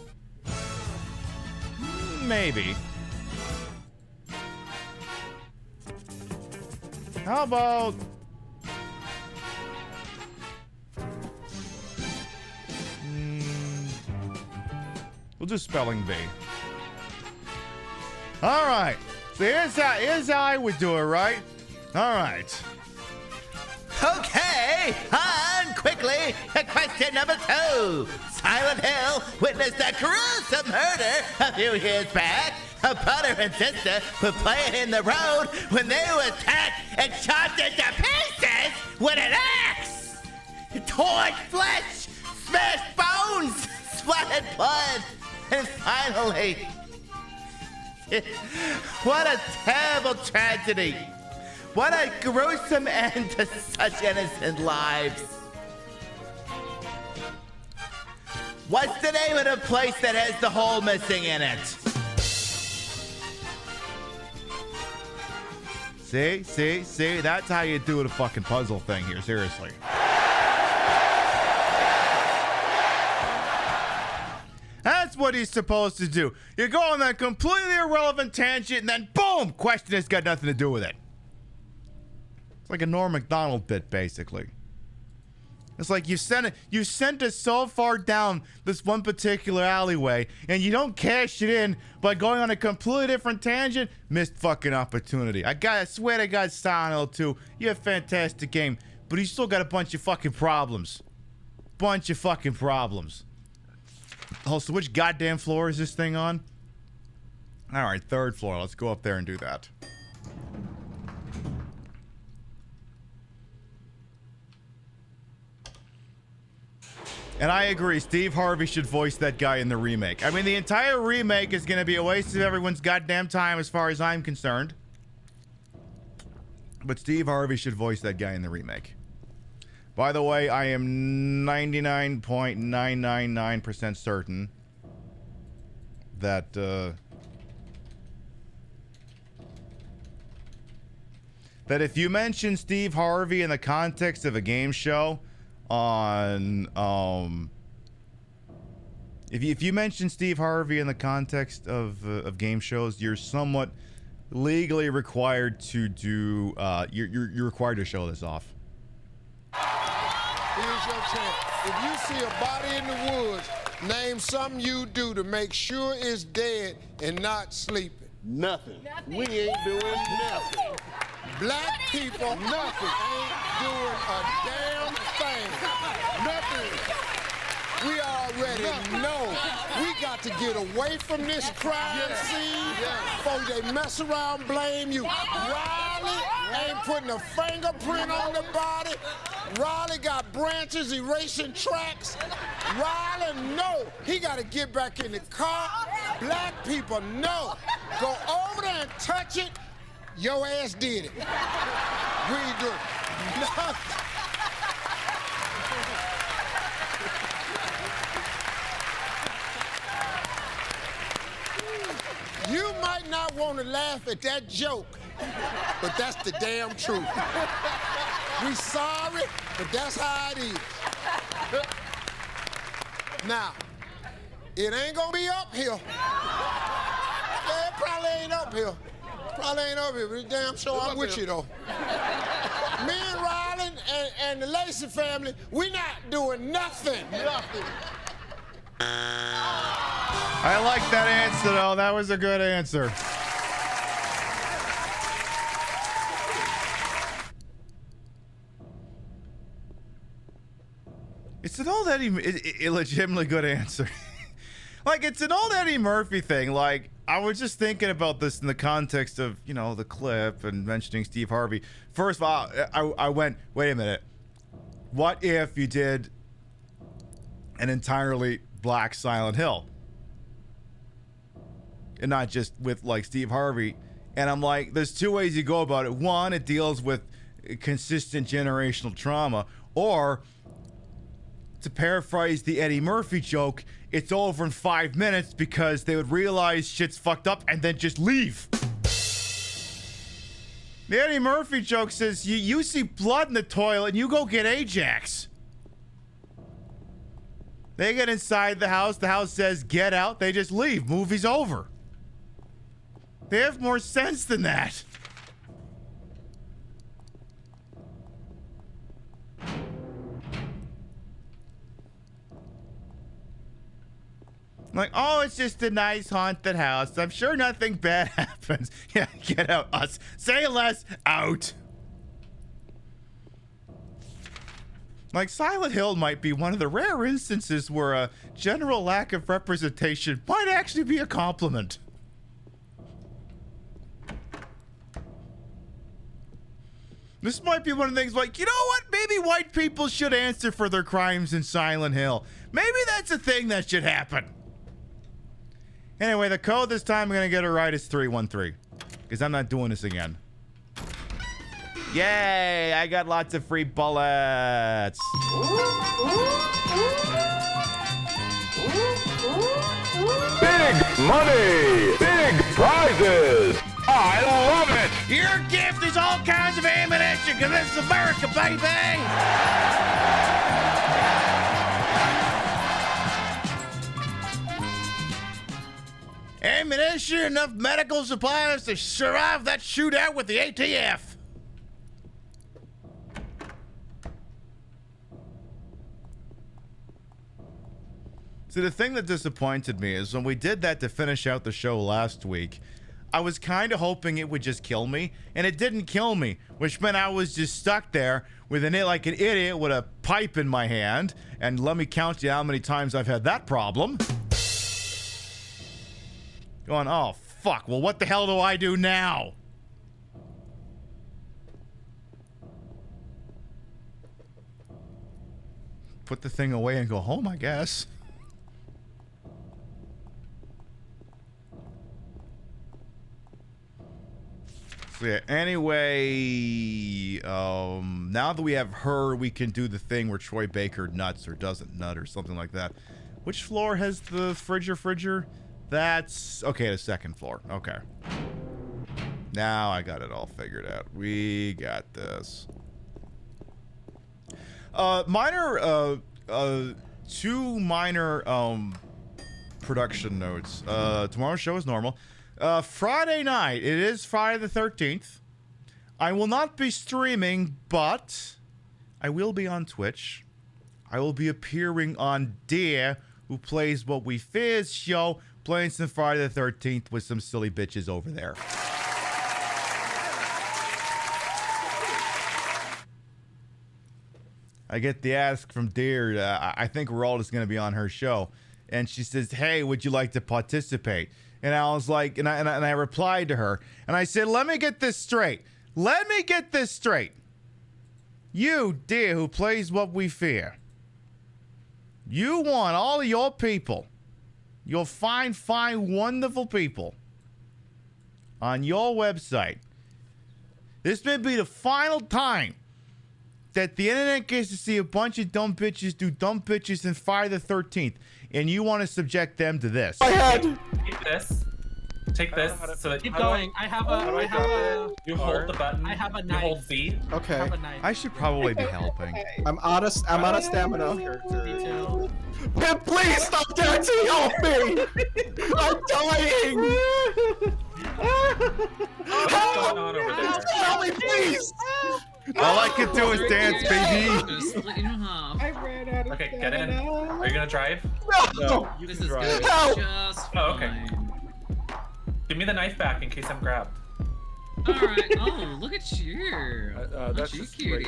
Maybe. How about... We'll do spelling bee. All right. So here's how I would do it, right? All right. Okay, on quickly, question number 2. Silent Hill witnessed a gruesome murder a few years back. A brother and sister were playing in the road when they were attacked and chopped into pieces with an axe. Torn flesh, smashed bones, splattered blood, and finally... What a terrible tragedy. What a gruesome end to such innocent lives. What's the name of the place that has the hole missing in it? See? That's how you do the fucking puzzle thing here, seriously. That's what he's supposed to do. You go on that completely irrelevant tangent and then boom, question has got nothing to do with it. It's like a Norm Macdonald bit, basically. It's like you sent it so far down this one particular alleyway, and you don't cash it in by going on a completely different tangent. Missed fucking opportunity. I swear to God, Silent Hill 2, you're a fantastic game, but you still got a bunch of fucking problems. Oh, so which goddamn floor is this thing on? All right, 3rd floor. Let's go up there and do that. And I agree, Steve Harvey should voice that guy in the remake. I mean, the entire remake is going to be a waste of everyone's goddamn time as far as I'm concerned. But Steve Harvey should voice that guy in the remake. By the way, I am 99.999% certain that, that if you mention Steve Harvey in the context of a game show on, if you mention Steve Harvey in the context of game shows, you're somewhat legally required to do, you're required to show this off. Here's your chance. If you see a body in the woods, name something you do to make sure it's dead and not sleeping. Nothing. We ain't doing nothing. Black people, nothing. Ain't doing a damn thing. Nothing. We already know we got to get away from this crime scene before they mess around, blame you. Riley ain't putting a fingerprint on the body. Riley got branches erasing tracks. Riley, no. He got to get back in the car. Black people, no. Go over there and touch it. Your ass did it. We ain't doing it. You might not want to laugh at that joke, but that's the damn truth. We sorry, but that's how it is. Now, it ain't gonna be uphill. Yeah, it probably ain't uphill. Probably ain't uphill, but damn sure I'm with you though. Me and Ryland and the Lacey family, we not doing nothing. Nothing. I like that answer, though. That was a good answer. It's an old Eddie, illegitimately good answer. Like, it's an old Eddie Murphy thing. Like, I was just thinking about this in the context of, you know, the clip and mentioning Steve Harvey. First of all, I went, wait a minute. What if you did an entirely black Silent Hill? And not just with, like, Steve Harvey. And I'm like, there's two ways you go about it. One, it deals with consistent generational trauma. Or, to paraphrase the Eddie Murphy joke, it's over in 5 minutes because they would realize shit's fucked up and then just leave. The Eddie Murphy joke says, you see blood in the toilet and you go get Ajax. They get inside the house says, get out, they just leave. Movie's over. They have more sense than that. Like, oh, it's just a nice haunted house. I'm sure nothing bad happens. Yeah, get out, us. Say less, out. Like, Silent Hill might be one of the rare instances where a general lack of representation might actually be a compliment. This might be one of the things like, you know what? Maybe white people should answer for their crimes in Silent Hill. Maybe that's a thing that should happen. Anyway, the code this time I'm going to get it right is 313. Because I'm not doing this again. Yay! I got lots of free bullets. Big money! Big prizes! I love it! Your gift is all kinds of ammunition, because this is America, baby! Ammunition, enough medical supplies to survive that shootout with the ATF. See, the thing that disappointed me is when we did that to finish out the show last week, I was kind of hoping it would just kill me, and it didn't kill me, which meant I was just stuck there with like an idiot with a pipe in my hand, and let me count you how many times I've had that problem. Going, oh, fuck, well, what the hell do I do now? Put the thing away and go home, I guess. So yeah, anyway, now that we have her, we can do the thing where Troy Baker nuts or doesn't nut or something like that. Which floor has the fridger? That's, okay, the second floor. Okay. Now I got it all figured out. We got this. Two minor production notes. Tomorrow's show is normal. Friday night, it is Friday the 13th. I will not be streaming, but I will be on Twitch. I will be appearing on Dear, who plays What We Fear's show, playing some Friday the 13th with some silly bitches over there. I get the ask from Dear, I think we're all just going to be on her show. And she says, hey, would you like to participate? And I was like, and I replied to her, and I said, let me get this straight. You, Dear, who plays What We Fear, you want all of your people, your fine, wonderful people, on your website This may be the final time that the internet gets to see a bunch of dumb bitches do dumb bitches in Friday the 13th, and you want to subject them to this. Take this. Take this. So that Keep going. I have a. You hold the button. I have a You knife. hold C. Okay. I should probably be helping. I'm out of stamina. Pip, please stop dancing. Help me! I'm dying. Help me, please! All I can do is dance, baby. Split in half. I ran out of Okay, get in. Are you gonna drive? No. This is gonna be Help! just Oh, okay. fine. Give me the knife back in case I'm grabbed. Alright. Oh, look at you. That's you just cutie.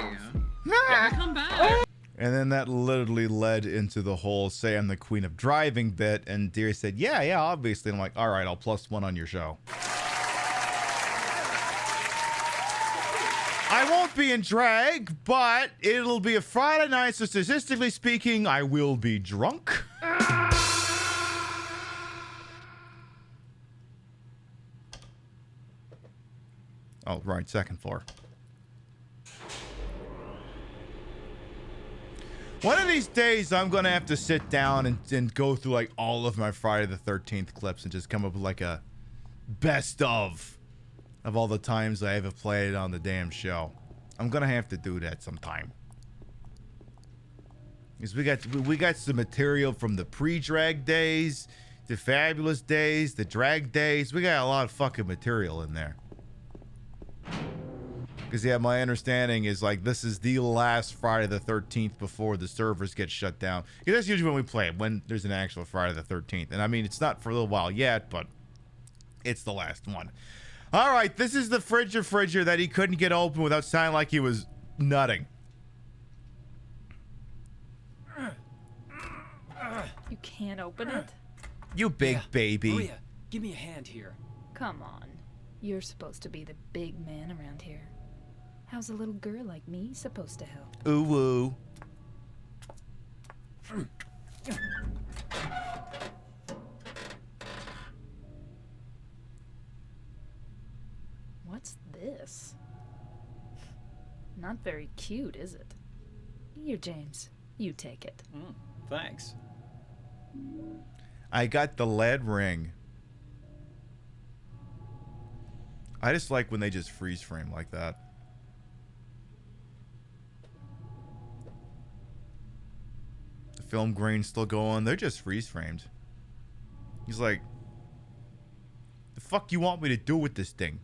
Ah. Come back. And then that literally led into the whole say I'm the queen of driving bit, and Deer said, yeah, obviously. And I'm like, all right, I'll +1 on your show. I won't be in drag, but it'll be a Friday night, so statistically speaking, I will be drunk. Oh, right, second floor. One of these days, I'm going to have to sit down and go through like all of my Friday the 13th clips and just come up with like a best of all the times I ever played on the damn show. I'm going to have to do that sometime. Because we got some material from the pre-drag days, the fabulous days, the drag days. We got a lot of fucking material in there. Because, yeah, my understanding is, like, this is the last Friday the 13th before the servers get shut down. Because that's usually when we play it, when there's an actual Friday the 13th. And, I mean, it's not for a little while yet, but it's the last one. All right, this is the fridger that he couldn't get open without sounding like he was nutting. You can't open it? You big baby. Maria, give me a hand here. Come on. You're supposed to be the big man around here. How's a little girl like me supposed to help? Ooh woo. What's this? Not very cute, is it? Here, James. You take it. Thanks. I got the lead ring. I just like when they just freeze frame like that. The film grain's still going. They're just freeze framed. He's like, the fuck you want me to do with this thing?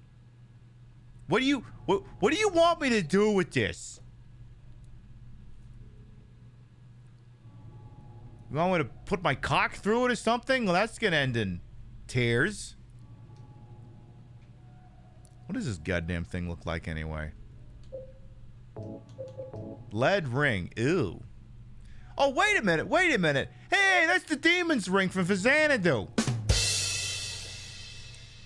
What do you want me to do with this? You want me to put my cock through it or something? Well, that's gonna end in tears. What does this goddamn thing look like anyway? Lead ring. Ew. Oh, wait a minute. Hey, that's the demon's ring from Xanadu.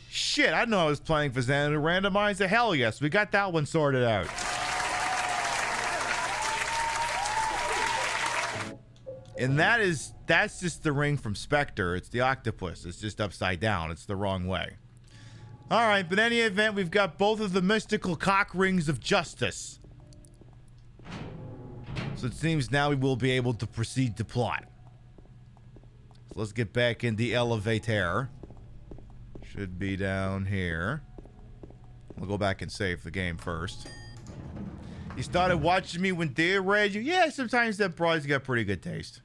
Shit, I didn't know I was playing for Xanadu Randomizer. Hell yes, we got that one sorted out. And that's just the ring from Spectre. It's the octopus. It's just upside down. It's the wrong way. All right, but in any event, we've got both of the mystical cock rings of justice. So it seems now we will be able to proceed to plot. So let's get back in the elevator. Should be down here. We'll go back and save the game first. You started watching me when Deer read you? Yeah, sometimes that broad's got pretty good taste.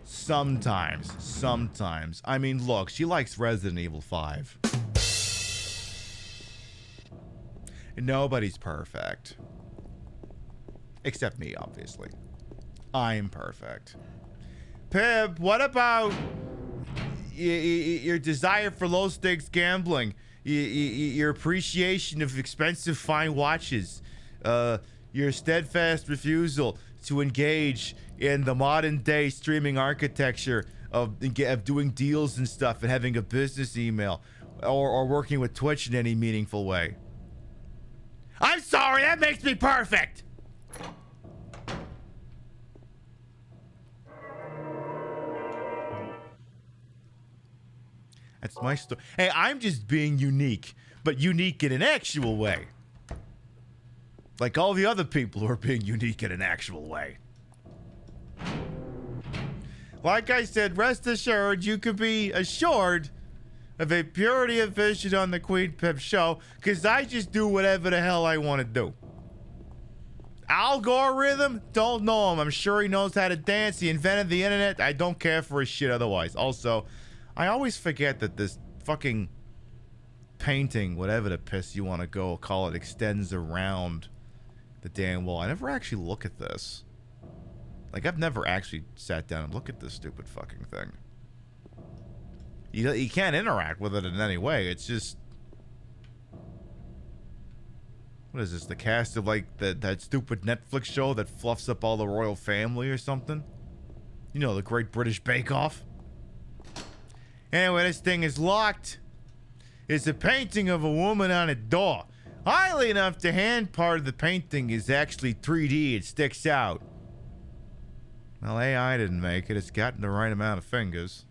Sometimes. I mean, look, she likes Resident Evil 5. Nobody's perfect. Except me, obviously. I'm perfect. Pib, what about your desire for low-stakes gambling? Your appreciation of expensive fine watches? Your steadfast refusal to engage in the modern-day streaming architecture of doing deals and stuff and having a business email or working with Twitch in any meaningful way? I'm sorry, that makes me perfect! That's my story. Hey, I'm just being unique, but unique in an actual way. Like all the other people who are being unique in an actual way. Like I said, rest assured, you could be assured of a purity of vision on the Queen Pip show, because I just do whatever the hell I want to do. Algorithm? Don't know him. I'm sure he knows how to dance. He invented the internet. I don't care for his shit otherwise. Also, I always forget that this fucking painting, whatever the piss you want to go call it, extends around the damn wall. I never actually look at this. Like, I've never actually sat down and looked at this stupid fucking thing. You can't interact with it in any way. It's just... What is this? The cast of, like, that stupid Netflix show that fluffs up all the royal family or something? You know, the Great British Bake Off? Anyway, this thing is locked. It's a painting of a woman on a door. Highly enough, the hand part of the painting is actually 3D. It sticks out. Well, AI didn't make it. It's got the right amount of fingers.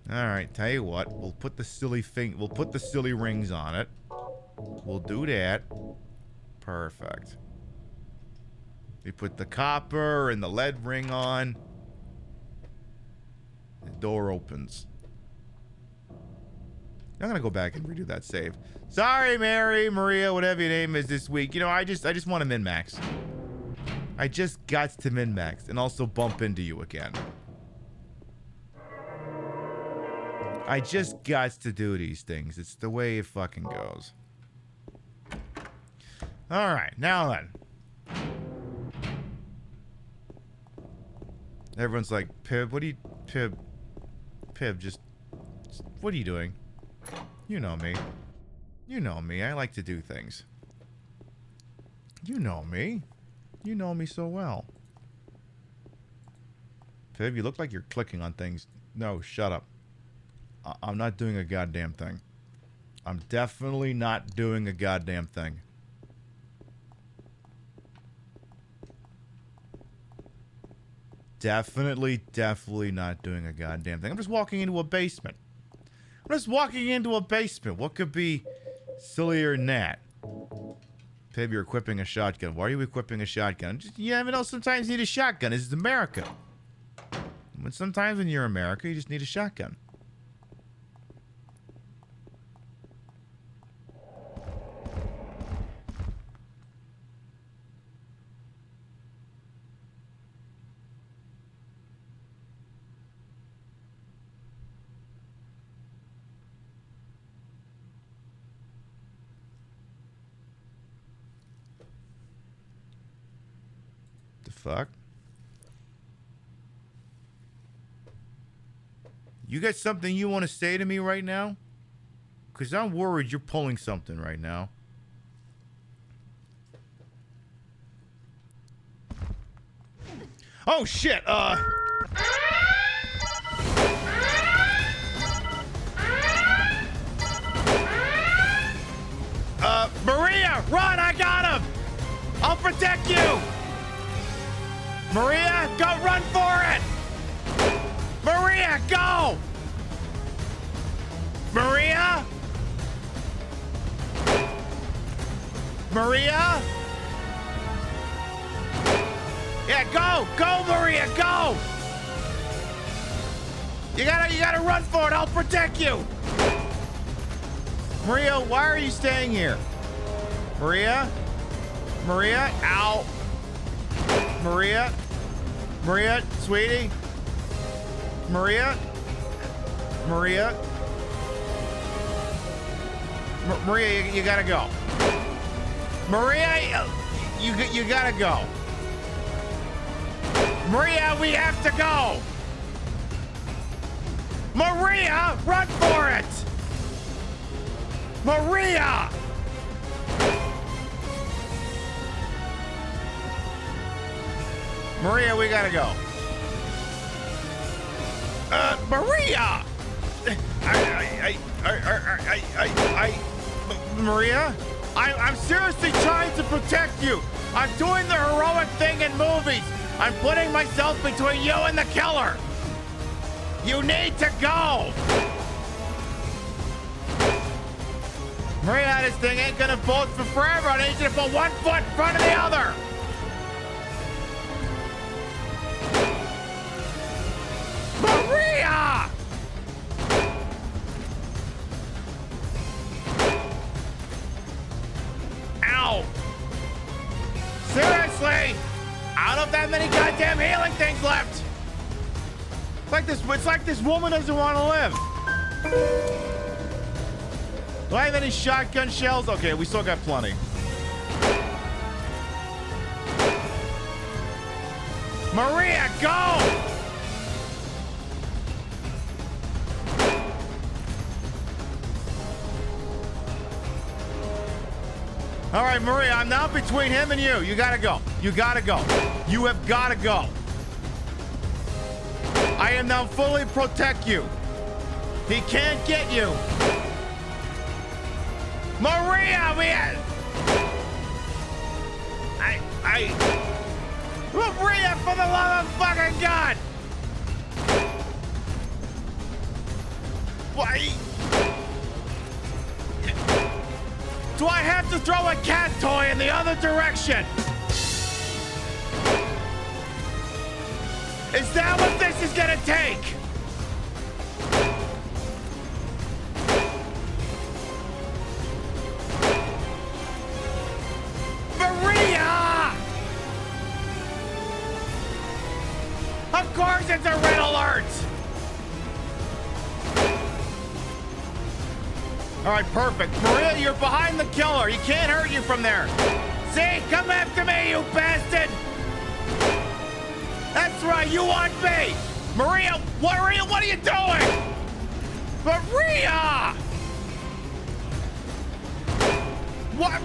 Alright, tell you what. We'll put the silly rings on it. We'll do that. Perfect. We put the copper and the lead ring on. The door opens. I'm gonna go back and redo that save. Sorry, Mary, Maria, whatever your name is this week. You know, I just want to min-max. I just got to min-max and also bump into you again. I just got to do these things. It's the way it fucking goes. Alright, now then. Everyone's like, Pib, what are you... Pib, just... What are you doing? You know me. You know me. I like to do things. You know me. You know me so well. Pib, you look like you're clicking on things. No, shut up. I'm not doing a goddamn thing. I'm definitely not doing a goddamn thing. Definitely not doing a goddamn thing. I'm just walking into a basement. What could be sillier than that? Pib, you're equipping a shotgun. Why are you equipping a shotgun? You never know, sometimes you need a shotgun. This is America. But sometimes when you're in America, you just need a shotgun. Fuck. You got something you want to say to me right now? Because I'm worried you're pulling something right now. Oh shit, Maria, run, I got him! I'll protect you! Maria, go run for it! Maria, go! Maria? Maria? Yeah, go! Go, Maria, go! You gotta run for it, I'll protect you! Maria, why are you staying here? Maria? Maria, ow! Maria? Maria, sweetie? Maria? Maria? Maria, you gotta go. Maria, you gotta go. Maria, we have to go. Maria, run for it. Maria! Maria, we gotta go. Maria! Maria? I'm seriously trying to protect you. I'm doing the heroic thing in movies. I'm putting myself between you and the killer. You need to go! Maria, this thing ain't gonna bolt for forever. I need you to put one foot in front of the other. Maria! Ow! Seriously? I don't have that many goddamn healing things left. It's like this woman doesn't want to live. Do I have any shotgun shells? Okay, we still got plenty. Maria, go! All right, Maria, I'm now between him and you. You gotta go. You gotta go. You have gotta go. I am now fully protect you. He can't get you. Maria, Maria, for the love of fucking God! Why? Do I have to throw a cat toy in the other direction? Is that what this is gonna take? Maria! Of course it's a red alert! All right, perfect. Maria, you're behind the killer. He can't hurt you from there. See? Come after me, you bastard! That's right, you want me! Maria, what are you doing? Maria! What?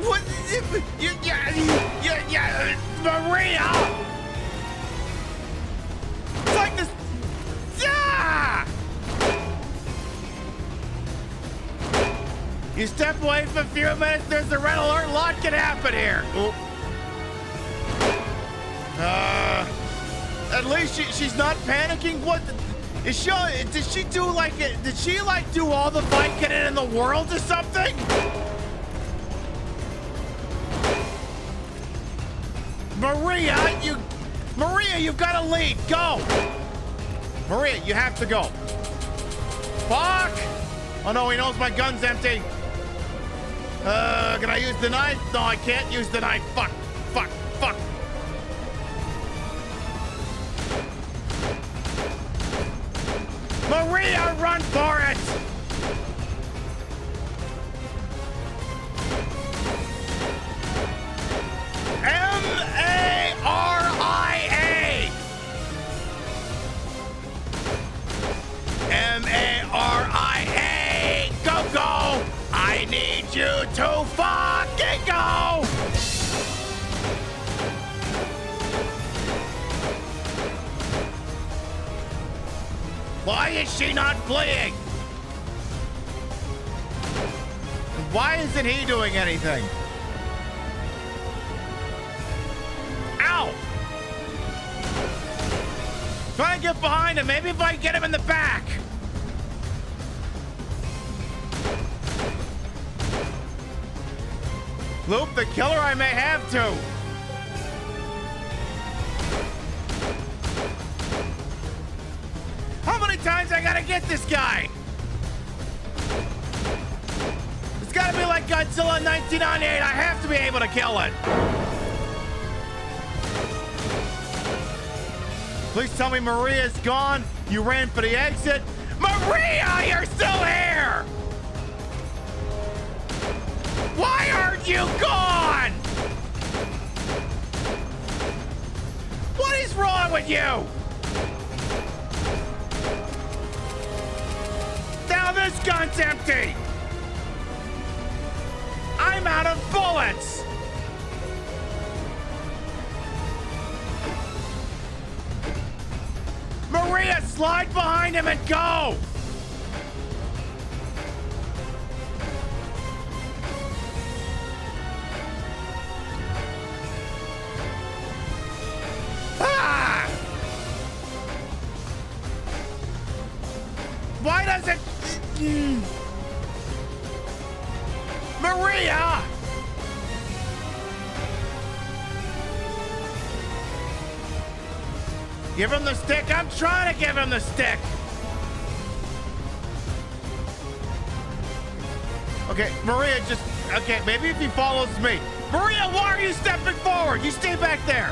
Maria! It's like this. Yeah! You step away for a few minutes, there's a red alert. A lot can happen here. At least she's not panicking. What? Did she do like it? Did she like do all the Vicodin in the world or something? Maria, you've got to lead. Go. Maria, you have to go. Fuck! Oh no, he knows my gun's empty. Can I use the knife? No, I can't use the knife. Fuck. Maria, run for it! M-A-R-I-A! M-A-R-I-A! Go! I need you to fucking go! Why is she not fleeing? Why isn't he doing anything? Ow! Try and get behind him. Maybe if I get him in the back. Loop the killer, I may have to. How many times I gotta get this guy? It's gotta be like Godzilla 1998. I have to be able to kill it. Please tell me Maria's gone. You ran for the exit. Maria, you're still here! Why aren't you gone? What is wrong with you? Now this gun's empty. I'm out of bullets. Maria, slide behind him and go. doesn't... Maria! Give him the stick. I'm trying to give him the stick. Okay, Maria, just... Okay, maybe if he follows me. Maria, why are you stepping forward? You stay back there.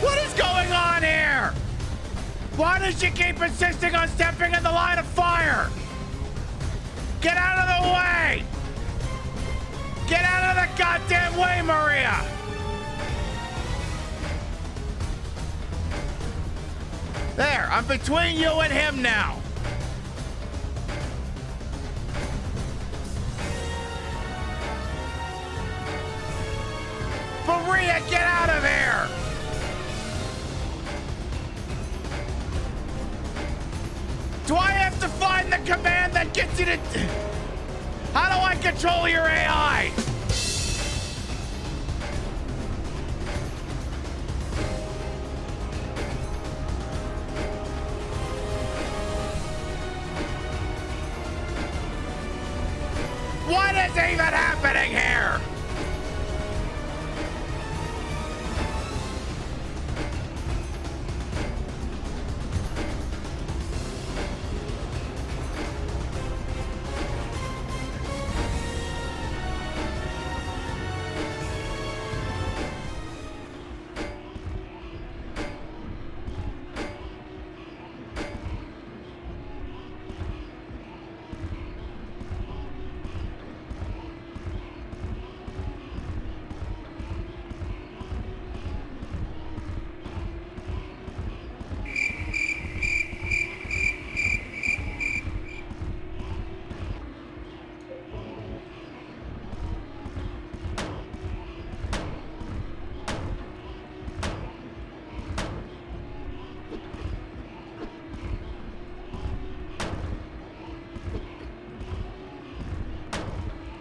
What is going on here? Why does she keep insisting on stepping in the line of fire? Get out of the way! Get out of the goddamn way, Maria! There, I'm between you and him now. Maria, get out of here! Do I have to find the command that gets you to... How do I control your AI? What is even happening here?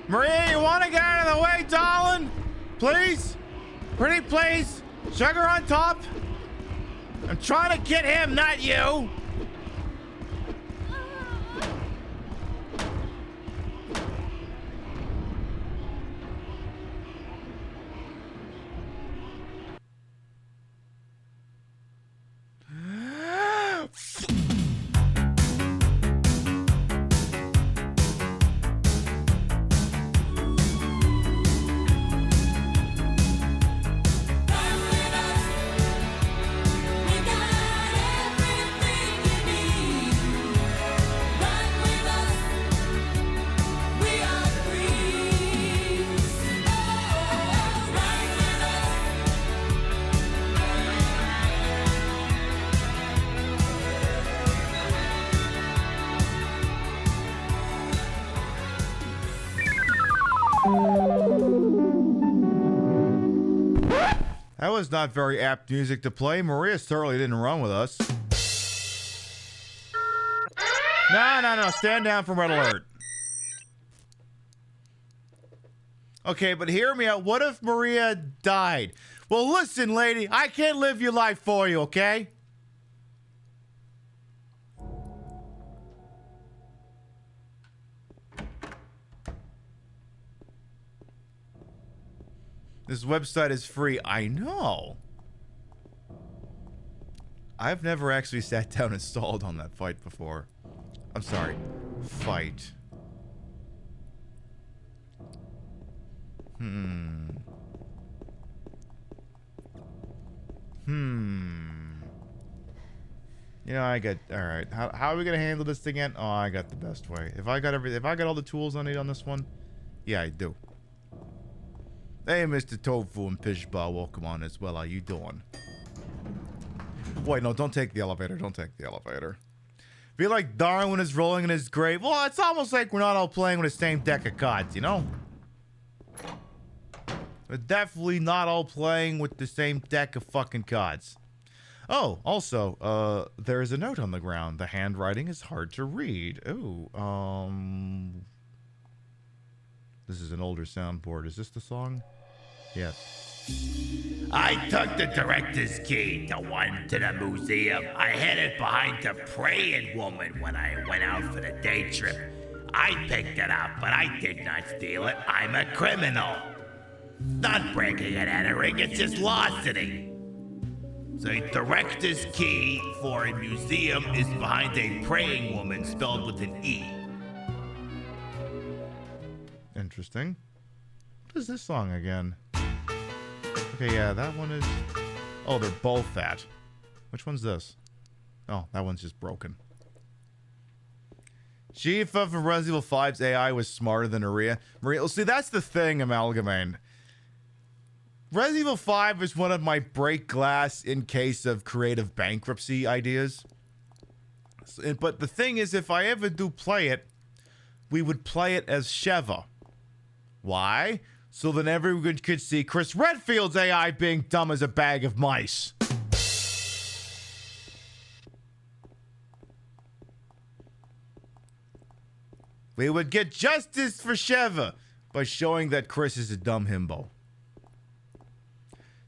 Maria, you want to get out of the way, darling? Please? Pretty please? Sugar on top? I'm trying to get him, not you. That was not very apt music to play. Maria certainly didn't run with us. No. Stand down from red alert. Okay, but hear me out. What if Maria died? Well, listen, lady. I can't live your life for you, okay? This website is free. I know. I've never actually sat down and stalled on that fight before. I'm sorry. Fight. You know, I got... Alright. How are we gonna handle this again? Oh, I got the best way. If I got all the tools I need on this one, yeah, I do. Hey, Mr. Tofu and Pishba, welcome on as well. How you doing? Wait, no, don't take the elevator. Don't take the elevator. Feel like Darwin is rolling in his grave. Well, it's almost like we're not all playing with the same deck of cards, you know? We're definitely not all playing with the same deck of fucking cards. Oh, also, there is a note on the ground. The handwriting is hard to read. Oh, this is an older soundboard. Is this the song? Yes. I took the director's key to the museum. I hid it behind the praying woman when I went out for the day trip. I picked it up, but I did not steal it. I'm a criminal. Not breaking and entering, it's just larceny. The director's key for a museum is behind a praying woman spelled with an E. Interesting. What is this song again? Okay, yeah, that one is... Oh, they're both that. Which one's this? Oh, that one's just broken. Shifa from Resident Evil 5's AI was smarter than Maria. Well, see, that's the thing, Amalgamane. Resident Evil 5 is one of my break glass in case of creative bankruptcy ideas. But the thing is, if I ever do play it, we would play it as Sheva. Why? So then everyone could see Chris Redfield's AI being dumb as a bag of mice. We would get justice for Sheva by showing that Chris is a dumb himbo.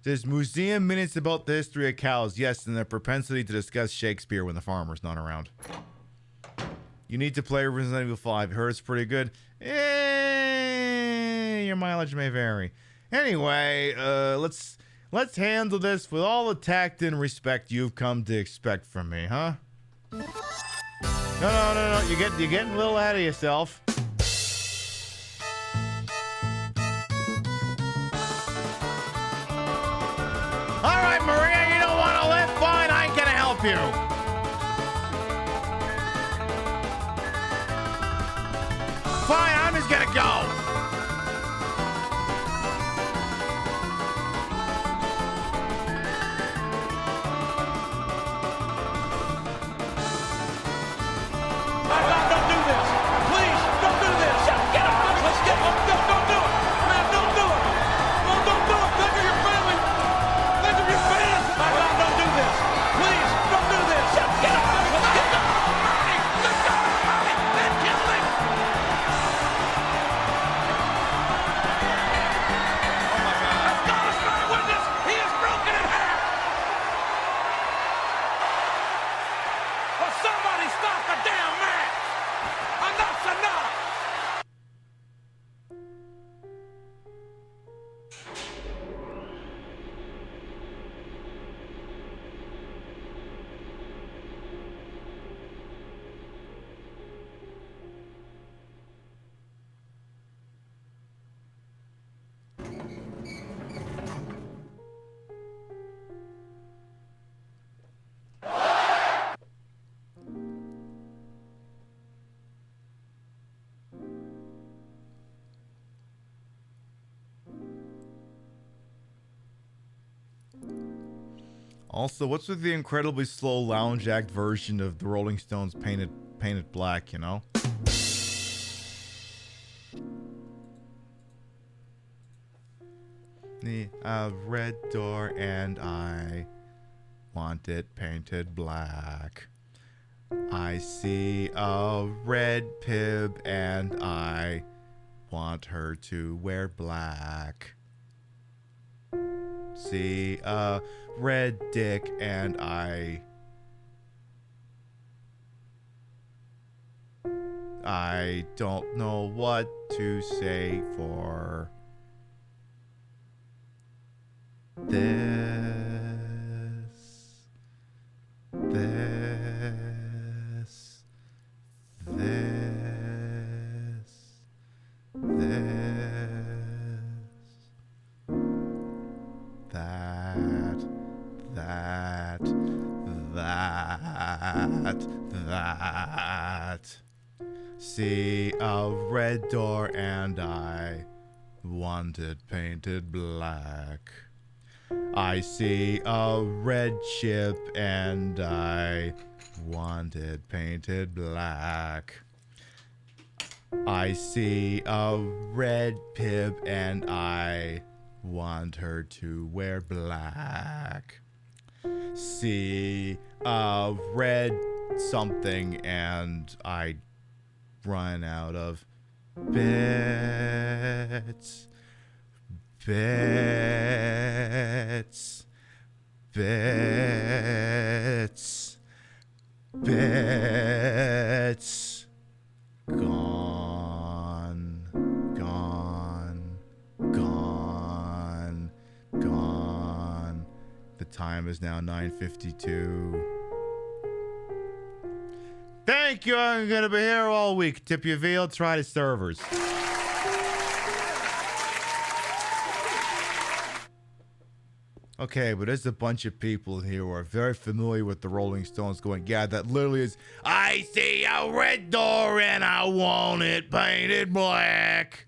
There's museum minutes about the history of cows, yes, and their propensity to discuss Shakespeare when the farmer's not around. You need to play Resident Evil 5. I heard it's pretty good. Your mileage may vary. Anyway, let's handle this with all the tact and respect you've come to expect from me, huh? No. You're getting a little ahead of yourself. All right, Maria, you don't want to live? Fine, I ain't gonna help you. Fine, I'm just gonna go. Also, what's with the incredibly slow lounge act version of the Rolling Stones Painted Black, you know? A red door and I want it painted black. I see a red pib and I want her to wear black. See a red dick and I don't know what to say for that. See a red door and I want it painted black. I see a red ship and I want it painted black. I see a red pib and I want her to wear black. See a red something and I run out of bits. Bits. Bits. Bits. Gone. Gone. Gone. Gone. The time is now 9:52. Thank you. I'm going to be here all week. Tip your veal. Try the servers. Okay, but there's a bunch of people here who are very familiar with the Rolling Stones going, yeah, that literally is, I see a red door and I want it painted black.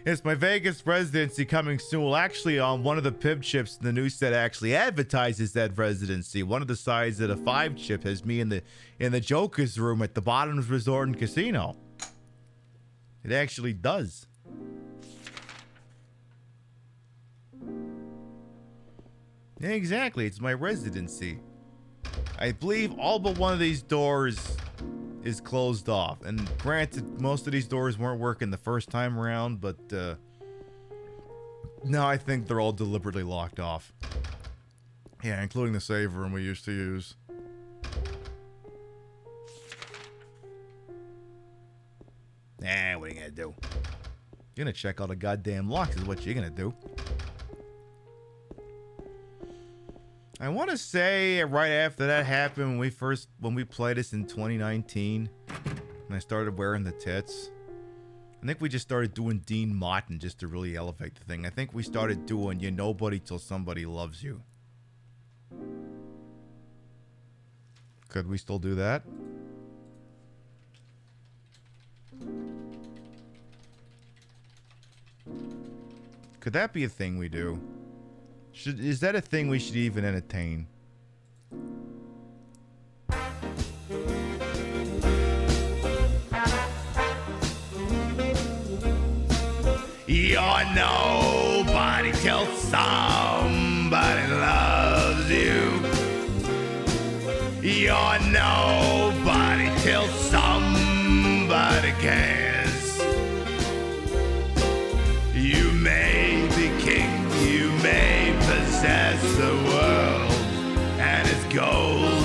It's my Vegas residency coming soon. Well, actually, on one of the PIB chips, the news set actually advertises that residency. One of the sides of the 5 chip has me in the Joker's room at the Bottoms Resort and Casino. It actually does. Yeah, exactly. It's my residency. I believe all but one of these doors is closed off. And granted, most of these doors weren't working the first time around, but now I think they're all deliberately locked off. Yeah, including the save room we used to use. Nah, what are you gonna do? You're gonna check all the goddamn locks is what you're gonna do. I want to say right after that happened, when we played this in 2019, and I started wearing the tits, I think we just started doing Dean Martin just to really elevate the thing. I think we started doing "You're Nobody Till Somebody Loves You." Could we still do that? Could that be a thing we do? Is that a thing we should even entertain? You're nobody till somebody loves you. You're nobody till somebody cares. You may be king, you may possess the world and its gold,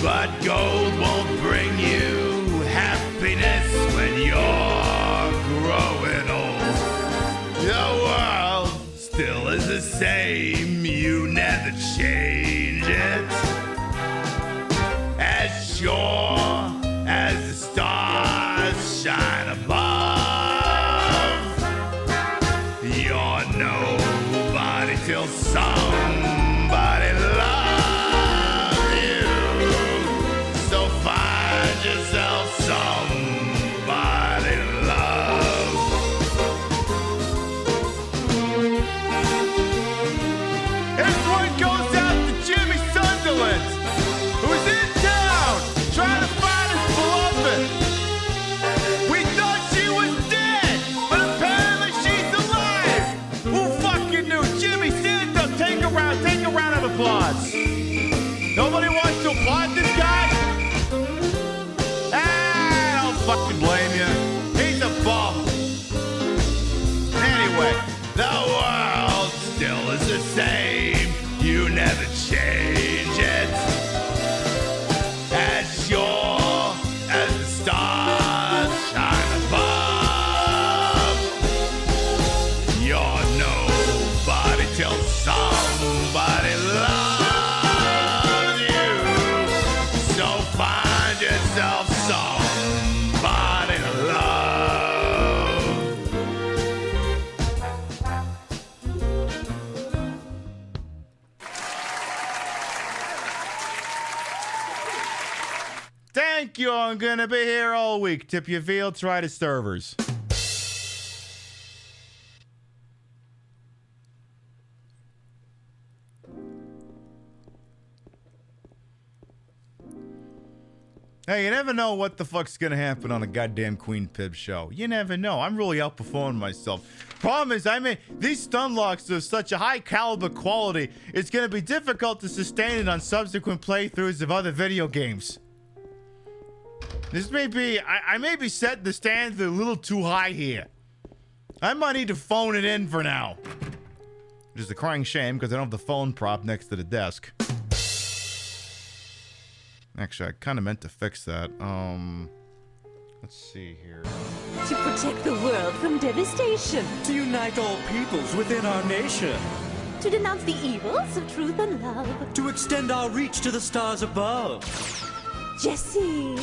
but gold won't bring you happiness when you're growing old. The world still is the same, you never change it. As sure as the stars shine above, you're nobody till somebody loves you. So find yourself somebody to love. This one goes out to Jimmy Sunderland, who's in town trying to find his beloved. We thought she was dead, but apparently she's alive. Who fucking knew? Jimmy, stand up. Take a round of applause. Nobody wants to applaud this guy? I don't fucking blame you. He's a bum. Anyway, the world still is the same. You never change it. As sure as the stars shine above, you're nobody till somebody loves you. So find yourself somebody to love. Thank you. I'm gonna be here all week. Tip your veal, try the servers. Hey, you never know what the fuck's gonna happen on a goddamn Queen Pib show. You never know. I'm really outperforming myself. Problem is, these stun locks are of such a high caliber quality, it's gonna be difficult to sustain it on subsequent playthroughs of other video games. This may be, I may be setting the standard a little too high here. I might need to phone it in for now. Which is a crying shame because I don't have the phone prop next to the desk. Actually, I kind of meant to fix that. Let's see here. To protect the world from devastation. To unite all peoples within our nation. To denounce the evils of truth and love. To extend our reach to the stars above. Jesse.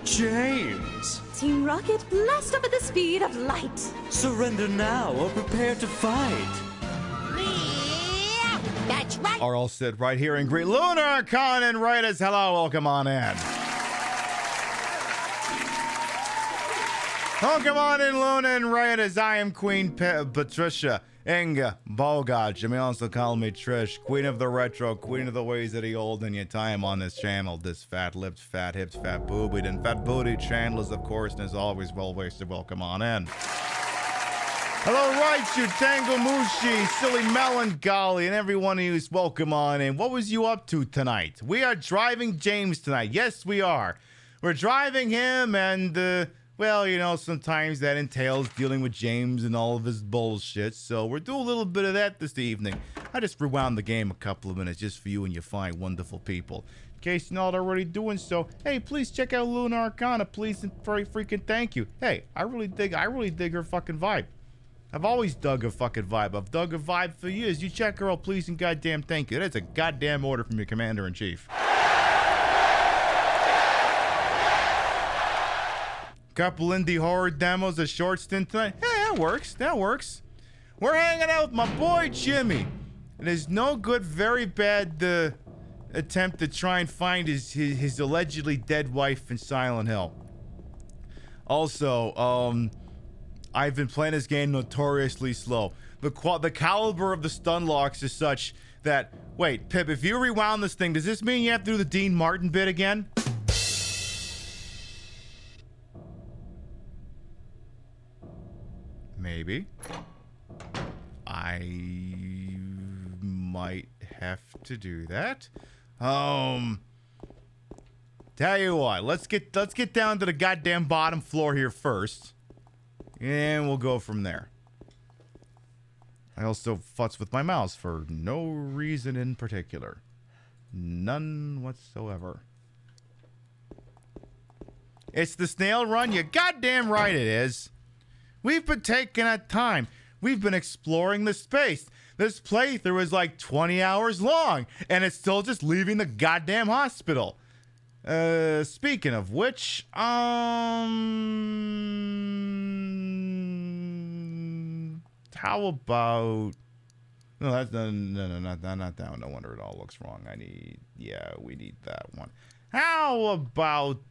James. Team Rocket, blast up at the speed of light. Surrender now or prepare to fight. That's right. Are all sit right here and greet Lunar Khan and Raiders. Hello, welcome on in. Welcome on in, Luna and Raiders. I am Queen Patricia Inga Bogach. You may also call me Trish, Queen of the Retro, Queen of the Ways of the Old, and your time on this channel. This fat-lipped, fat-hipped, fat-boobied, and fat-bootied channel is, of course, and as always, well-wasted. Welcome on in. Hello, Raichu, Tango Mushi, Silly Melancholy, and every one of you is welcome on in. What was you up to tonight? We are driving James tonight. Yes, we are. We're driving him, and, well, you know, sometimes that entails dealing with James and all of his bullshit, so we're doing a little bit of that this evening. I just rewound the game a couple of minutes just for you and your fine, wonderful people. In case you're not already doing so, hey, please check out Luna Arcana, please, and very freaking thank you. Hey, I really dig her fucking vibe. I've always dug a fucking vibe. I've dug a vibe for years. You check her out, please, and goddamn thank you. That's a goddamn order from your commander-in-chief. Couple indie horror demos, a short stint tonight. Hey, that works. That works. We're hanging out with my boy Jimmy. And there's no good, very bad attempt to try and find his allegedly dead wife in Silent Hill. Also, I've been playing this game notoriously slow. The caliber of the stun locks is such that... Wait, Pip, if you rewound this thing, does this mean you have to do the Dean Martin bit again? Maybe. I might have to do that. Tell you what, let's get down to the goddamn bottom floor here first. And we'll go from there. I also futz with my mouse for no reason in particular. None whatsoever. It's the snail run? You're goddamn right it is. We've been taking our time. We've been exploring the space. This playthrough is like 20 hours long, and it's still just leaving the goddamn hospital. Speaking of which, how about... No, that's not that one. No wonder it all looks wrong. We need that one. How about,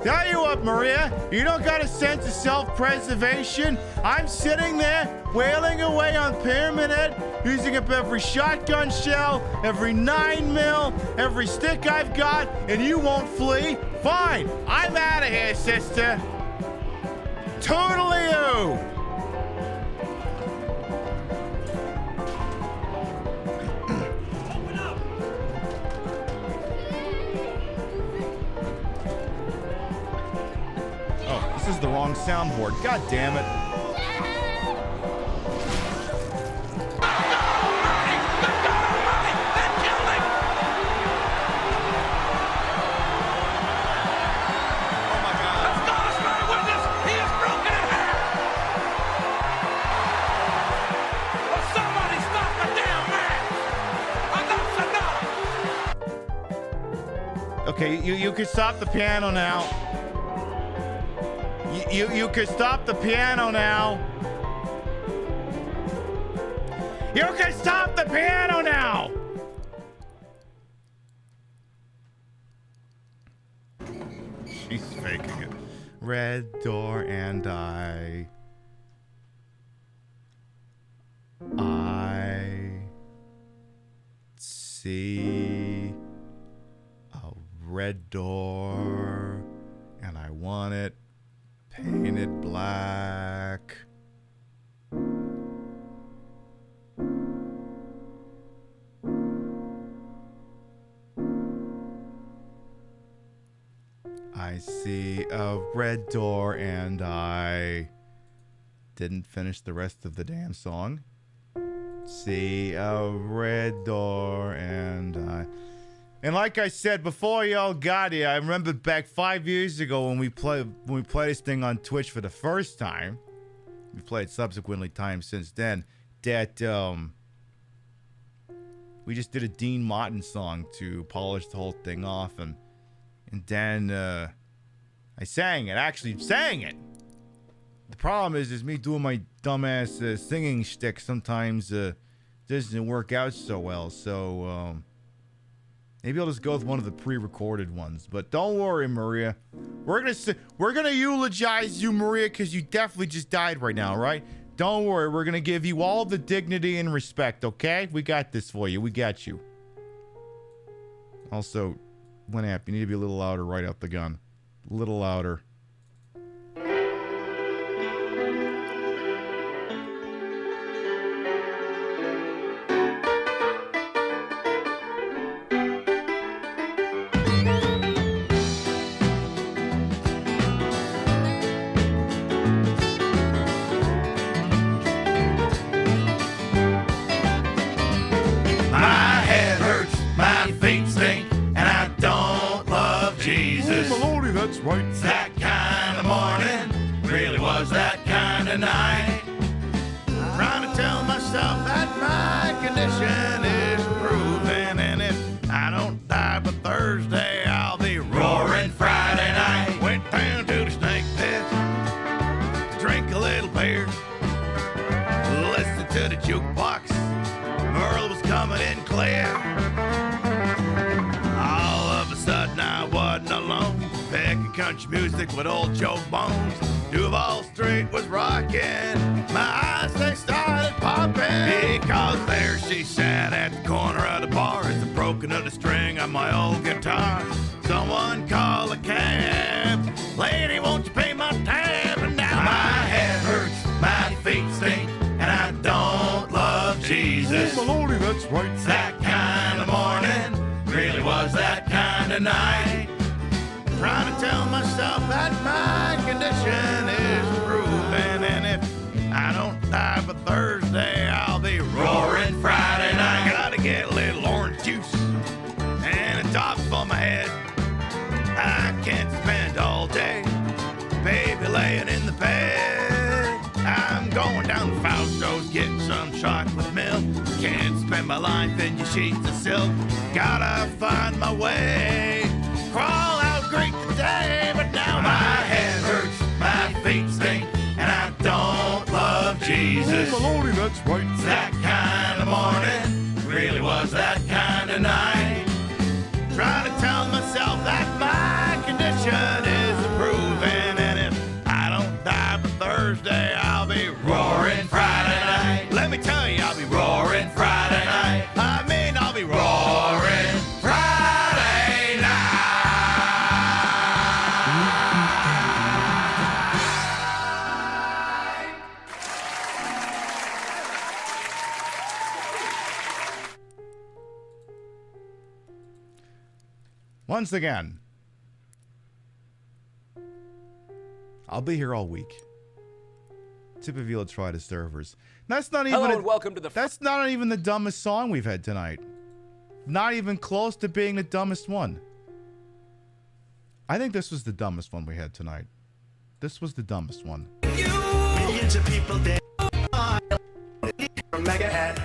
Tell you what, Maria, you don't got a sense of self-preservation? I'm sitting there, wailing away on Pyramid Head, using up every shotgun shell, every 9mm, every stick I've got, and you won't flee? Fine, I'm out of here, sister. Toodaloo! This is the wrong soundboard. God damn it. Okay, you can stop the piano now. You can stop the piano now. You can stop the piano now. She's faking it. Red door and I see a red door and I want it painted black. I see a red door, and I didn't finish the rest of the damn song. See a red door, and like I said before, y'all got here, I remember back 5 years ago when we played this thing on Twitch for the first time. We played subsequently times since then. That we just did a Dean Martin song to polish the whole thing off, and then I sang it. Actually sang it. The problem is me doing my dumbass singing shtick sometimes doesn't work out so well. So maybe I'll just go with one of the pre-recorded ones. But don't worry, Maria. We're gonna eulogize you, Maria, because you definitely just died right now, right? Don't worry. We're gonna give you all the dignity and respect. Okay? We got this for you. We got you. Also, Winamp, you need to be a little louder right out the gun. A little louder. Right. That kind of morning really was that kind of night. Trying to tell myself that my condition is improving, and if I don't die by Thursday, I'll be roaring Friday night. Went down to the snake pit to drink a little beer, listen to the jukebox. Earl was coming in clear. All of a sudden I wasn't alone. Picking country music with old Joe Bones. Duval Street was rocking. My eyes, they started popping. Because there she sat at the corner of the bar as the broken of the string on my old guitar. Someone call a cab. Lady, won't you pay my tab? And now my head hurts, my feet stink, and I don't love Jesus. Oh, Maloney, that's right. That kind of morning really was that kind of night. Trying to tell myself that my condition is improving, and if I don't die by Thursday, I'll be roaring Friday night. Gotta get a little orange juice and a top for my head. I can't spend all day, baby, laying in the bed. I'm going down to Fausto's, getting some chocolate milk. Can't spend my life in your sheets of silk. Gotta find my way, crawl out great today, but now my head hurts, my feet stink, and I don't love Jesus. Oh, Maloney, that's right. That kind of morning really was that kind of night. Trying to tell myself that my condition is improving, and if I don't die by Thursday, I'll be roaring Friday night. Let me tell you, I'll be roaring Friday night. I mean, I'll be roaring Friday night. Once again, I'll be here all week. Tip of you, try the servers. That's not even. Hello and welcome to the. That's not even the dumbest song we've had tonight. Not even close to being the dumbest one. I think this was the dumbest one we had tonight. This was the dumbest one. Millions of people dead. Mega hat.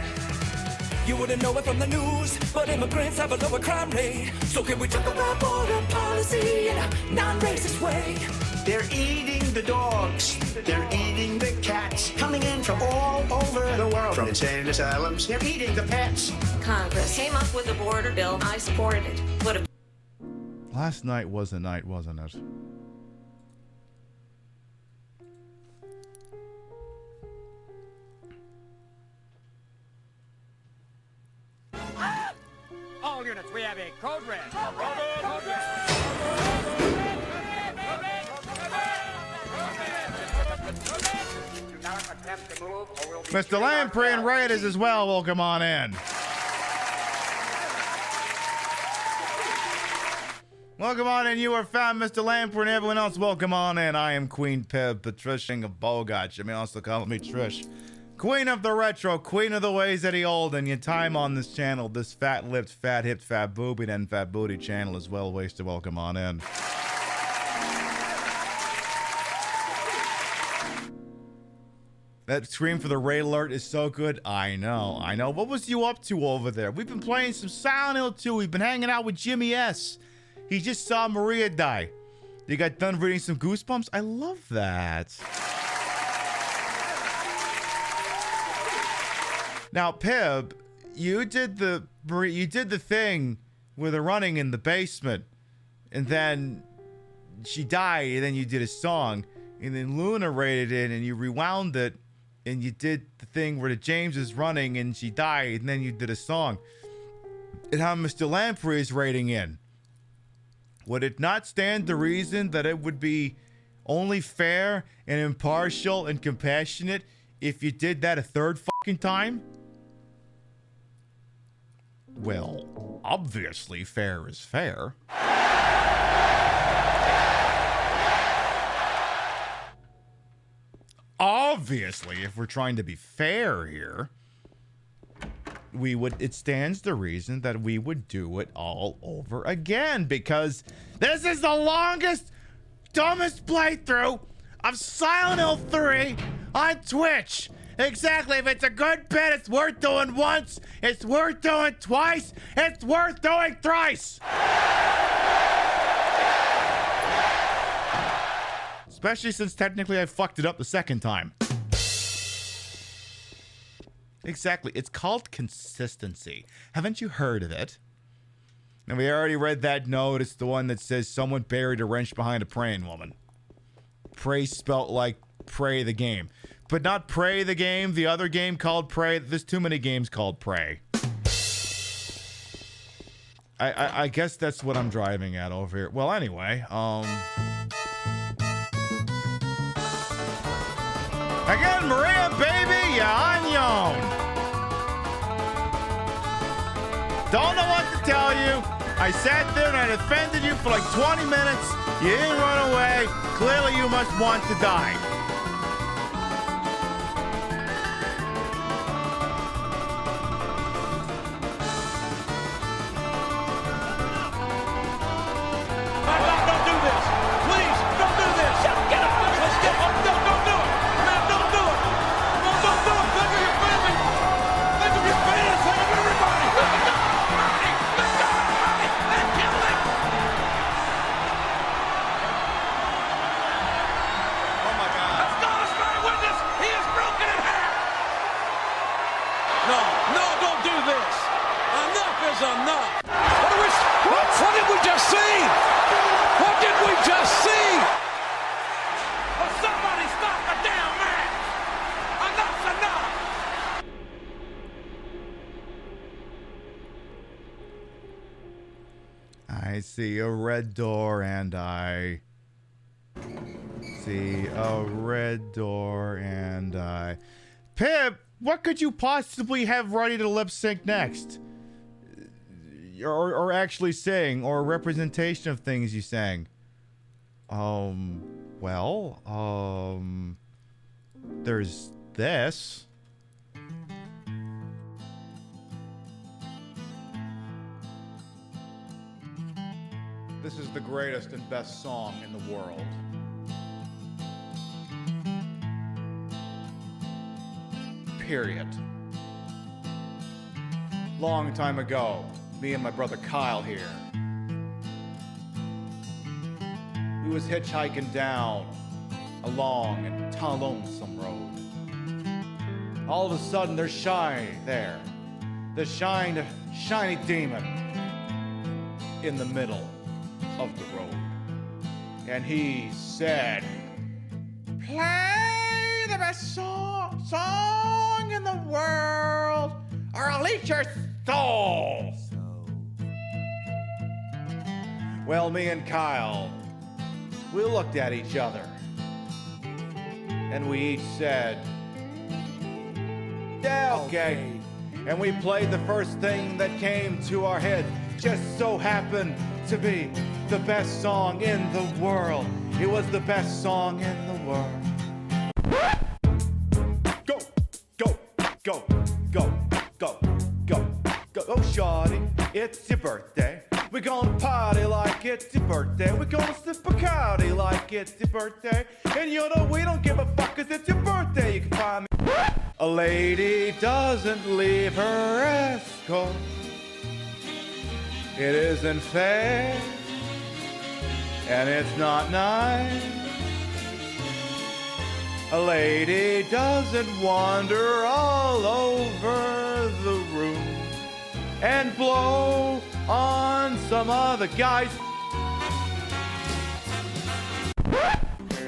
You wouldn't know it from the news, but immigrants have a lower crime rate. So can we talk about border policy in a non-racist way? They're eating the dogs. They're eating the cats. Coming in from all over the world. From insane asylums. They're eating the pets. Congress came up with a border bill. I supported it. Would have. Last night was a night, wasn't it? All units, we have a code red. Mr. Lamprey and Raiders as well will come on in. Welcome on in. You are found, Mr. Lamper, and everyone else. Welcome on in. I am Queen Pib, Patricia of Bogotch. You may also call me Trish. Queen of the retro, queen of the ways that he old, and your time on this channel, this fat-lipped, fat-hipped, fat-boobied, and fat-booty channel is well wasted. Welcome on in. That scream for the raid alert is so good. I know. What was you up to over there? We've been playing some Silent Hill 2. We've been hanging out with Jimmy S. He just saw Maria die. You got done reading some Goosebumps? I love that. Now, Pib, you did the thing with her running in the basement, and then she died, and then you did a song, and then Luna raided it, and you rewound it, and you did the thing where the James is running, and she died, and then you did a song. And how Mr. Lamprey is raiding in. Would it not stand to reason that it would be only fair and impartial and compassionate if you did that a third fucking time? Well, obviously fair is fair. Obviously, if we're trying to be fair here, it stands to reason that we would do it all over again, because this is the longest, dumbest playthrough of Silent Hill 3 on Twitch. Exactly. If it's a good bit, it's worth doing once. It's worth doing twice. It's worth doing thrice. Especially since technically I fucked it up the second time. Exactly. It's called consistency. Haven't you heard of it? And we already read that note. It's the one that says someone buried a wrench behind a praying woman. Pray spelt like Prey the game. But not Prey the game, the other game called Prey. There's too many games called Prey. I guess that's what I'm driving at over here. Well, anyway, again, Maria, baby, you're on your own. Don't know what to tell you. I sat there and I defended you for like 20 minutes. You didn't run away. Clearly you must want to die. I see a red door and I see a red door and I... Pip, what could you possibly have ready to lip sync next? Or actually sing, or a representation of things you sang? There's this. This is the greatest and best song in the world. Period. Long time ago, me and my brother Kyle here, we was hitchhiking down a long and lonesome road. All of a sudden, there's the shiny demon in the middle of the road. And he said, "Play the best song in the world, or I'll eat your soul." Well, me and Kyle, we looked at each other, and we each said, "Yeah, okay." And we played the first thing that came to our head. Just so happened to be the best song in the world. It was the best song in the world. Go, go, go, go, go, go, go. Oh, shawty, it's your birthday. We're gonna party like it's your birthday. We're gonna sip Bacardi like it's your birthday. And you know we don't give a fuck 'cause it's your birthday. You can find me. A lady doesn't leave her escort. It isn't fair, and it's not nice. A lady doesn't wander all over the room and blow on some other guys.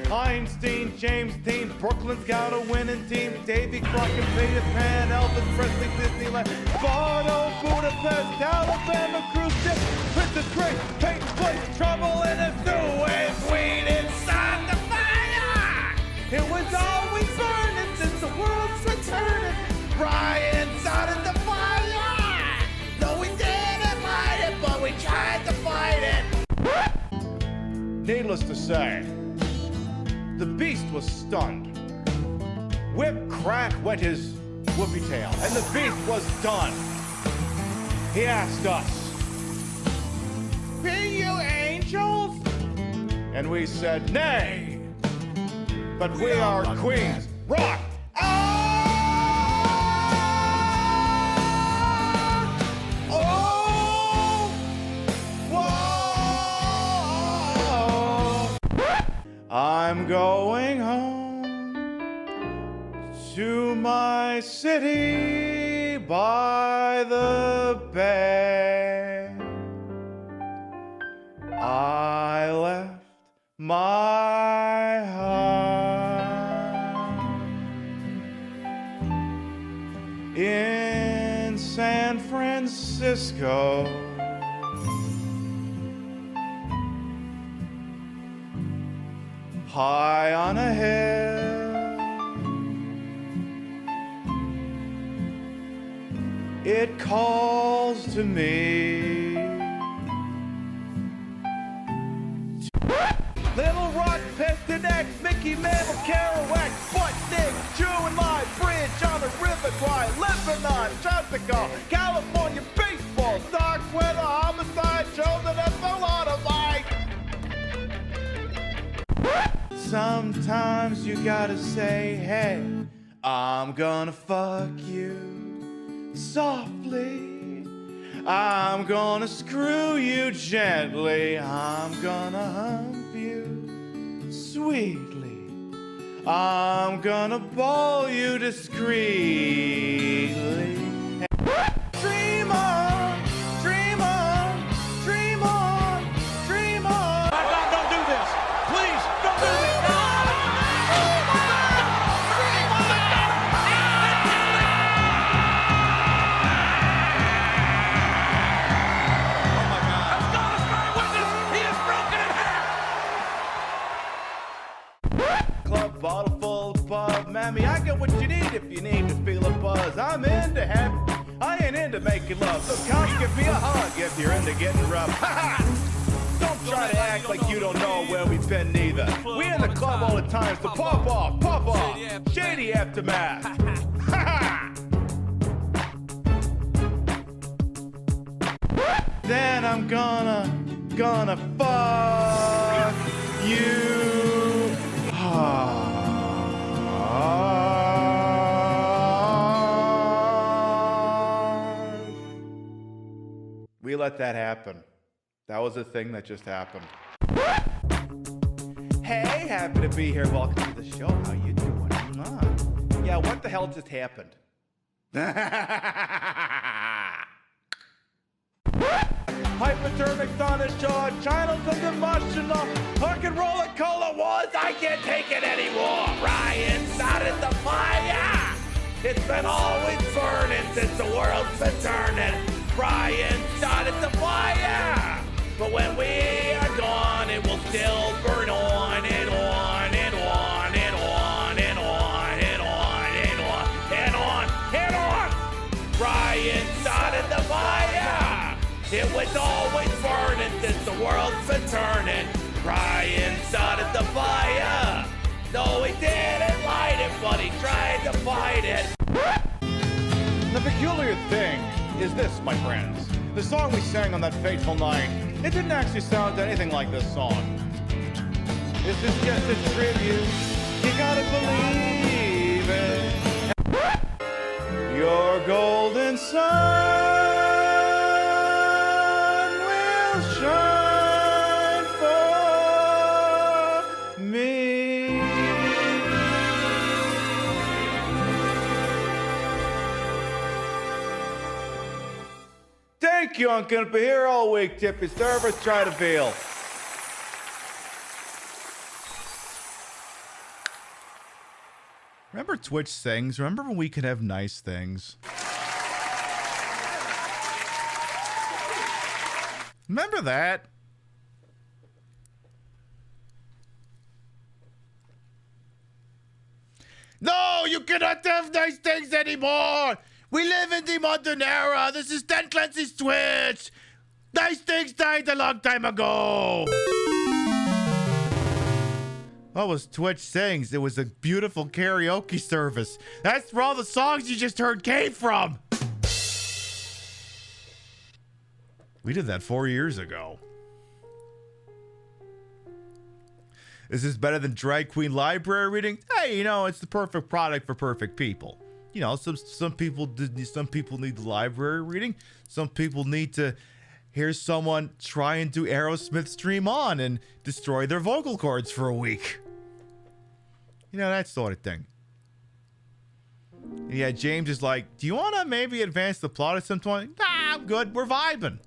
Einstein, James Dean, Brooklyn's got a winning team. Davy Crockett, Peter Pan, Elvis Presley, Disneyland, Bardo, Budapest, Alabama, cruise ship, Princess Grace, Peyton Place, trouble in a Suez, sweet inside the fire. It was always burning since the world's returning. Brian started the fire. No, we didn't light it, but we tried to fight it. Needless to say, the beast was stunned. Whip crack went his whoopee tail, and the beast was done. He asked us, "Be you angels?" And we said, "Nay, but we are queens. Rock!" I'm going home to my city by the bay. I left my heart in San Francisco. High on a hill, it calls to me. Little Rock, Piston X, Mickey Mantle, Kerouac, Sputnik, Jew and Live, Bridge on the River Kwai, Lebanon, Jessica, California baseball, Dark Weather, Homicide, Chosen, that's a lot of light. Sometimes you gotta say, hey, I'm gonna fuck you softly. I'm gonna screw you gently. I'm gonna hump you sweetly. I'm gonna bowl you discreetly. Dream on, dream on, dream on, dream on. Don't do this. Please, don't do this. Club, bottle full, pub, mammy, I get what you need if you need to feel a buzz. I'm into heaven, I ain't into making love, so come give me a hug if you're into getting rough. Don't try to act like you don't know where we've been neither. We in the club all the time, so pop off, shady aftermath. Then I'm gonna fuck you. We let that happen. That was a thing that just happened. Hey, happy to be here. Welcome to the show. How you doing? Yeah, what the hell just happened? Hypodermic on his jaw, China's under emotional. Rock and roller cola wars, I can't take it anymore. Ryan started the fire. It's been always burning since the world's been turning. Brian started the fire. But when we are gone, it will still burn on and on and on and on and on and on and on and on and on. Brian started the fire. It was always burning since the world's been turning. Brian started the fire. No, he didn't light it, but he tried to fight it. The peculiar thing is this, my friends. The song we sang on that fateful night, it didn't actually sound anything like this song. This is just a tribute. You gotta believe it. Your golden sun will shine for me. Thank you, I'm gonna be here all week. Tip your service, try to feel. Remember Twitch things? Remember when we could have nice things? Remember that? No, you cannot have nice things anymore! We live in the modern era! This is Dan Clancy's Twitch! Nice things died a long time ago! What was Twitch Sings? It was a beautiful karaoke service. That's where all the songs you just heard came from! We did that 4 years ago. Is this better than drag queen library reading? Hey, you know, it's the perfect product for perfect people. You know, some people need the library reading. Some people need to hear someone try and do Aerosmith Stream On and destroy their vocal cords for a week. You know, that sort of thing. Yeah, James is like, do you want to maybe advance the plot at some point? Nah, I'm good. We're vibing.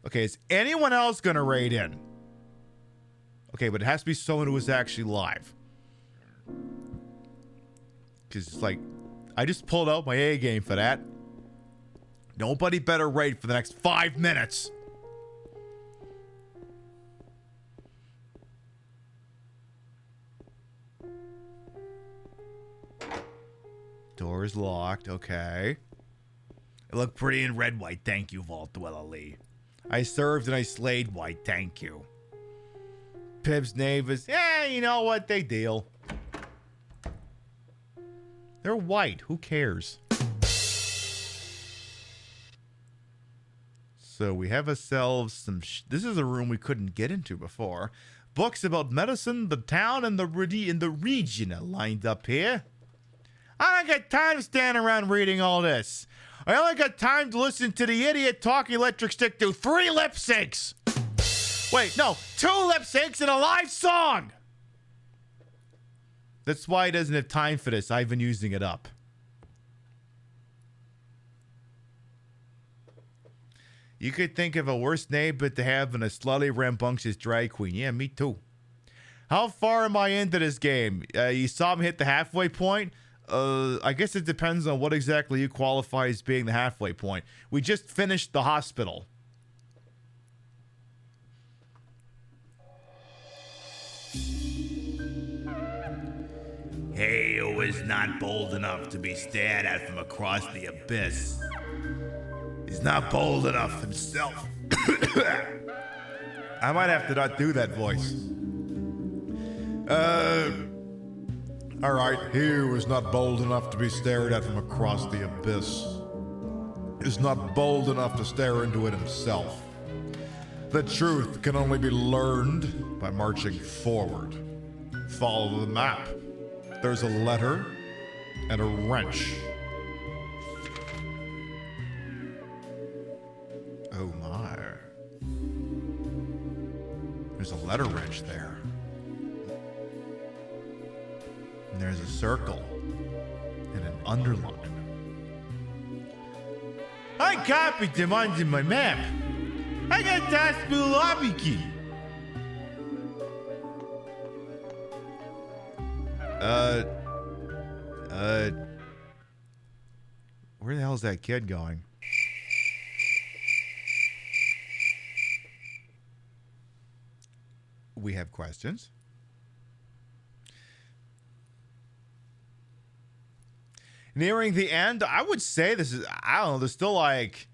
Okay, is anyone else going to raid in? Okay, but it has to be someone who is actually live. Because it's like, I just pulled out my A game for that. Nobody better raid for the next 5 minutes. Door is locked, okay. It looked pretty in red, white. Thank you, Vault Dweller Lee. I served and I slayed white. Thank you. Pib's neighbors. Yeah, you know what? They deal. They're white. Who cares? So we have ourselves some... this is a room we couldn't get into before. Books about medicine, the town, and the region are lined up here. I don't got time to stand around reading all this. I only got time to listen to the idiot talk electric stick do 3 lip syncs. Wait, no, 2 lip syncs and a live song. That's why he doesn't have time for this. I've been using it up. You could think of a worse neighbor to have than a slutty, rambunctious drag queen. Yeah, me too. How far am I into this game? You saw me hit the halfway point? I guess it depends on what exactly you qualify as being the halfway point. We just finished the hospital. He who is not bold enough to be stared at from across the abyss is not bold enough himself. I might have to not do that voice. Alright, he who is not bold enough to be stared at from across the abyss is not bold enough to stare into it himself. The truth can only be learned by marching forward. Follow the map. There's a letter and a wrench. Oh my. There's a letter wrench there. And there's a circle and an underline. I copied them onto my map. I got the hospital lobby key. Where the hell is that kid going? We have questions. Nearing the end, I would say this is, I don't know, there's still like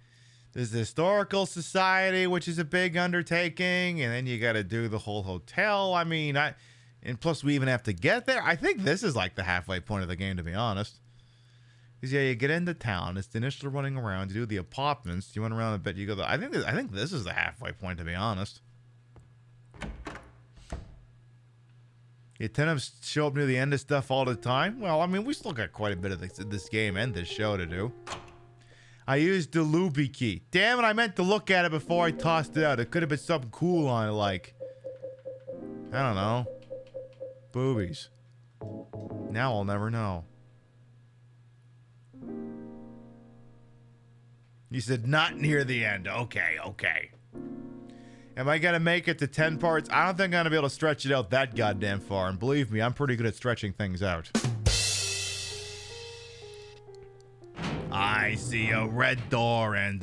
There's the Historical Society, which is a big undertaking, and then you got to do the whole hotel. I mean, and plus we even have to get there. I think this is like the halfway point of the game, to be honest. Because yeah, you get into town. It's the initial running around. You do the apartments. You run around a bit. You go. I think this is the halfway point, to be honest. You tend to show up near the end of stuff all the time. Well, I mean, we still got quite a bit of this game and this show to do. I used the Luby key. Damn it, I meant to look at it before I tossed it out. It could have been something cool on it, like, I don't know, boobies. Now I'll never know. You said not near the end. Okay, okay. Am I going to make it to 10 parts? I don't think I'm going to be able to stretch it out that goddamn far. And believe me, I'm pretty good at stretching things out. I see a red door, and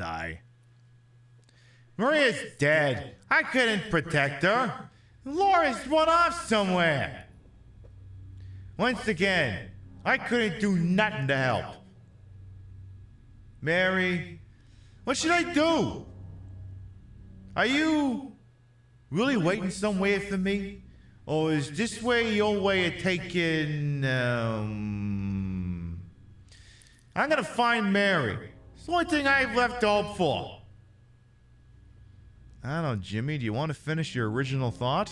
Maria's dead. I couldn't protect her. Laura's run off somewhere. Once again, I couldn't do nothing to help. Mary, what should I do? Are you really waiting somewhere for me? Or is this way your way of taking, I'm gonna find Mary. It's the only thing I've left to hope for. I don't know, Jimmy, do you want to finish your original thought?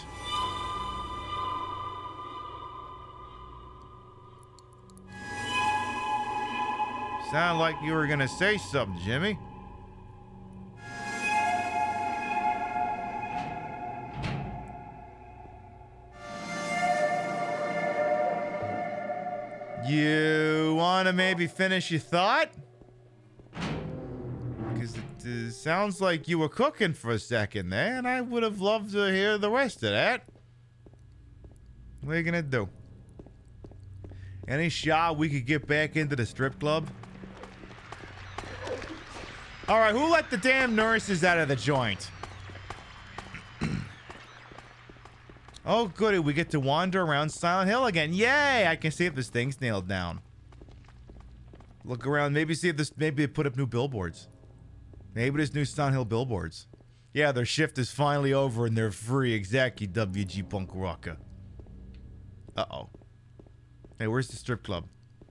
Sound like you were gonna say something, Jimmy. You want to maybe finish your thought? Because it sounds like you were cooking for a second there, and I would have loved to hear the rest of that. What are you going to do? Any shot we could get back into the strip club? All right, who let the damn nurses out of the joint? Oh, goody, we get to wander around Silent Hill again. Yay! I can see if this thing's nailed down. Look around, maybe see if maybe they put up new billboards. Maybe there's new Silent Hill billboards. Yeah, their shift is finally over and they're free. Exactly, WG Punk Rocker. Uh-oh. Hey, where's the strip club?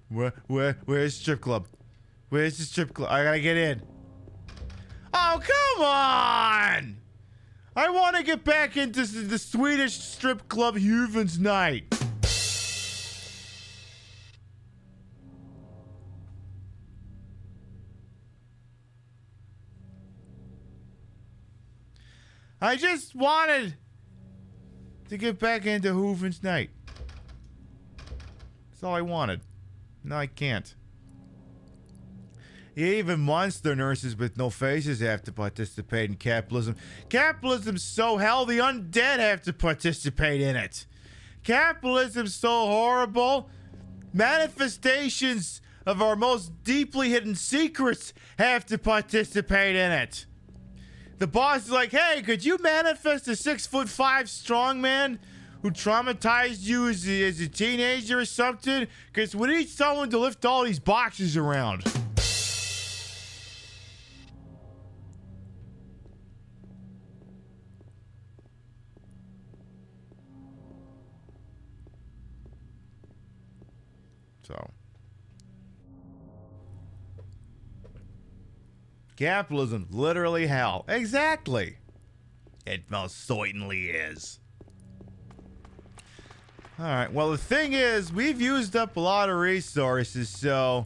Where's the strip club? Where's the strip club? I gotta get in. Oh, come on! I want to get back into the Swedish strip club Huvudens night. I just wanted to get back into Huvudens night. That's all I wanted. No, I can't. Even monster nurses with no faces have to participate in capitalism. Capitalism's so hell, the undead have to participate in it. Capitalism's so horrible, manifestations of our most deeply hidden secrets have to participate in it. The boss is like, hey, could you manifest a 6'5" strongman who traumatized you as a teenager or something? Because we need someone to lift all these boxes around. So, capitalism, literally hell. Exactly. It most certainly is. Alright, well the thing is, we've used up a lot of resources, so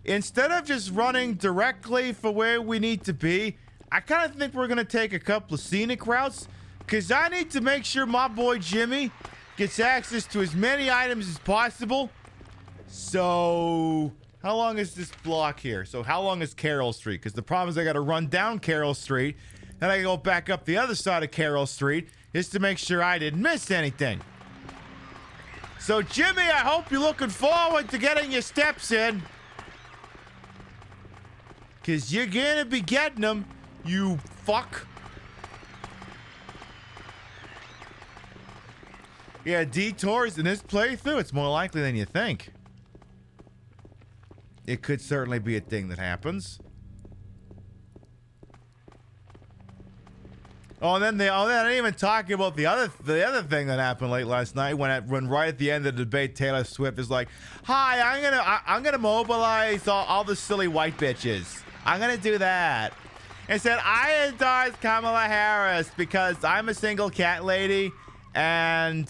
instead of just running directly for where we need to be, I kind of think we're going to take a couple of scenic routes, because I need to make sure my boy Jimmy gets access to as many items as possible. So, how long is this block here? So, how long is Carroll Street? Because the problem is I got to run down Carroll Street, and I go back up the other side of Carroll Street just to make sure I didn't miss anything. So, Jimmy, I hope you're looking forward to getting your steps in. Because you're going to be getting them, you fuck. Yeah, detours in this playthrough, it's more likely than you think. It could certainly be a thing that happens. Oh, and then I didn't even talk about the other thing that happened late last night when right at the end of the debate, Taylor Swift is like, "Hi, I'm gonna mobilize all the silly white bitches. I'm gonna do that." And said, "I endorse Kamala Harris because I'm a single cat lady, and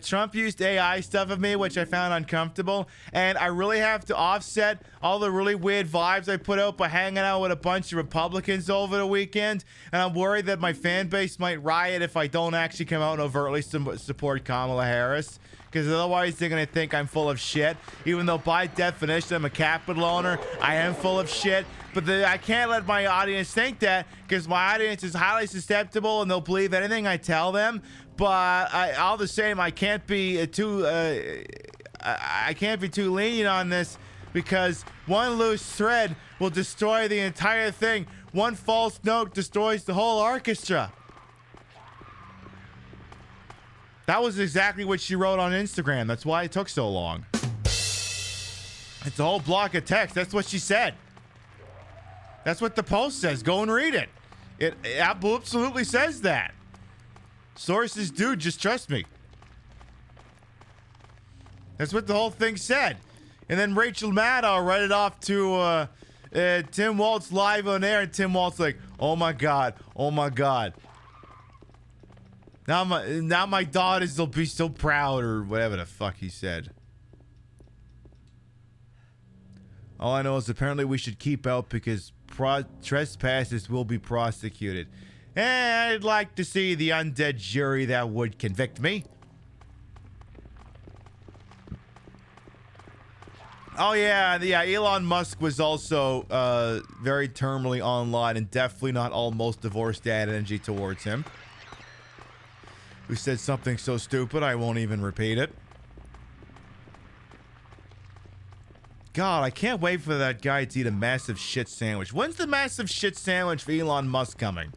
Trump used AI stuff of me, which I found uncomfortable, and I really have to offset all the really weird vibes I put out by hanging out with a bunch of Republicans over the weekend, and I'm worried that my fan base might riot if I don't actually come out and overtly support Kamala Harris, because otherwise they're going to think I'm full of shit, even though by definition I'm a capital owner. I am full of shit, but I can't let my audience think that, because my audience is highly susceptible and they'll believe anything I tell them. But all the same, I can't be too lenient on this, because one loose thread will destroy the entire thing. One false note destroys the whole orchestra. That was exactly what she wrote on Instagram. That's why it took so long. It's a whole block of text. That's what she said. That's what the post says. Go and read it. It absolutely says that. Sources do, just trust me. That's what the whole thing said. And then Rachel Maddow read it off to Tim Waltz live on air, and Tim Waltz like, oh my god. Now my daughters will be so proud, or whatever the fuck he said. All I know is apparently we should keep out because trespassers will be prosecuted. And I'd like to see the undead jury that would convict me. Oh yeah, Elon Musk was also very terminally online and definitely not almost divorced dad energy towards him. Who said something so stupid I won't even repeat it. God, I can't wait for that guy to eat a massive shit sandwich. When's the massive shit sandwich for Elon Musk coming?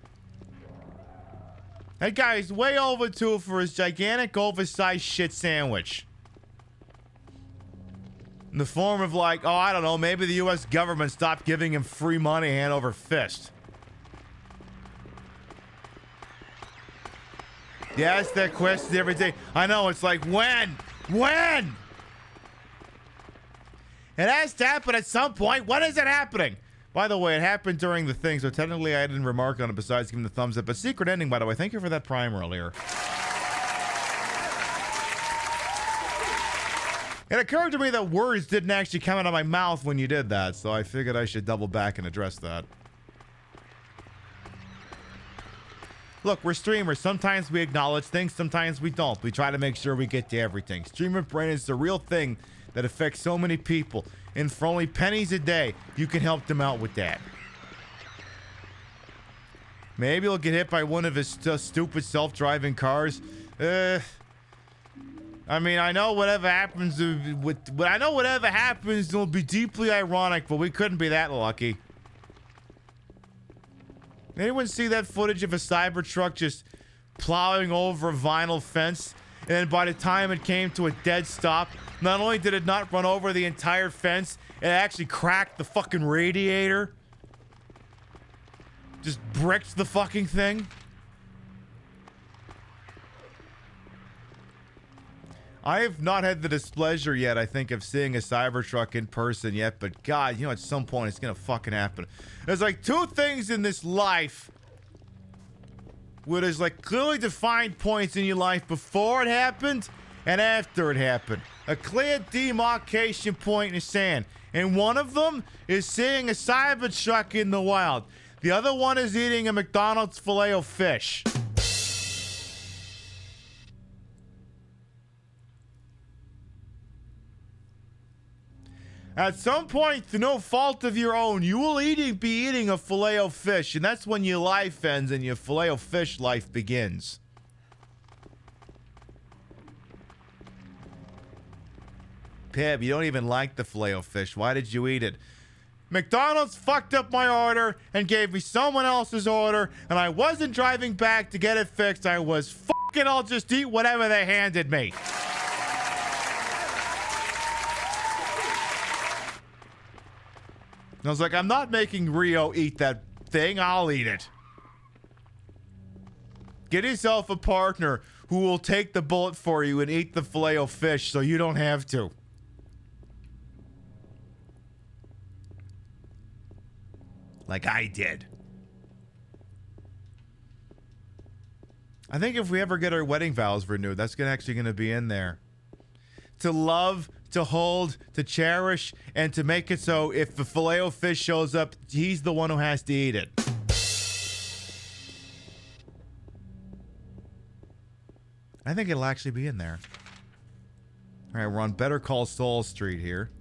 That guy is way overdue for his gigantic, oversized shit sandwich. In the form of like, oh, I don't know, maybe the U.S. government stopped giving him free money hand over fist. Yeah, ask that question every day. I know, it's like, when? When? It has to happen at some point. When is it happening? By the way, it happened during the thing, so technically I didn't remark on it besides giving the thumbs up. But secret ending, by the way. Thank you for that prime earlier. It occurred to me that words didn't actually come out of my mouth when you did that, so I figured I should double back and address that. Look, we're streamers. Sometimes we acknowledge things, sometimes we don't. We try to make sure we get to everything. Streamer brain is the real thing that affects so many people. And for only pennies a day, you can help them out with that. Maybe he'll get hit by one of his stupid self-driving cars. I mean, I know whatever happens will be deeply ironic, but we couldn't be that lucky. Anyone see that footage of a Cybertruck just plowing over a vinyl fence? And then by the time it came to a dead stop, not only did it not run over the entire fence, it actually cracked the fucking radiator. Just bricked the fucking thing. I have not had the displeasure yet, I think, of seeing a Cybertruck in person yet, but God, you know, at some point it's gonna fucking happen. There's like two things in this life where there's like clearly defined points in your life before it happened and after it happened. A clear demarcation point in the sand. And one of them is seeing a Cybertruck in the wild. The other one is eating a McDonald's Filet-O-Fish. At some point, through no fault of your own, you will be eating a Filet-O-Fish, and that's when your life ends and your Filet-O-Fish life begins. Pib, you don't even like the Filet-O-Fish. Why did you eat it? McDonald's fucked up my order and gave me someone else's order, and I wasn't driving back to get it fixed. I was fucking, I'll just eat whatever they handed me. And I was like, I'm not making Rio eat that thing, I'll eat it. Get yourself a partner who will take the bullet for you and eat the filet-o-fish so you don't have to. Like I did. I think if we ever get our wedding vows renewed, that's actually going to be in there. To love, to hold, to cherish, and to make it so if the filet-o-fish shows up, he's the one who has to eat it. I think it'll actually be in there. All right, we're on Better Call Saul Street here.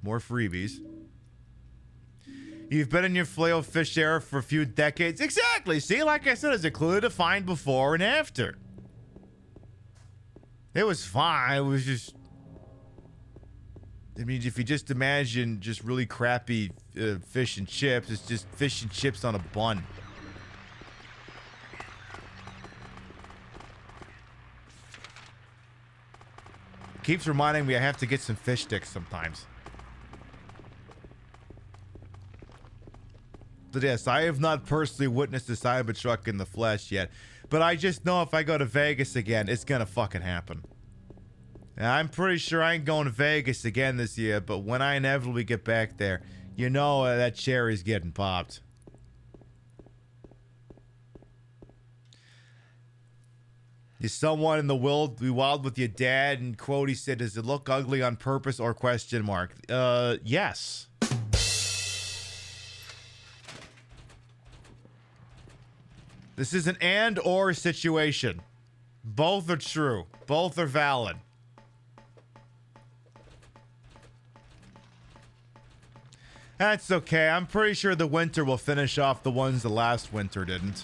More freebies. You've been in your filet-o-fish era for a few decades. Exactly. See, like I said, it's included a fine before and after. It was fine. It was just... I mean, if you just imagine just really crappy fish and chips, it's just fish and chips on a bun. Keeps reminding me I have to get some fish sticks sometimes. But yes, I have not personally witnessed a Cybertruck in the flesh yet. But I just know if I go to Vegas again, it's gonna fucking happen. And I'm pretty sure I ain't going to Vegas again this year, but when I inevitably get back there, you know that cherry's getting popped. Is someone in the world be wild with your dad? And quote, he said, does it look ugly on purpose or question mark? Yes. This is an and or situation. Both are true. Both are valid. That's okay. I'm pretty sure the winter will finish off the ones the last winter didn't.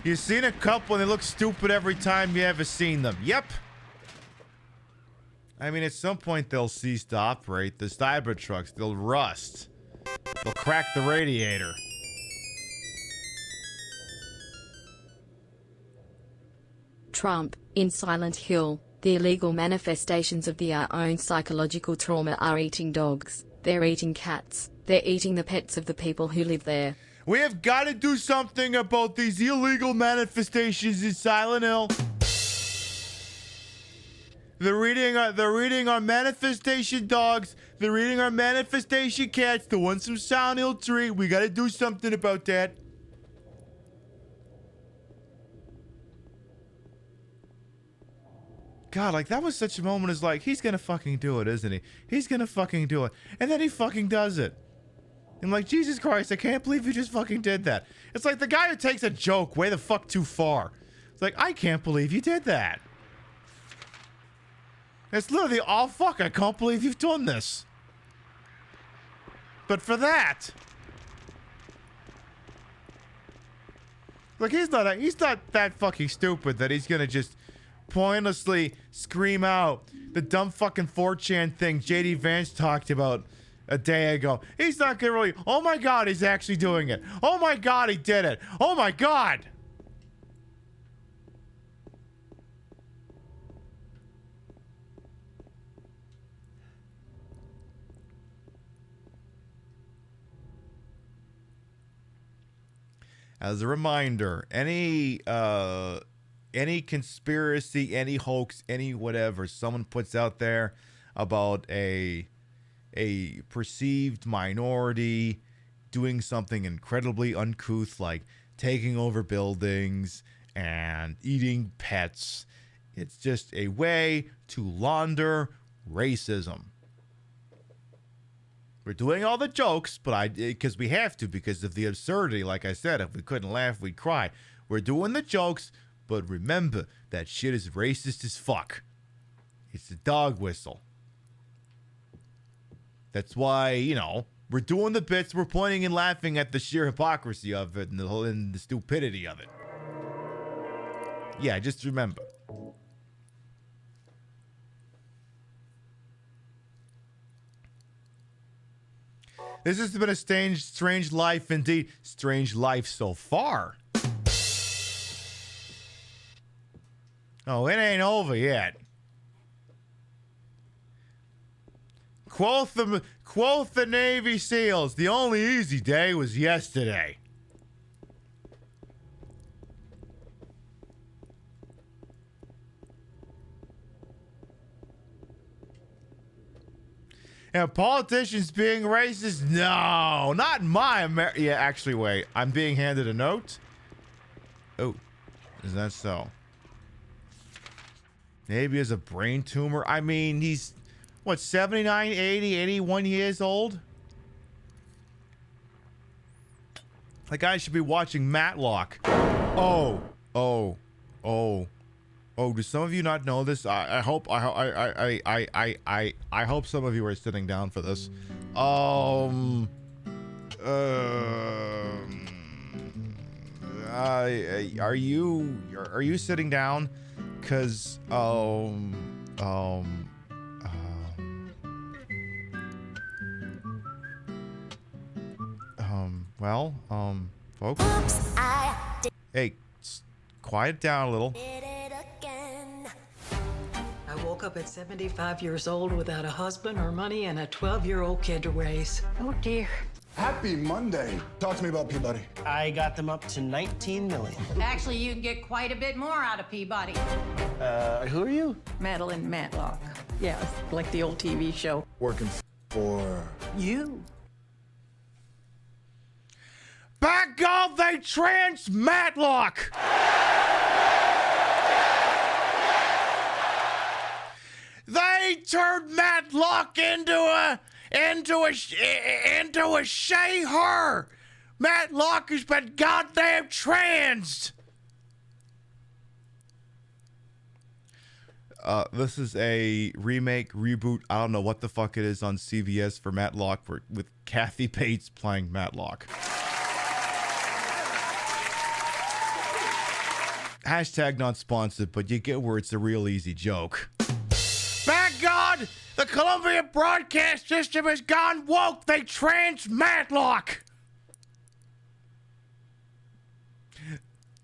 You've seen a couple and they look stupid every time you ever seen them. Yep. I mean, at some point they'll cease to operate. The Cybertrucks, they'll rust. They'll crack the radiator. Trump, in Silent Hill, the illegal manifestations of our own psychological trauma are eating dogs, they're eating cats, they're eating the pets of the people who live there. We have got to do something about these illegal manifestations in Silent Hill. They're eating our manifestation dogs. They're eating our manifestation cats. The ones from Silent Hill 3. We got to do something about that. God, like, that was such a moment as like, he's gonna fucking do it, isn't he? He's gonna fucking do it. And then he fucking does it. And like, Jesus Christ, I can't believe you just fucking did that. It's like the guy who takes a joke way the fuck too far. It's like, I can't believe you did that. It's literally, oh fuck, I can't believe you've done this. But for that. Like, he's not that fucking stupid that he's gonna just pointlessly scream out the dumb fucking 4chan thing JD Vance talked about a day ago. He's not gonna really, oh my god, he's actually doing it. Oh my god, he did it. Oh my god. As a reminder, any conspiracy, any hoax, any whatever someone puts out there about a perceived minority doing something incredibly uncouth like taking over buildings and eating pets, it's just a way to launder racism. We're doing all the jokes, but because we have to, because of the absurdity. Like I said, if we couldn't laugh, we'd cry. We're doing the jokes, but remember, that shit is racist as fuck. It's a dog whistle. That's why, you know, we're doing the bits, we're pointing and laughing at the sheer hypocrisy of it and the stupidity of it. Yeah, just remember. This has been a strange life indeed. Strange life so far. Oh, it ain't over yet. Quoth the Navy SEALs, the only easy day was yesterday. And politicians being racist? No, not in my America. Yeah, actually, wait. I'm being handed a note. Oh, is that so? Maybe he has a brain tumor. I mean, he's, what, 79, 80, 81 years old? That guy should be watching Matlock. Oh. Do some of you not know this? I hope some of you are sitting down for this. Are you sitting down? Cause folks. Hey, quiet down a little. I woke up at 75 years old without a husband or money and a 12-year-old kid to raise. Oh, dear. Happy Monday. Talk to me about Peabody. I got them up to 19 million. Actually, you can get quite a bit more out of Peabody. Who are you? Madeline Matlock. Yeah, like the old TV show. Working for you. By God, they trans Matlock! They turned Matlock into a she-her. Matlock has been goddamn trans. This is a remake, reboot. I don't know what the fuck it is on CBS for Matlock, with Kathy Bates playing Matlock. Hashtag not sponsored, but you get where it's a real easy joke. By God, the Columbia broadcast system has gone woke. They trans Matlock.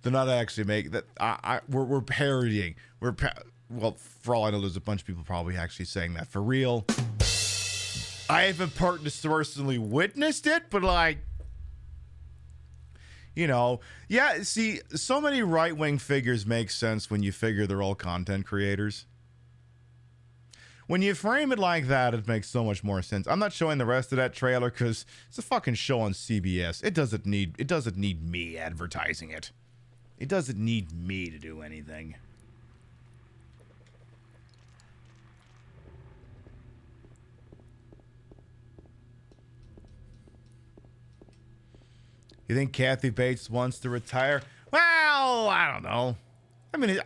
They're not actually making that. We're parodying. Well, for all I know, there's a bunch of people probably actually saying that for real. I haven't personally witnessed it, but like, you know, yeah. See, so many right-wing figures make sense when you figure they're all content creators. When you frame it like that, it makes so much more sense. I'm not showing the rest of that trailer because it's a fucking show on CBS. It doesn't need me advertising it. It doesn't need me to do anything. You think Kathy Bates wants to retire? Well, I don't know. I mean,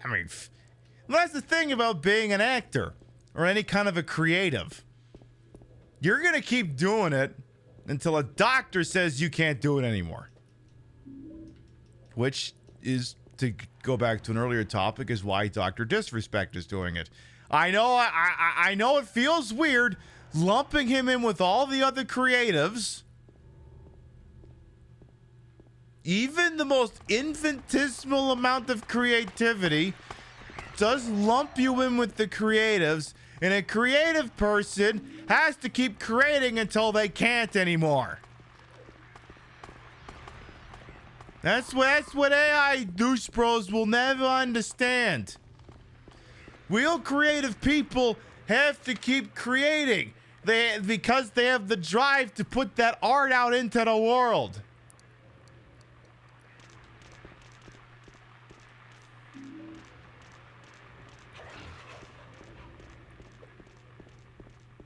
that's the thing about being an actor or any kind of a creative. You're going to keep doing it until a doctor says you can't do it anymore. Which is, to go back to an earlier topic, is why Dr. Disrespect is doing it. I know I know it feels weird lumping him in with all the other creatives. Even the most infinitesimal amount of creativity does lump you in with the creatives, and a creative person has to keep creating until they can't anymore. That's what AI douche bros will never understand. Real creative people have to keep creating because they have the drive to put that art out into the world.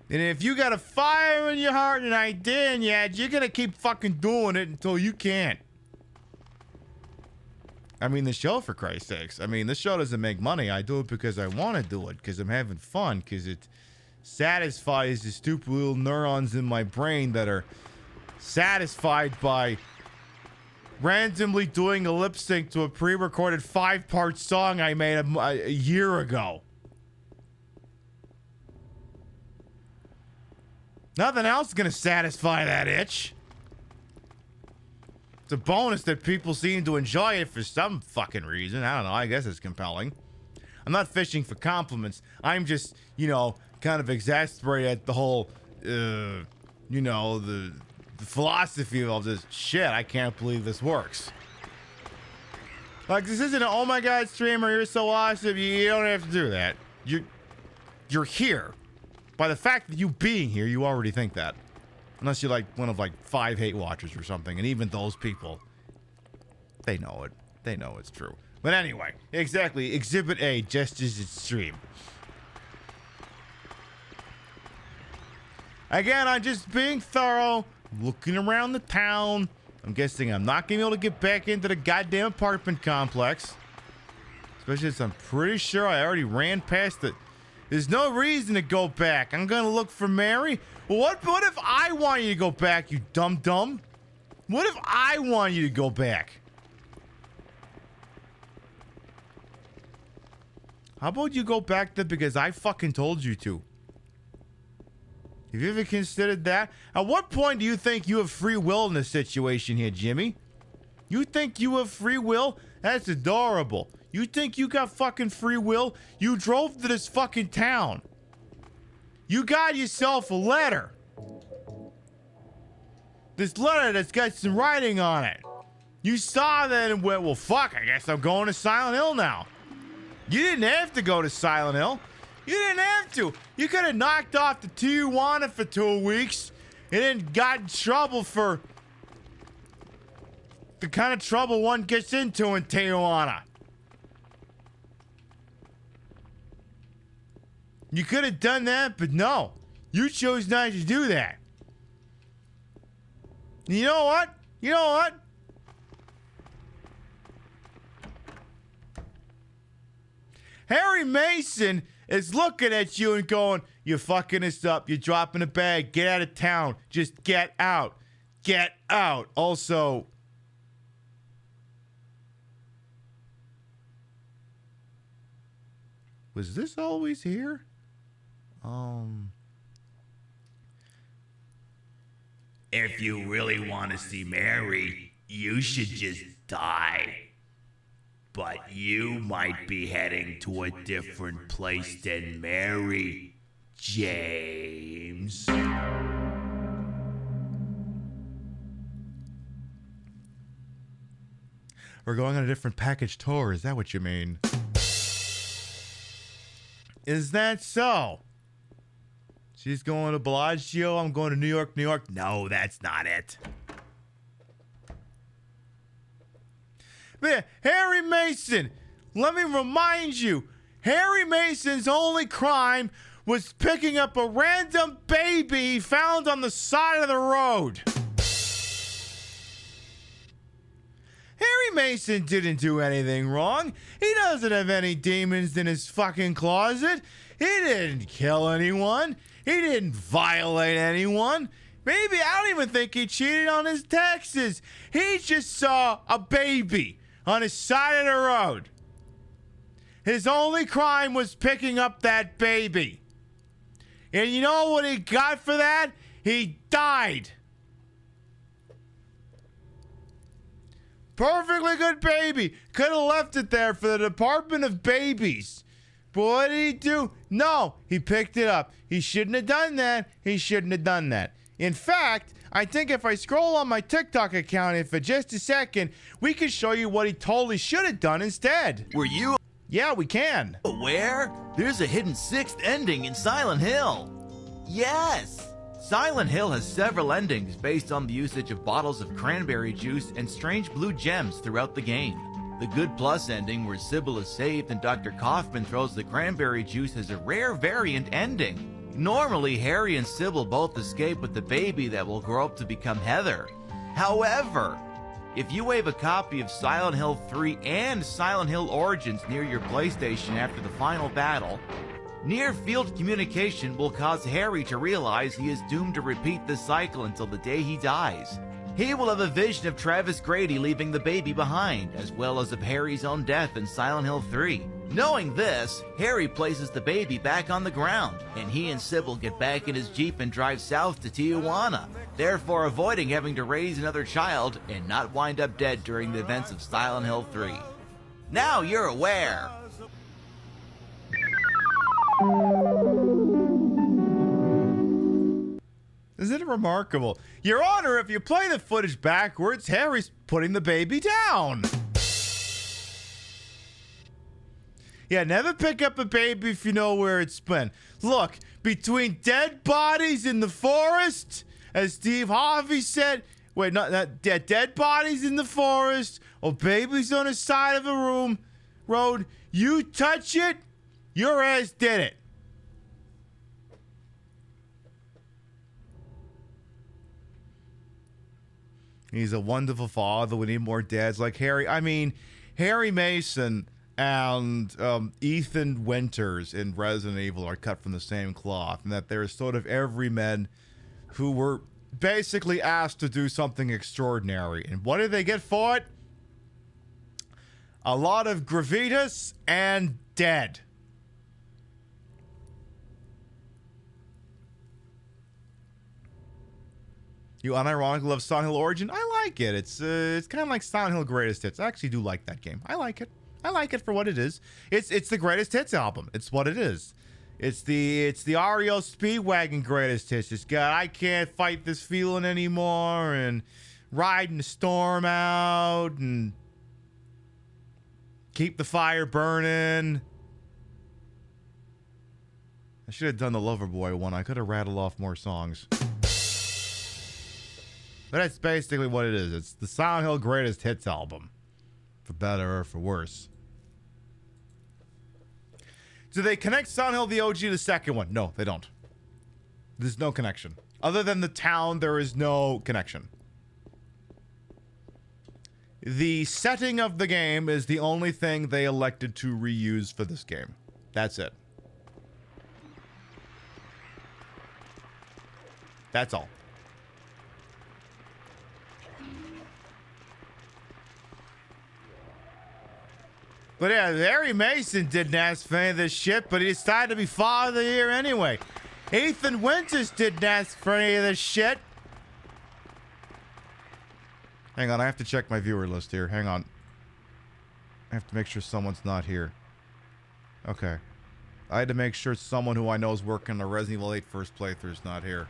And if you got a fire in your heart and an idea in your head, you're gonna keep fucking doing it until you can't. I mean, the show, for Christ's sakes. I mean, this show doesn't make money. I do it because I want to do it, because I'm having fun, because it satisfies the stupid little neurons in my brain that are satisfied by randomly doing a lip sync to a pre-recorded 5-part song I made a year ago. Nothing else is going to satisfy that itch. It's a bonus that people seem to enjoy it for some fucking reason. I don't know. I guess it's compelling. I'm not fishing for compliments. I'm just, kind of exasperated at the whole you know, the philosophy of all this shit. I can't believe this works. Like, this isn't an oh my god streamer, you're so awesome. You don't have to do that. You're here. By the fact that you being here, you already think that. Unless you're like one of like 5 hate watchers or something, and even those people, they know it. They know it's true. But anyway, exactly. Exhibit A, just as it's streamed. Again, I'm just being thorough, looking around the town. I'm guessing I'm not gonna be able to get back into the goddamn apartment complex. Especially since I'm pretty sure I already ran past it. There's no reason to go back. I'm gonna look for Mary. Well, what if I want you to go back, you dumb? What if I want you to go back? How about you go back there because I fucking told you to? Have you ever considered that? At what point do you think you have free will in this situation here, Jimmy? You think you have free will? That's adorable. You think you got fucking free will? You drove to this fucking town. You got yourself a letter. This letter that's got some writing on it. You saw that and went, well, fuck, I guess I'm going to Silent Hill now. You didn't have to go to Silent Hill. You didn't have to. You could have knocked off the Tijuana for 2 weeks and then got in trouble for the kind of trouble one gets into in Tijuana. You could have done that, but no. You chose not to do that. You know what? You know what? Harry Mason is looking at you and going, you're fucking this up. You're dropping a bag. Get out of town. Just get out. Get out. Also, was this always here? If you really want to see Mary, you should just die. But you might be heading to a different place than Mary, James. We're going on a different package tour. Is that what you mean? Is that so? She's going to Bellagio. I'm going to New York, New York. No, that's not it. Man, Harry Mason, let me remind you, Harry Mason's only crime was picking up a random baby found on the side of the road. Harry Mason didn't do anything wrong. He doesn't have any demons in his fucking closet. He didn't kill anyone. He didn't violate anyone. Maybe, I don't even think he cheated on his taxes. He just saw a baby on his side of the road. His only crime was picking up that baby. And you know what he got for that? He died. Perfectly good baby. Could have left it there for the Department of Babies. But what did he do? No, he picked it up. He shouldn't have done that. He shouldn't have done that. In fact, I think if I scroll on my TikTok account and for just a second, we can show you what he totally should have done instead. Were you? Yeah, we can. Aware? There's a hidden 6th ending in Silent Hill. Yes! Silent Hill has several endings based on the usage of bottles of cranberry juice and strange blue gems throughout the game. The Good Plus ending, where Sybil is saved and Dr. Kaufman throws the cranberry juice, has a rare variant ending. Normally, Harry and Sybil both escape with the baby that will grow up to become Heather. However, if you wave a copy of Silent Hill 3 and Silent Hill Origins near your PlayStation after the final battle, near-field communication will cause Harry to realize he is doomed to repeat this cycle until the day he dies. He will have a vision of Travis Grady leaving the baby behind, as well as of Harry's own death in Silent Hill 3. Knowing this, Harry places the baby back on the ground, and he and Sybil get back in his Jeep and drive south to Tijuana, therefore avoiding having to raise another child and not wind up dead during the events of Silent Hill 3. Now you're aware. Isn't it remarkable? Your Honor, if you play the footage backwards, Harry's putting the baby down. Yeah, never pick up a baby if you know where it's been. Look, between dead bodies in the forest, as Steve Harvey said, wait, not dead bodies in the forest, or babies on the side of a road, you touch it, your ass did it. He's a wonderful father. We need more dads like Harry. I mean, Harry Mason and Ethan Winters in Resident Evil are cut from the same cloth, and that there's sort of everymen who were basically asked to do something extraordinary. And what did they get for it? A lot of gravitas and dead. You unironically love Silent Hill Origin? I like it. It's kind of like Silent Hill Greatest Hits. I actually do like that game. I like it. I like it for what it is. It's the Greatest Hits album. It's what it is. It's the REO Speedwagon Greatest Hits. It's got I Can't Fight This Feeling Anymore and Riding the Storm Out and Keep the Fire Burning. I should have done the Loverboy one. I could have rattled off more songs. But that's basically what it is. It's the Silent Hill Greatest Hits album. For better or for worse. Do they connect Silent Hill the OG to the second one? No, they don't. There's no connection. Other than the town, there is no connection. The setting of the game is the only thing they elected to reuse for this game. That's it. That's all. But yeah, Harry Mason didn't ask for any of this shit, but he decided to be Father of the Year anyway. Ethan Winters didn't ask for any of this shit. Hang on, I have to check my viewer list here. Hang on. I have to make sure someone's not here. Okay. I had to make sure someone who I know is working on the Resident Evil 8 first playthrough is not here.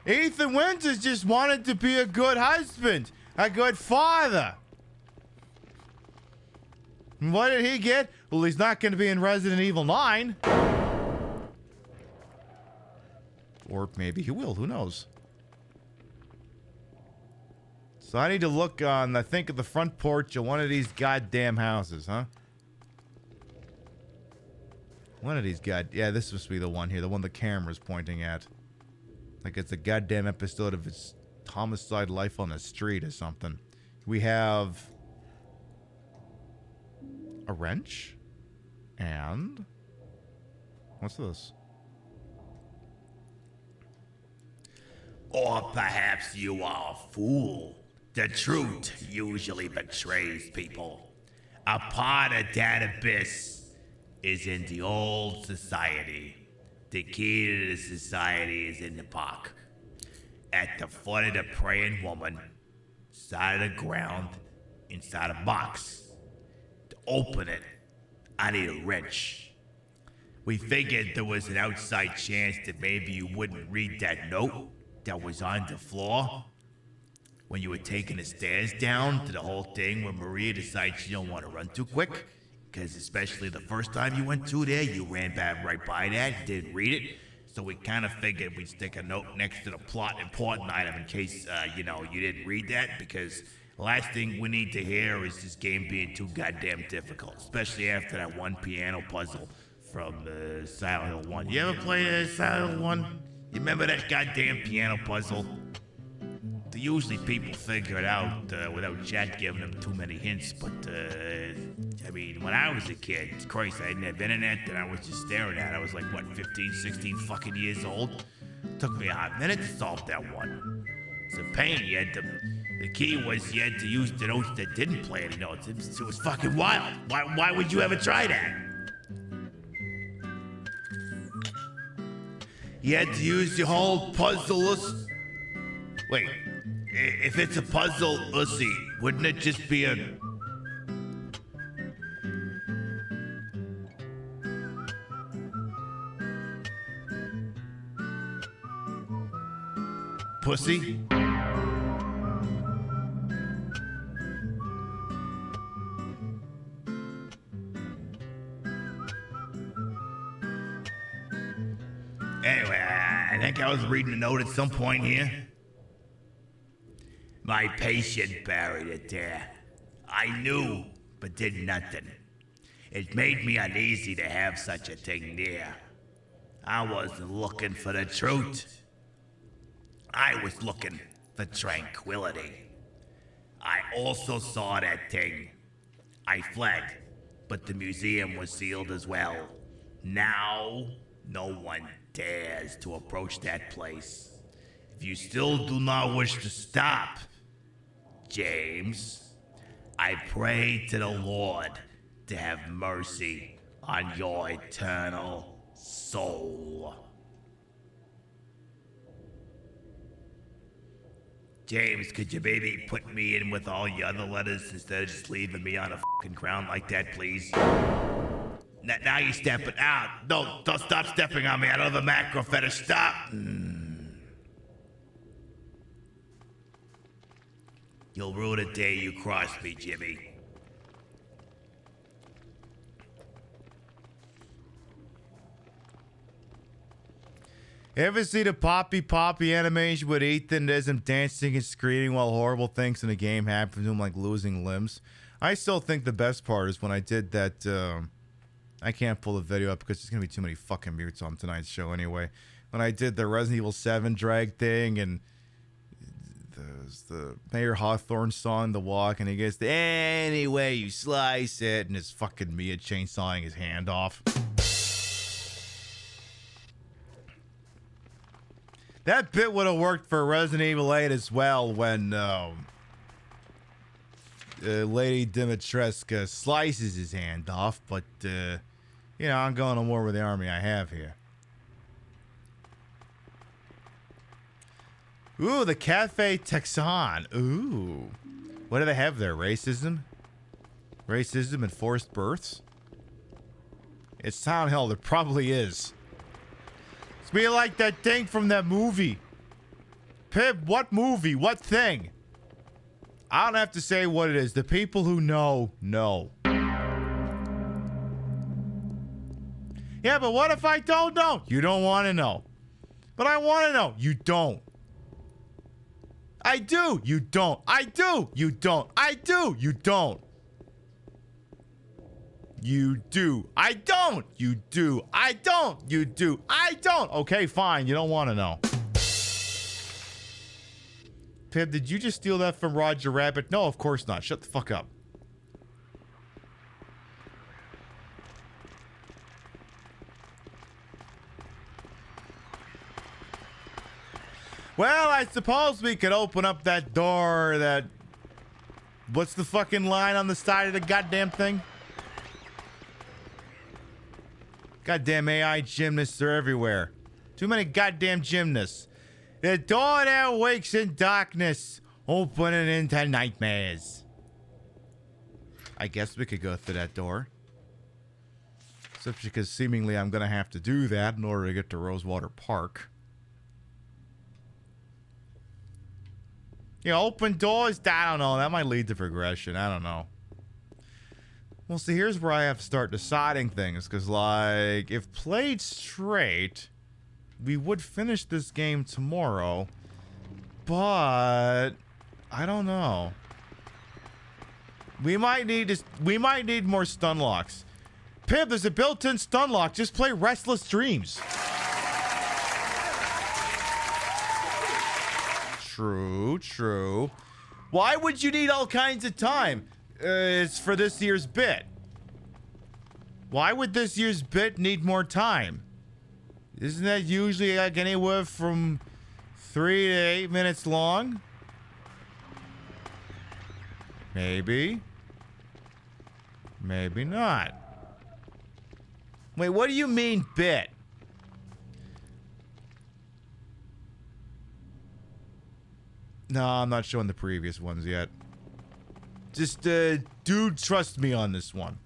Ethan Winters just wanted to be a good husband, a good father. And what did he get? Well, he's not going to be in Resident Evil 9. Or maybe he will. Who knows? So I need to look on, I think, at the front porch of one of these goddamn houses, huh? One of these yeah, this must be the one here. The one the camera's pointing at. Like it's a goddamn episode of its homicide life on the street or something. We have a wrench and what's this? Or perhaps you are a fool. The truth usually betrays people. A part of that abyss is in the old society. The key to the society is in the park. At the foot of the praying woman, side of the ground, inside a box. To open it, I need a wrench. We figured there was an outside chance that maybe you wouldn't read that note that was on the floor when you were taking the stairs down to the whole thing where Maria decides she don't want to run too quick. Because especially the first time you went through there, you ran back right by that, didn't read it. So we kind of figured we'd stick a note next to the plot important item in case, you didn't read that. Because the last thing we need to hear is this game being too goddamn difficult. Especially after that one piano puzzle from Silent Hill 1. You ever play Silent Hill 1? You remember that goddamn piano puzzle? Usually people figure it out without chat giving them too many hints, but I mean, when I was a kid, Christ, I didn't have internet that I was just staring at. I was like, what, 15, 16 fucking years old? Took me a hot minute to solve that one. It's a pain. You had the key was you had to use the notes that didn't play any notes. It was fucking wild. Why would you ever try that? You had to use the whole puzzle. Wait. If it's a puzzle, Ussy, wouldn't it just be a... pussy. Anyway, I think I was reading a note at some point here. My patient buried it there. I knew, but did nothing. It made me uneasy to have such a thing near. I wasn't looking for the truth. I was looking for tranquility. I also saw that thing. I fled, but the museum was sealed as well. Now, no one dares to approach that place. If you still do not wish to stop, James, I pray to the Lord to have mercy on your eternal soul. James, could you maybe put me in with all your other letters instead of just leaving me on a fucking ground like that, please? Now you're stepping out. No, don't stop stepping on me. I don't have a macro fetish. Stop. You'll rue the day you cross me, Jimmy. Ever see the Poppy animation with Ethan? There's him dancing and screaming while horrible things in the game happen to him, like losing limbs. I still think the best part is when I did that. I can't pull the video up because there's gonna be too many fucking mutes on tonight's show anyway. When I did the Resident Evil 7 drag thing and the Mayor Hawthorne song, The Walk, and he gets the anyway you slice it, and it's fucking Mia chainsawing his hand off. That bit would have worked for Resident Evil 8 as well when Lady Dimitrescu slices his hand off, but you know, I'm going on war with the army I have here. Ooh, the Cafe Texan. Ooh. What do they have there? Racism? Racism and forced births? It's Town Hall. There probably is. It's be like that thing from that movie. Pib, what movie? What thing? I don't have to say what it is. The people who know. Yeah, but what if I don't know? You don't want to know. But I want to know. You don't. I do. You don't. I do. You don't. I do. You don't. You do. I don't. You do. I don't. You do. I don't. Okay, fine. You don't want to know. Pib, did you just steal that from Roger Rabbit? No, of course not. Shut the fuck up. Well, I suppose we could open up that door that... What's the fucking line on the side of the goddamn thing? Goddamn AI gymnasts are everywhere. Too many goddamn gymnasts. The door that wakes in darkness, opening into nightmares. I guess we could go through that door. Except because seemingly I'm going to have to do that in order to get to Rosewater Park. You know, open doors, I don't know. That might lead to progression. I don't know. Well, see, here's where I have to start deciding things. Because, like, if played straight, we would finish this game tomorrow. But I don't know. We might need more stun locks. Pib, there's a built-in stun lock. Just play Restless Dreams. True. Why would you need all kinds of time? It's for this year's bit. Why would this year's bit need more time? Isn't that usually like anywhere from 3 to 8 minutes long? Maybe. Maybe not. Wait, what do you mean bit? No, I'm not showing the previous ones yet. Just, dude, trust me on this one.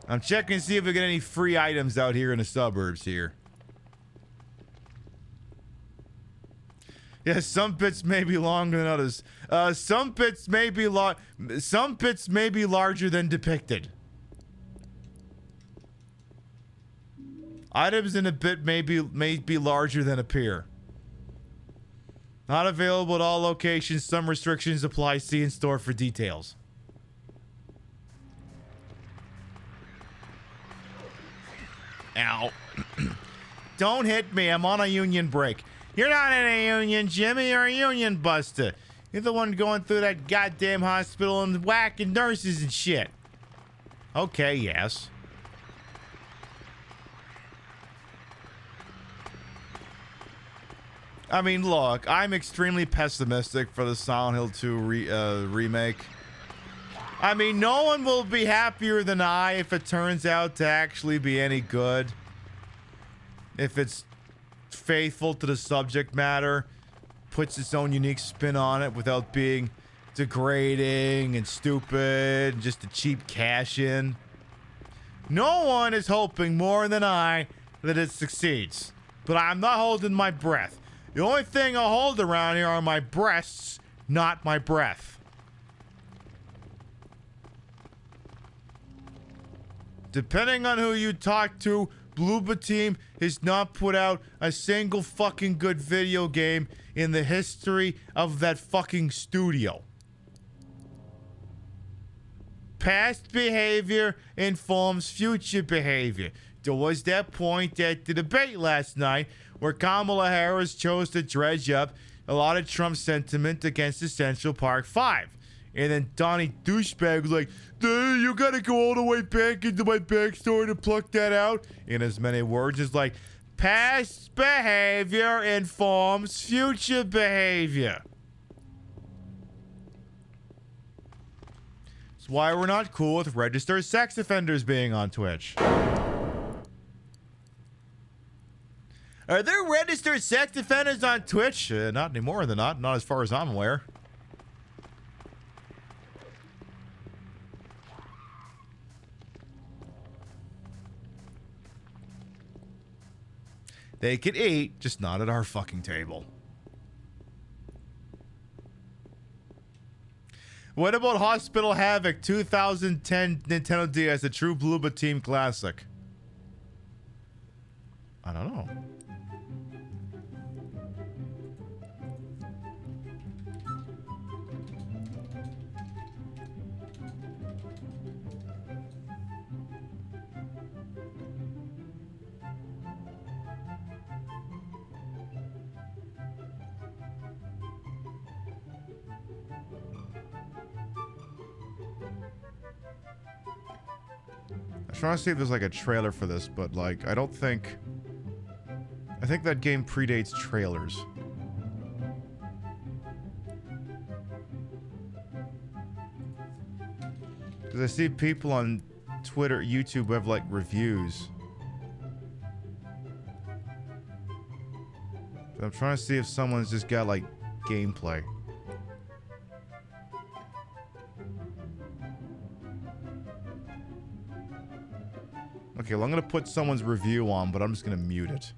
I'm checking to see if we get any free items out here in the suburbs here. Yes, some bits may be longer than others. Some bits may be larger than depicted. Items in a bit may be larger than appear. Not available at all locations. Some restrictions apply. See in store for details. Ow. Don't hit me. I'm on a union break. You're not in a union, Jimmy. You're a union buster. You're the one going through that goddamn hospital and whacking nurses and shit. Okay, yes. I mean, look, I'm extremely pessimistic for the Silent Hill 2 remake. I mean, no one will be happier than I if it turns out to actually be any good. If it's faithful to the subject matter, puts its own unique spin on it without being degrading and stupid, and just a cheap cash in. No one is hoping more than I that it succeeds, but I'm not holding my breath. The only thing I'll hold around here are my breasts, not my breath. Depending on who you talk to, Bloober Team has not put out a single fucking good video game in the history of that fucking studio. Past behavior informs future behavior. There was that point at the debate last night where Kamala Harris chose to dredge up a lot of Trump sentiment against the Central Park 5. And then Donnie Douchebag was like, you gotta go all the way back into my backstory to pluck that out. In as many words as like, past behavior informs future behavior. That's why we're not cool with registered sex offenders being on Twitch. Are there registered sex offenders on Twitch? Not anymore, they're not. Not as far as I'm aware. They can eat, just not at our fucking table. What about Hospital Havoc 2010 Nintendo DS, a true Bloober Team classic? I don't know. I'm trying to see if there's like a trailer for this, but like, I think that game predates trailers. Because I see people on Twitter, YouTube have like reviews. But I'm trying to see if someone's just got like gameplay. Okay, well, I'm gonna put someone's review on, but I'm just gonna mute it.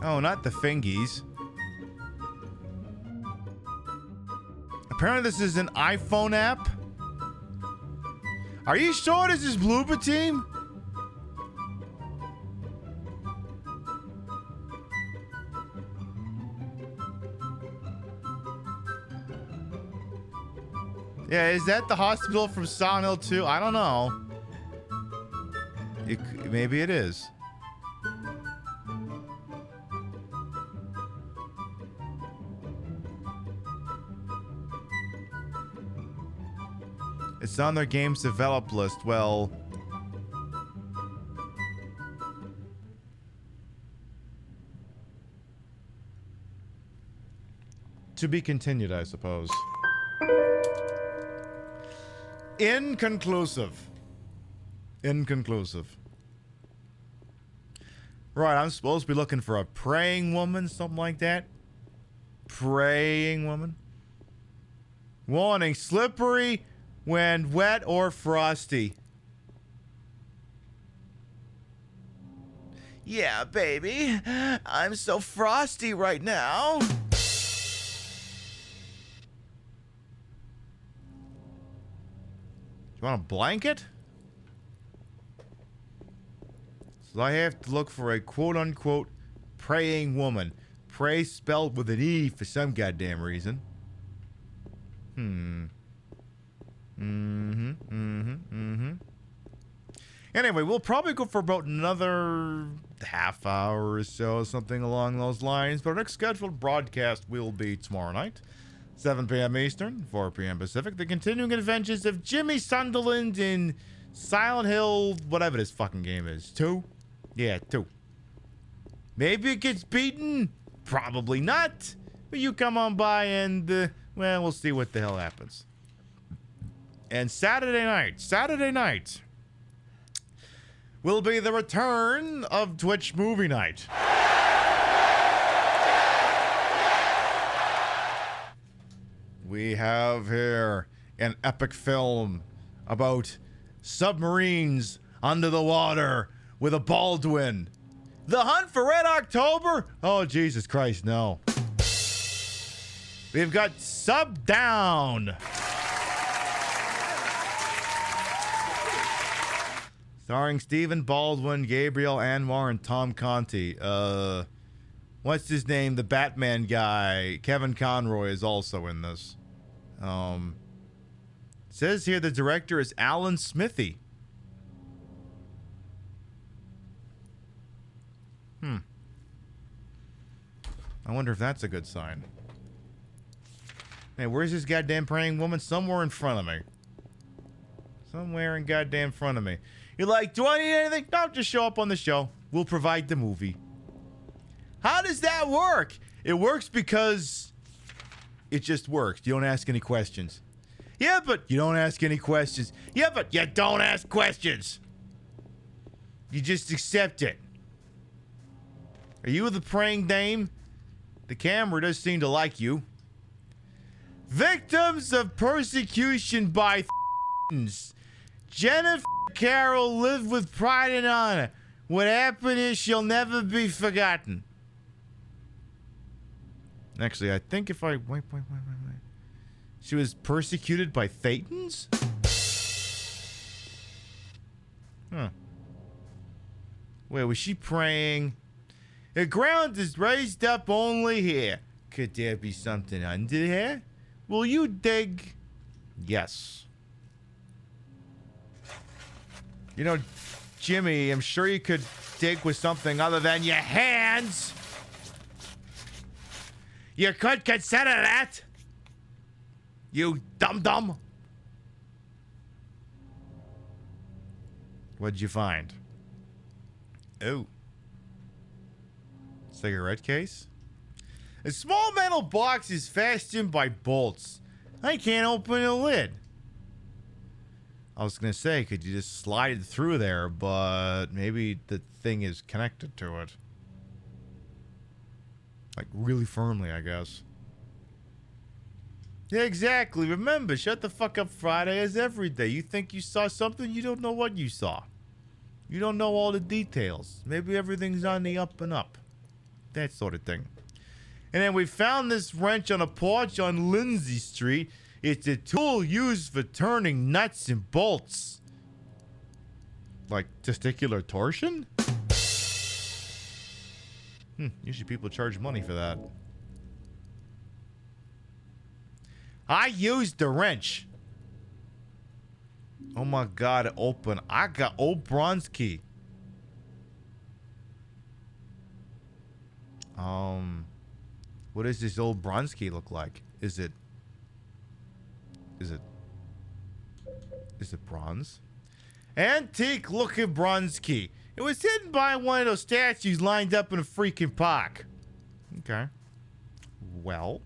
Oh, not the fingies. Apparently this is an iPhone app. Are you sure this is Bloober Team? Yeah, is that the hospital from Silent Hill 2? I don't know. Maybe it is. It's on their games developed list. Well, to be continued, I suppose. Inconclusive. Inconclusive. Right, I'm supposed to be looking for a praying woman, something like that. Praying woman. Warning, slippery when wet or frosty. Yeah, baby. I'm so frosty right now. You want a blanket? So I have to look for a quote-unquote praying woman. Pray spelled with an E for some goddamn reason. Anyway, we'll probably go for about another half hour or so, something along those lines. But our next scheduled broadcast will be tomorrow night, 7 p.m. Eastern, 4 p.m. Pacific. The continuing adventures of Jimmy Sunderland in Silent Hill, whatever this fucking game is. 2? Yeah, 2. Maybe it gets beaten. Probably not. But you come on by and, well, we'll see what the hell happens. And Saturday night will be the return of Twitch Movie Night. We have here an epic film about submarines under the water with a Baldwin. The Hunt for Red October? Oh, Jesus Christ, no. We've got Sub Down. Starring Stephen Baldwin, Gabriel Anwar, and Tom Conti. What's his name? The Batman guy. Kevin Conroy is also in this. It says here the director is Alan Smithy. I wonder if that's a good sign. Hey, where's this goddamn praying woman? Somewhere in front of me. Somewhere in goddamn front of me. You're like, do I need anything? No, just show up on the show. We'll provide the movie. How does that work? It works because it just works. You don't ask any questions. Yeah, but you don't ask any questions. Yeah, but you don't ask questions. You just accept it. Are you the praying dame? The camera does seem to like you. Victims of persecution by Jennifer Carroll lived with pride and honor. What happened is she'll never be forgotten. Actually, I think if I... Wait. She was persecuted by Thetans? Huh. Wait, was she praying? The ground is raised up only here. Could there be something under here? Will you dig? Yes. You know, Jimmy, I'm sure you could dig with something other than your hands. You could consider that. You dum-dum. What'd you find? Oh. Cigarette case? A small metal box is fastened by bolts. I can't open the lid. I was going to say, could you just slide it through there, but maybe the thing is connected to it. Like, really firmly, I guess. Yeah, exactly. Remember, Shut the Fuck Up Friday is every day. You think you saw something, you don't know what you saw. You don't know all the details. Maybe everything's on the up and up. That sort of thing. And then we found this wrench on a porch on Lindsay Street. It's a tool used for turning nuts and bolts. Like testicular torsion? Usually people charge money for that. I used the wrench. Oh my God, open. I got old bronze key. What does this old bronze key look like? Is it bronze? Antique looking bronze key. It was hidden by one of those statues lined up in a freaking park. Okay. Well.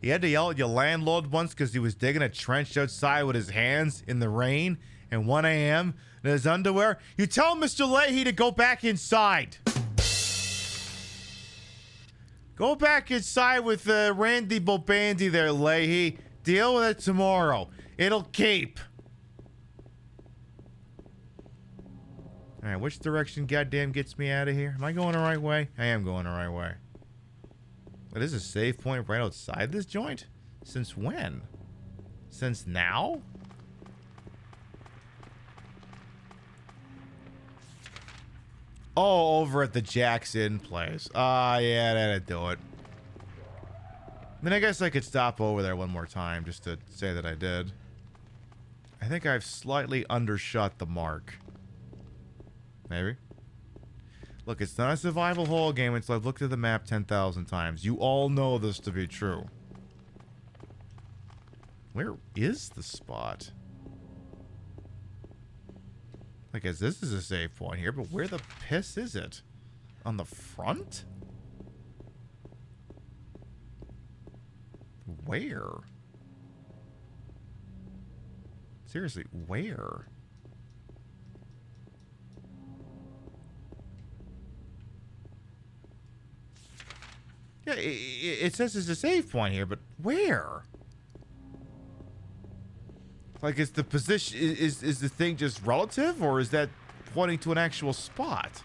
You had to yell at your landlord once because he was digging a trench outside with his hands in the rain at 1 a.m. in his underwear. You tell Mr. Leahy to go back inside. Go back inside with Randy Bobandy there, Leahy. Deal with it tomorrow. It'll keep. Alright, which direction goddamn gets me out of here? Am I going the right way? I am going the right way. But is a save point right outside this joint? Since when? Since now? Oh, over at the Jackson place. Ah, yeah, that'd do it. I mean, I guess I could stop over there one more time just to say that I did. I think I've slightly undershot the mark. Maybe. Look, it's not a survival horror game until I've looked at the map 10,000 times. You all know this to be true. Where is the spot? I guess this is a save point here, but where the piss is it? On the front? Where? Seriously, where? Yeah, it says it's a save point here, but where? Like, is the position, is the thing just relative, or is that pointing to an actual spot?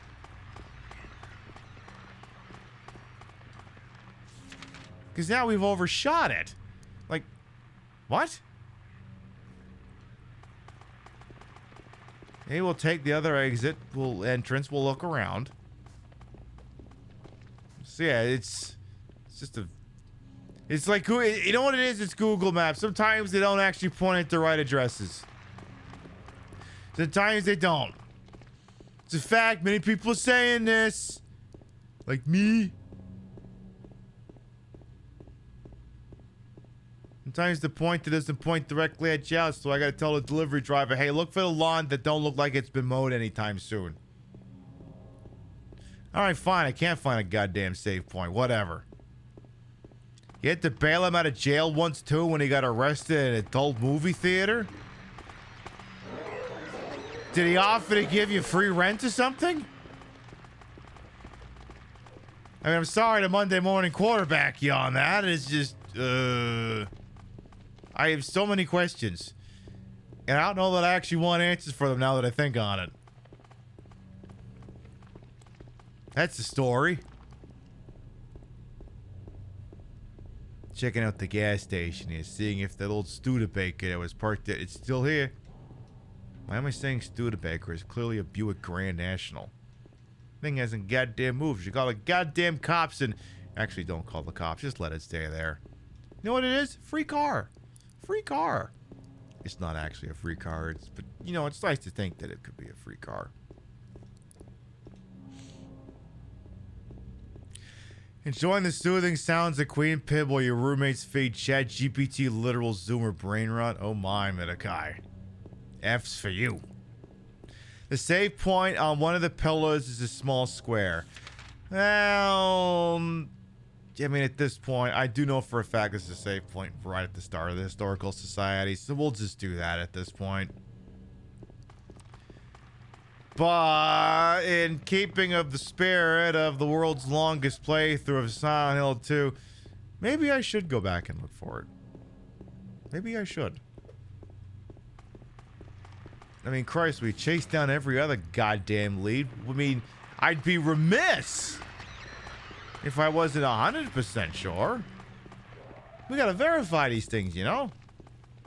Because now we've overshot it. Like, what? Hey, we'll take the other exit, entrance, we'll look around. So yeah, it's just a... It's like, you know what it is? It's Google Maps. Sometimes they don't actually point at the right addresses. Sometimes they don't. It's a fact. Many people are saying this. Like me. Sometimes the pointer doesn't point directly at you, so I gotta tell the delivery driver, hey, look for the lawn that don't look like it's been mowed anytime soon. Alright, fine. I can't find a goddamn save point. Whatever. You had to bail him out of jail once, too, when he got arrested at an adult movie theater? Did he offer to give you free rent or something? I mean, I'm sorry to Monday morning quarterback you on that. It's just, I have so many questions. And I don't know that I actually want answers for them now that I think on it. That's the story. Checking out the gas station here, seeing if that old Studebaker that was parked there, it's still here. Why am I saying Studebaker? It's clearly a Buick Grand National. Thing hasn't goddamn moved. You call the goddamn cops and... Actually, don't call the cops. Just let it stay there. You know what it is? Free car. Free car. It's not actually a free car. But, you know, it's nice to think that it could be a free car. Enjoying the soothing sounds of Queen Pib while your roommates feed ChatGPT literal zoomer brain rot? Oh my, Mitakai. F's for you. The save point on one of the pillars is a small square. Well, I mean, at this point, I do know for a fact this is a save point right at the start of the Historical Society, so we'll just do that at this point. But in keeping of the spirit of the world's longest playthrough of Silent Hill 2, maybe I should go back and look for it. Maybe I should. I mean, Christ, we chased down every other goddamn lead. I mean, I'd be remiss if I wasn't 100% sure. We gotta verify these things, you know?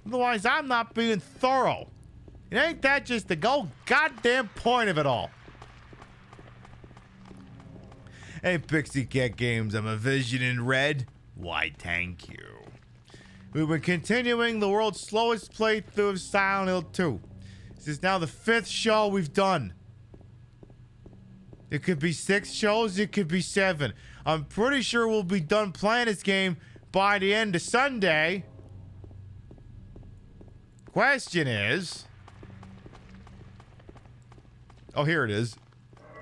Otherwise, I'm not being thorough. It ain't that just the goddamn point of it all? Hey, Pixie Cat Games, I'm a vision in red. Why, thank you. We've been continuing the world's slowest playthrough of Silent Hill 2. This is now the 5th show we've done. It could be 6 shows, it could be 7. I'm pretty sure we'll be done playing this game by the end of Sunday. Question is... Oh, here it is.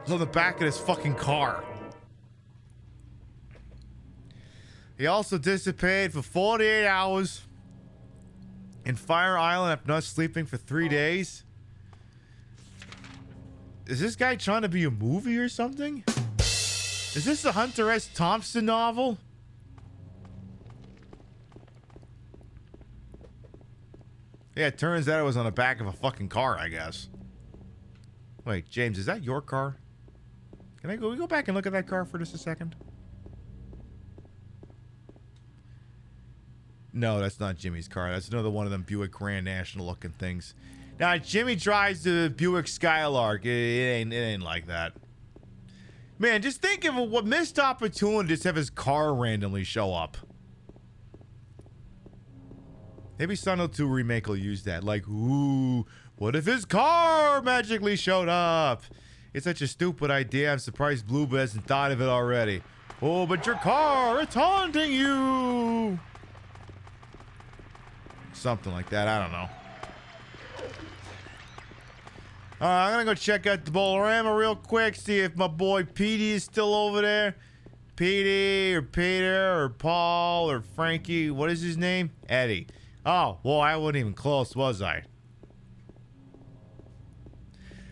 It's on the back of this fucking car. He also dissipated for 48 hours in Fire Island after not sleeping for 3 days. Is this guy trying to be a movie or something? Is this the Hunter S. Thompson novel? Yeah, it turns out it was on the back of a fucking car, I guess. Wait, James, is that your car? Can we go back and look at that car for just a second? No, that's not Jimmy's car. That's another one of them Buick Grand National looking things. Now, Jimmy drives the Buick Skylark. It ain't like that. Man, just think of what missed opportunity to have his car randomly show up. Maybe Silent Hill 2 remake will use that. Like, ooh, what if his car magically showed up? It's such a stupid idea. I'm surprised Blue hasn't thought of it already. Oh, but your car, it's haunting you. Something like that. I don't know. I'm gonna go check out the Bolorama real quick. See if my boy Petey is still over there. Petey or Peter or Paul or Frankie. What is his name? Eddie. Oh, well, I wasn't even close, was I?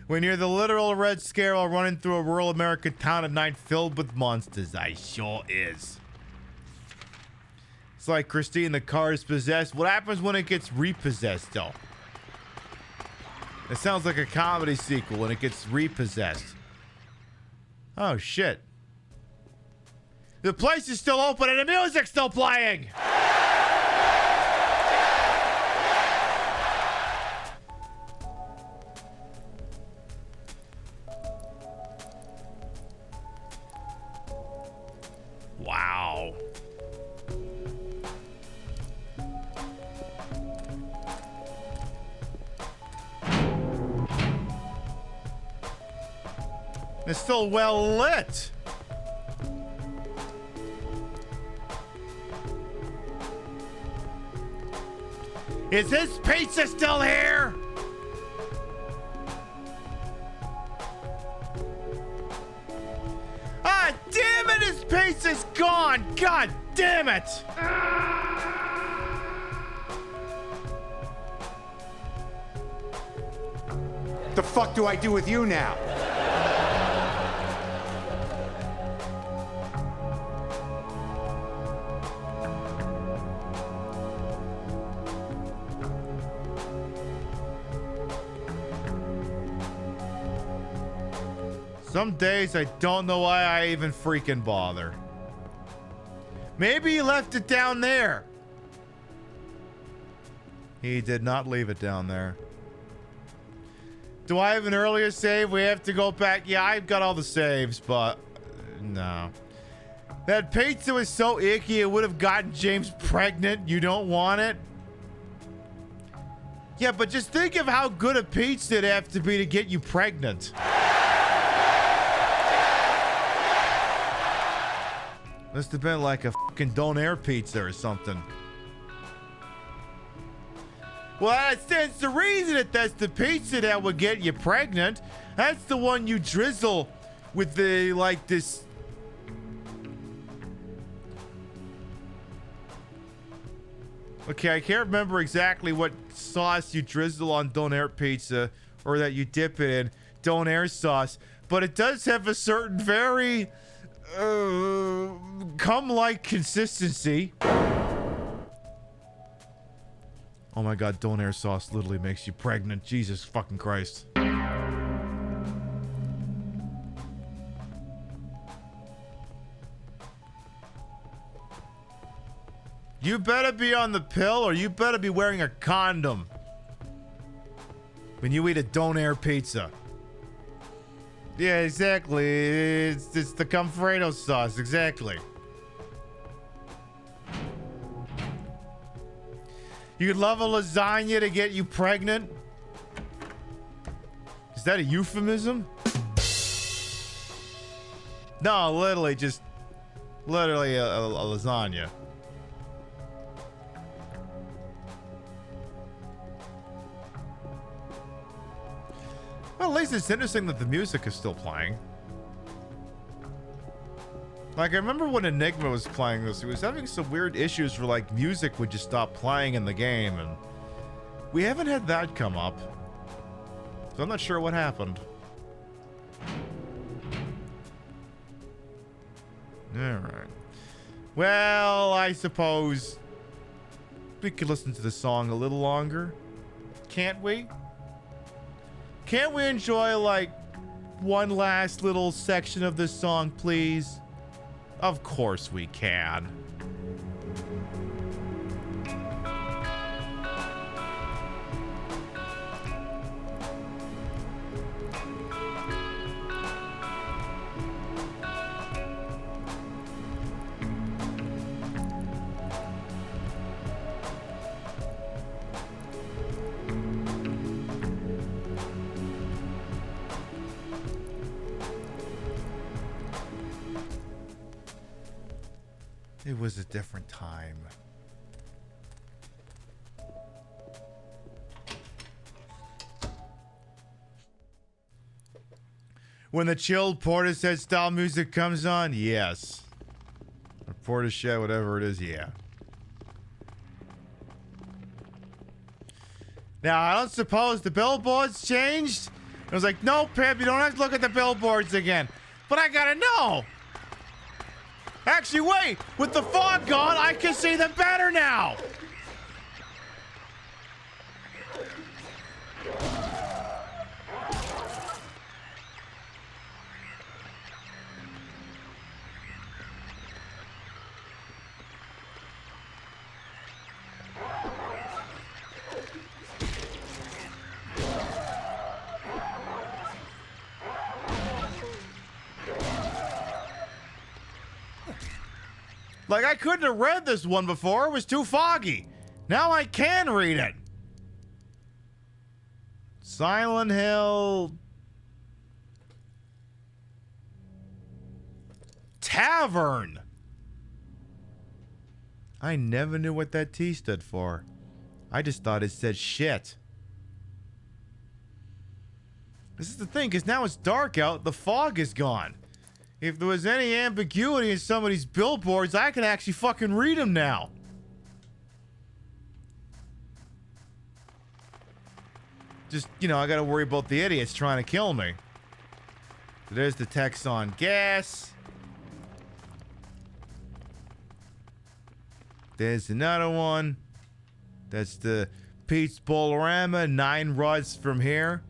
When you're the literal Red Scare while running through a rural American town at night filled with monsters, I sure is. It's like Christine, the car is possessed. What happens when it gets repossessed, though? It sounds like a comedy sequel when it gets repossessed. Oh, shit. The place is still open and the music's still playing! Wow. It's still well lit. Is this pizza still here? Ah, damn it, his pizza's gone. God damn it. The fuck do I do with you now? Some days I don't know why I even freaking bother. Maybe he left it down there. He did not leave it down there. Do I have an earlier save? We have to go back. Yeah, I've got all the saves, but no. That pizza was so icky it would have gotten James pregnant. You don't want it? Yeah, but just think of how good a pizza it'd have to be to get you pregnant. Must have been like a fucking Donair pizza or something. Well, that's the reason that's the pizza that would get you pregnant. That's the one you drizzle with the, like, this. Okay, I can't remember exactly what sauce you drizzle on Donair pizza or that you dip it in. Donair sauce. But it does have a certain very cum-like consistency. Oh my god, Donair sauce literally makes you pregnant. Jesus fucking Christ. You better be on the pill or you better be wearing a condom when you eat a Donair pizza. Yeah, exactly. It's the Comfredo sauce, exactly. You'd love a lasagna to get you pregnant? Is that a euphemism? No, literally, just literally a lasagna. Well, at least it's interesting that the music is still playing. Like, I remember when Enigma was playing this, he was having some weird issues where, like, music would just stop playing in the game, and we haven't had that come up. So I'm not sure what happened. Alright. Well, I suppose we could listen to the song a little longer. Can't we? Can't we enjoy, like, one last little section of this song, please? Of course we can. It was a different time. When the chilled Portishead style music comes on, yes. Or Portishead, whatever it is, yeah. Now, I don't suppose the billboards changed? I was like, no, Pip, you don't have to look at the billboards again. But I gotta know. Actually, wait! With the fog gone, I can see them better now! Like, I couldn't have read this one before. It was too foggy. Now I can read it. Silent Hill Tavern. I never knew what that T stood for. I just thought it said shit. This is the thing, because now it's dark out. The fog is gone. If there was any ambiguity in some of these billboards, I can actually fucking read them now. Just, you know, I gotta worry about the idiots trying to kill me. So there's the text on gas. There's another one. That's the Pete's Bolorama, 9 rods from here.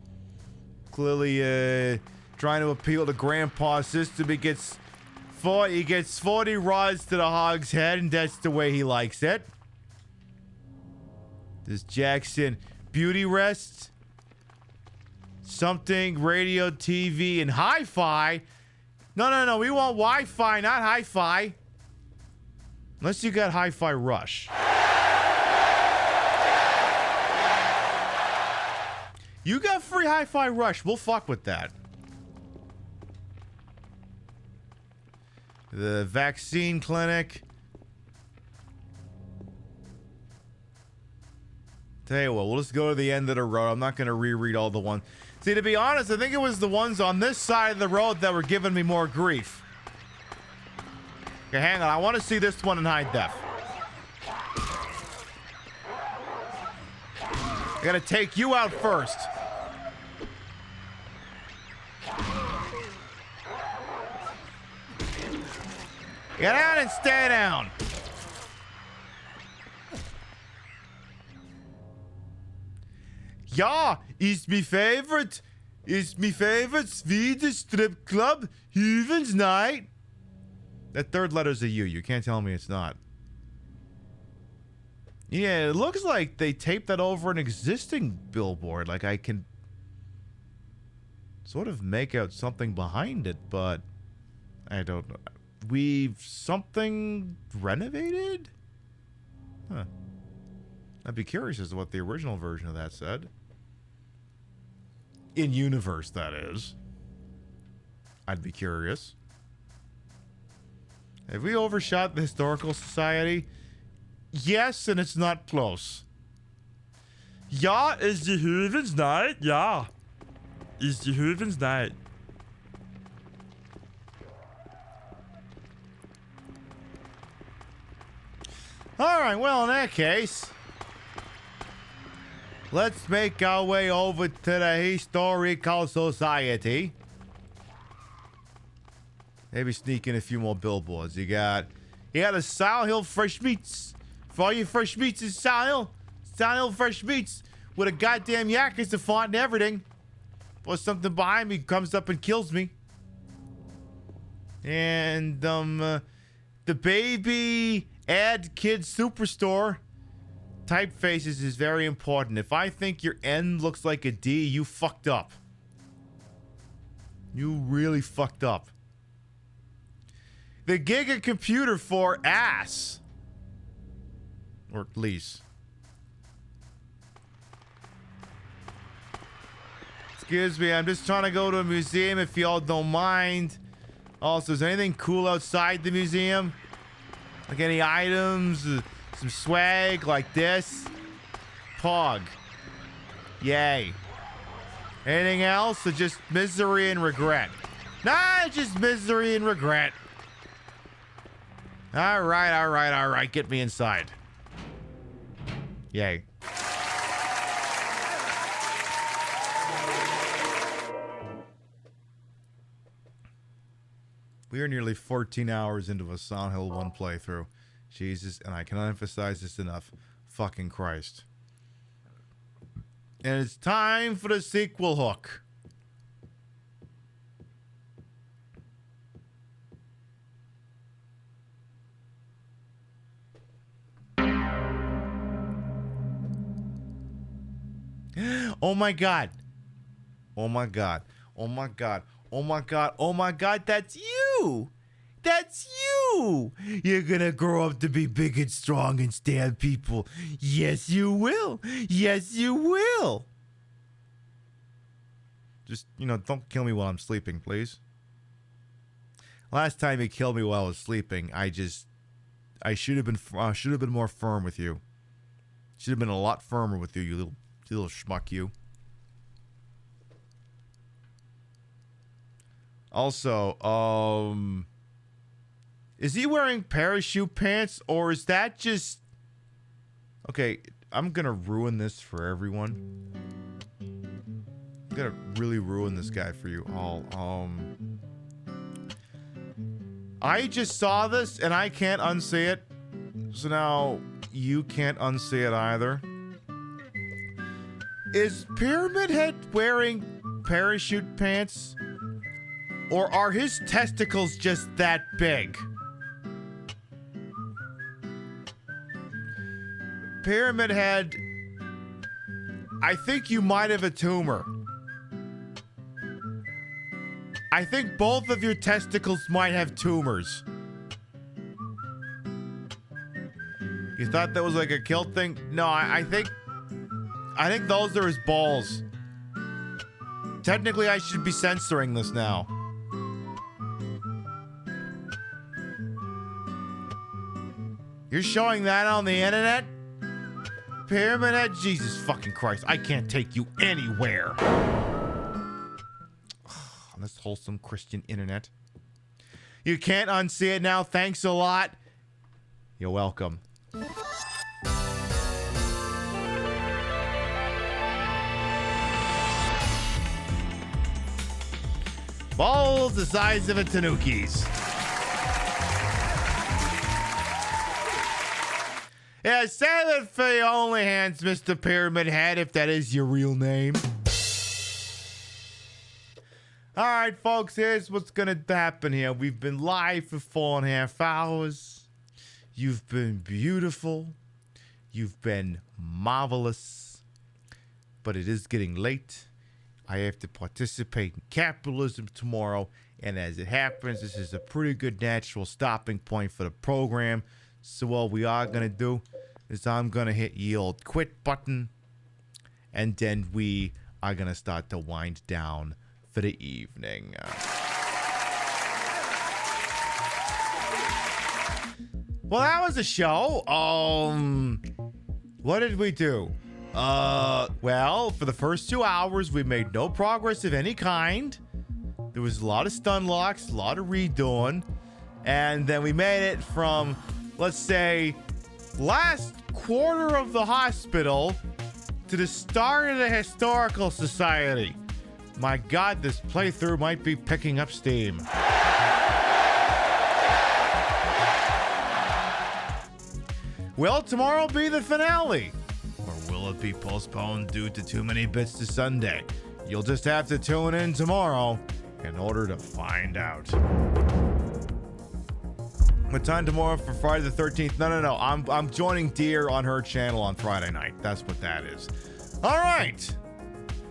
Clearly, trying to appeal to Grandpa's system. He gets 40 rods to the hog's head, and that's the way he likes it. There's Jackson Beauty Rest. Something, radio, TV, and hi-fi. No. We want Wi-Fi, not hi-fi. Unless you got Hi-Fi Rush. You got free Hi-Fi Rush. We'll fuck with that. The vaccine clinic. Tell you what, we'll just go to the end of the road. I'm not going to reread all the ones. See, to be honest, I think it was the ones on this side of the road that were giving me more grief. Okay, hang on. I want to see this one in high def. I got to take you out first. Get out and stay down. Ja, ist mi favorite. Ist mi favorite Swedish strip club, Heaven's Night. That third letter's a U. You can't tell me it's not. Yeah, it looks like they taped that over an existing billboard. Like, I can sort of make out something behind it, but I don't know. We've something renovated? Huh. I'd be curious as to what the original version of that said. In universe, that is. I'd be curious. Have we overshot the Historical Society? Yes, and it's not close. Ja, is the Heaven's Night? Ja. Is the Heaven's Night. All right, well, in that case, let's make our way over to the Historical Society. Maybe sneak in a few more billboards. You got a Silent Hill Fresh Meats. For all you fresh meats in Silent Hill Fresh Meats with a goddamn Yakuza font and everything. Or something behind me comes up and kills me. And, the baby ad kid superstore typefaces is very important. If I think your N looks like a D, you fucked up. You really fucked up. The Giga Computer for ass. Or lease. Excuse me, I'm just trying to go to a museum if y'all don't mind. Also, is there anything cool outside the museum? Like any items, some swag like this? Pog. Yay. Anything else or just misery and regret? Nah, just misery and regret. All right. Get me inside. Yay. We are nearly 14 hours into a Silent Hill 1 playthrough. Jesus, and I cannot emphasize this enough. Fucking Christ. And it's time for the sequel hook. Oh my god. Oh my god. Oh my god. Oh my god. Oh my god. That's you. That's you. You're gonna grow up to be big and strong and stab people. Yes, you will. Yes, you will. Just, don't kill me while I'm sleeping, please. Last time you killed me while I was sleeping, I should have been more firm with you. Should have been a lot firmer with you, you little schmuck, you. Also, is he wearing parachute pants or is that just... Okay, I'm gonna ruin this for everyone. I'm gonna really ruin this guy for you all. I just saw this and I can't unsee it. So now you can't unsee it either. Is Pyramid Head wearing parachute pants? Or are his testicles just that big? Pyramid Head, I think you might have a tumor. I think both of your testicles might have tumors. You thought that was like a kill thing? No, I think those are his balls. Technically, I should be censoring this now. You're showing that on the internet? Pyramid Head? Jesus fucking Christ. I can't take you anywhere. On this wholesome Christian internet. You can't unsee it now. Thanks a lot. You're welcome. Balls the size of a tanuki's. Yeah, save it for your only hands, Mr. Pyramid Head, if that is your real name. All right, folks, here's what's gonna happen here. We've been live for 4.5 hours. You've been beautiful. You've been marvelous. But it is getting late. I have to participate in capitalism tomorrow. And as it happens, this is a pretty good natural stopping point for the program. So what we are going to do is I'm going to hit the old quit button. And then we are going to start to wind down for the evening. Well, that was a show. What did we do? Well, for the first 2 hours, we made no progress of any kind. There was a lot of stun locks, a lot of redoing. And then we made it from, let's say, last quarter of the hospital to the start of the Historical Society. My God, this playthrough might be picking up steam. Will tomorrow be the finale? Or will it be postponed due to too many bits to Sunday? You'll just have to tune in tomorrow in order to find out. What time tomorrow for Friday the 13th? No. I'm joining Deer on her channel on Friday night. That's what that is. All right.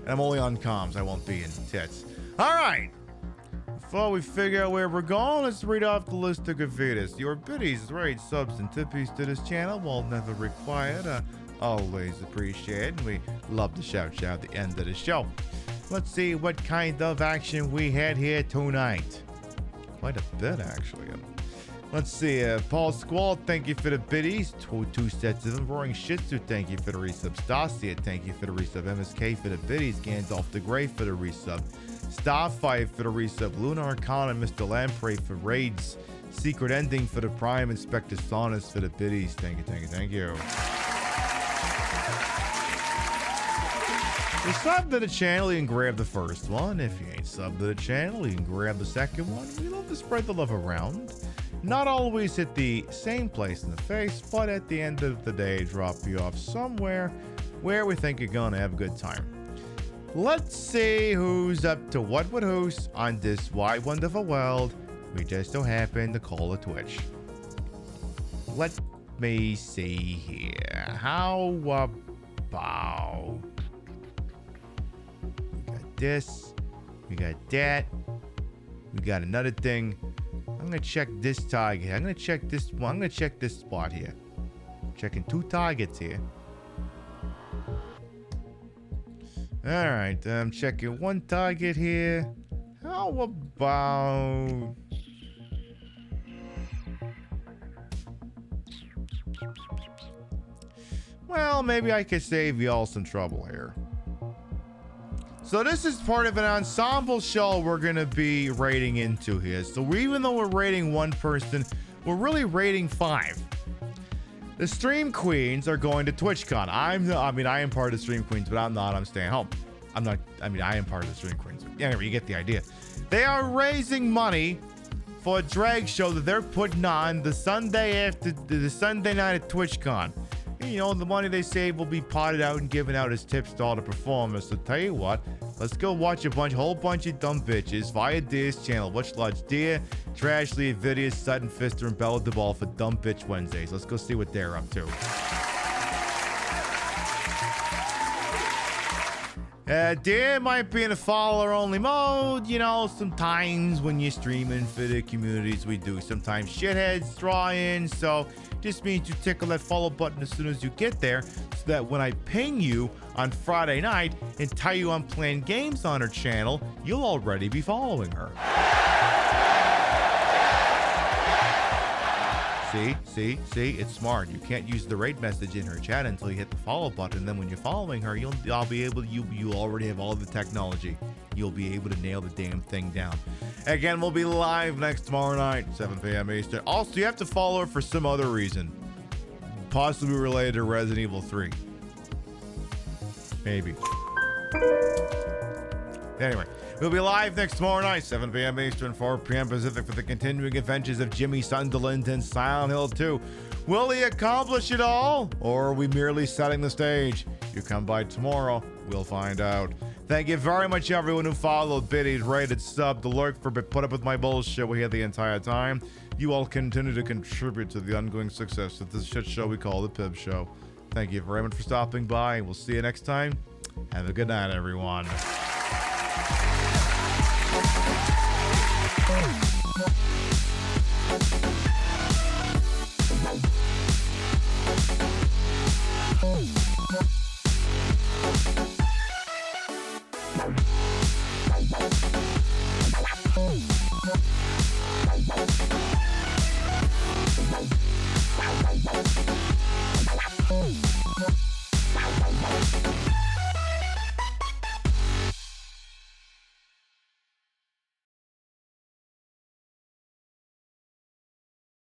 And I'm only on comms. I won't be in tits. All right. Before we figure out where we're going, let's read off the list of gratuities. Your biddies, raids, subs, and tippies to this channel, while never required, always appreciated. We love to shout at the end of the show. Let's see what kind of action we had here tonight. Quite a bit, actually. Let's see, Paul Squall, thank you for the biddies. Two sets of them. Roaring Shih Tzu, thank you for the resub. Stasia, thank you for the resub. MSK for the biddies. Gandalf the Grey for the resub. Starfire for the resub. Lunar Arcana, Mr. Lamprey for raids. Secret Ending for the Prime. Inspector Saunus for the biddies. Thank you. If you sub to the channel, you can grab the first one. If you ain't subbed to the channel, you can grab the second one. We love to spread the love around. Not always at the same place in the face, but at the end of the day, drop you off somewhere where we think you're gonna have a good time. Let's see who's up to what with who's on this wide, wonderful world we just so happen to call a Twitch. Let me see here. How about... We got this. We got that. We got another thing. I'm gonna check this target. I'm gonna check this one. I'm gonna check this spot here. Checking 2 targets here. All right, I'm checking 1 target here. How about... Well, maybe I could save y'all some trouble here. So this is part of an ensemble show we're going to be raiding into here. So even though we're raiding 1 person, we're really raiding 5. The Stream Queens are going to TwitchCon. I am part of the Stream Queens, but I'm not. I'm staying home. I am part of the Stream Queens. Anyway, you get the idea. They are raising money for a drag show that they're putting on the Sunday after the Sunday night at TwitchCon. You know, the money they save will be potted out and given out as tips to all the performers. So tell you what, let's go watch a whole bunch of dumb bitches via Deer's channel. Watch Lodge Deer, Trashly, Vidius, Sutton Fister, and Bella DeBall for Dumb Bitch Wednesdays. Let's go see what they're up to. Deer might be in a follower-only mode. You know, sometimes when you're streaming for the communities we do, sometimes shitheads draw in. So just means you tickle that follow button as soon as you get there, so that when I ping you on Friday night and tell you I'm playing games on her channel, you'll already be following her. See, it's smart. You can't use the raid message in her chat until you hit the follow button. And then when you're following her, you already have all the technology. You'll be able to nail the damn thing down. Again, we'll be live next tomorrow night, 7 p.m. Eastern. Also, you have to follow her for some other reason, possibly related to Resident Evil 3. Maybe. Anyway, we'll be live next tomorrow night, 7 p.m. Eastern, 4 p.m. Pacific, for the continuing adventures of Jimmy Sunderland and Silent Hill 2. Will he accomplish it all, or are we merely setting the stage? You come by tomorrow, we'll find out. Thank you very much, everyone who followed, biddied, rated, subbed, lurked, for put up with my bullshit we had the entire time. You all continue to contribute to the ongoing success of this shit show we call the Pib Show. Thank you very much for stopping by, and we'll see you next time. Have a good night, everyone. Oh.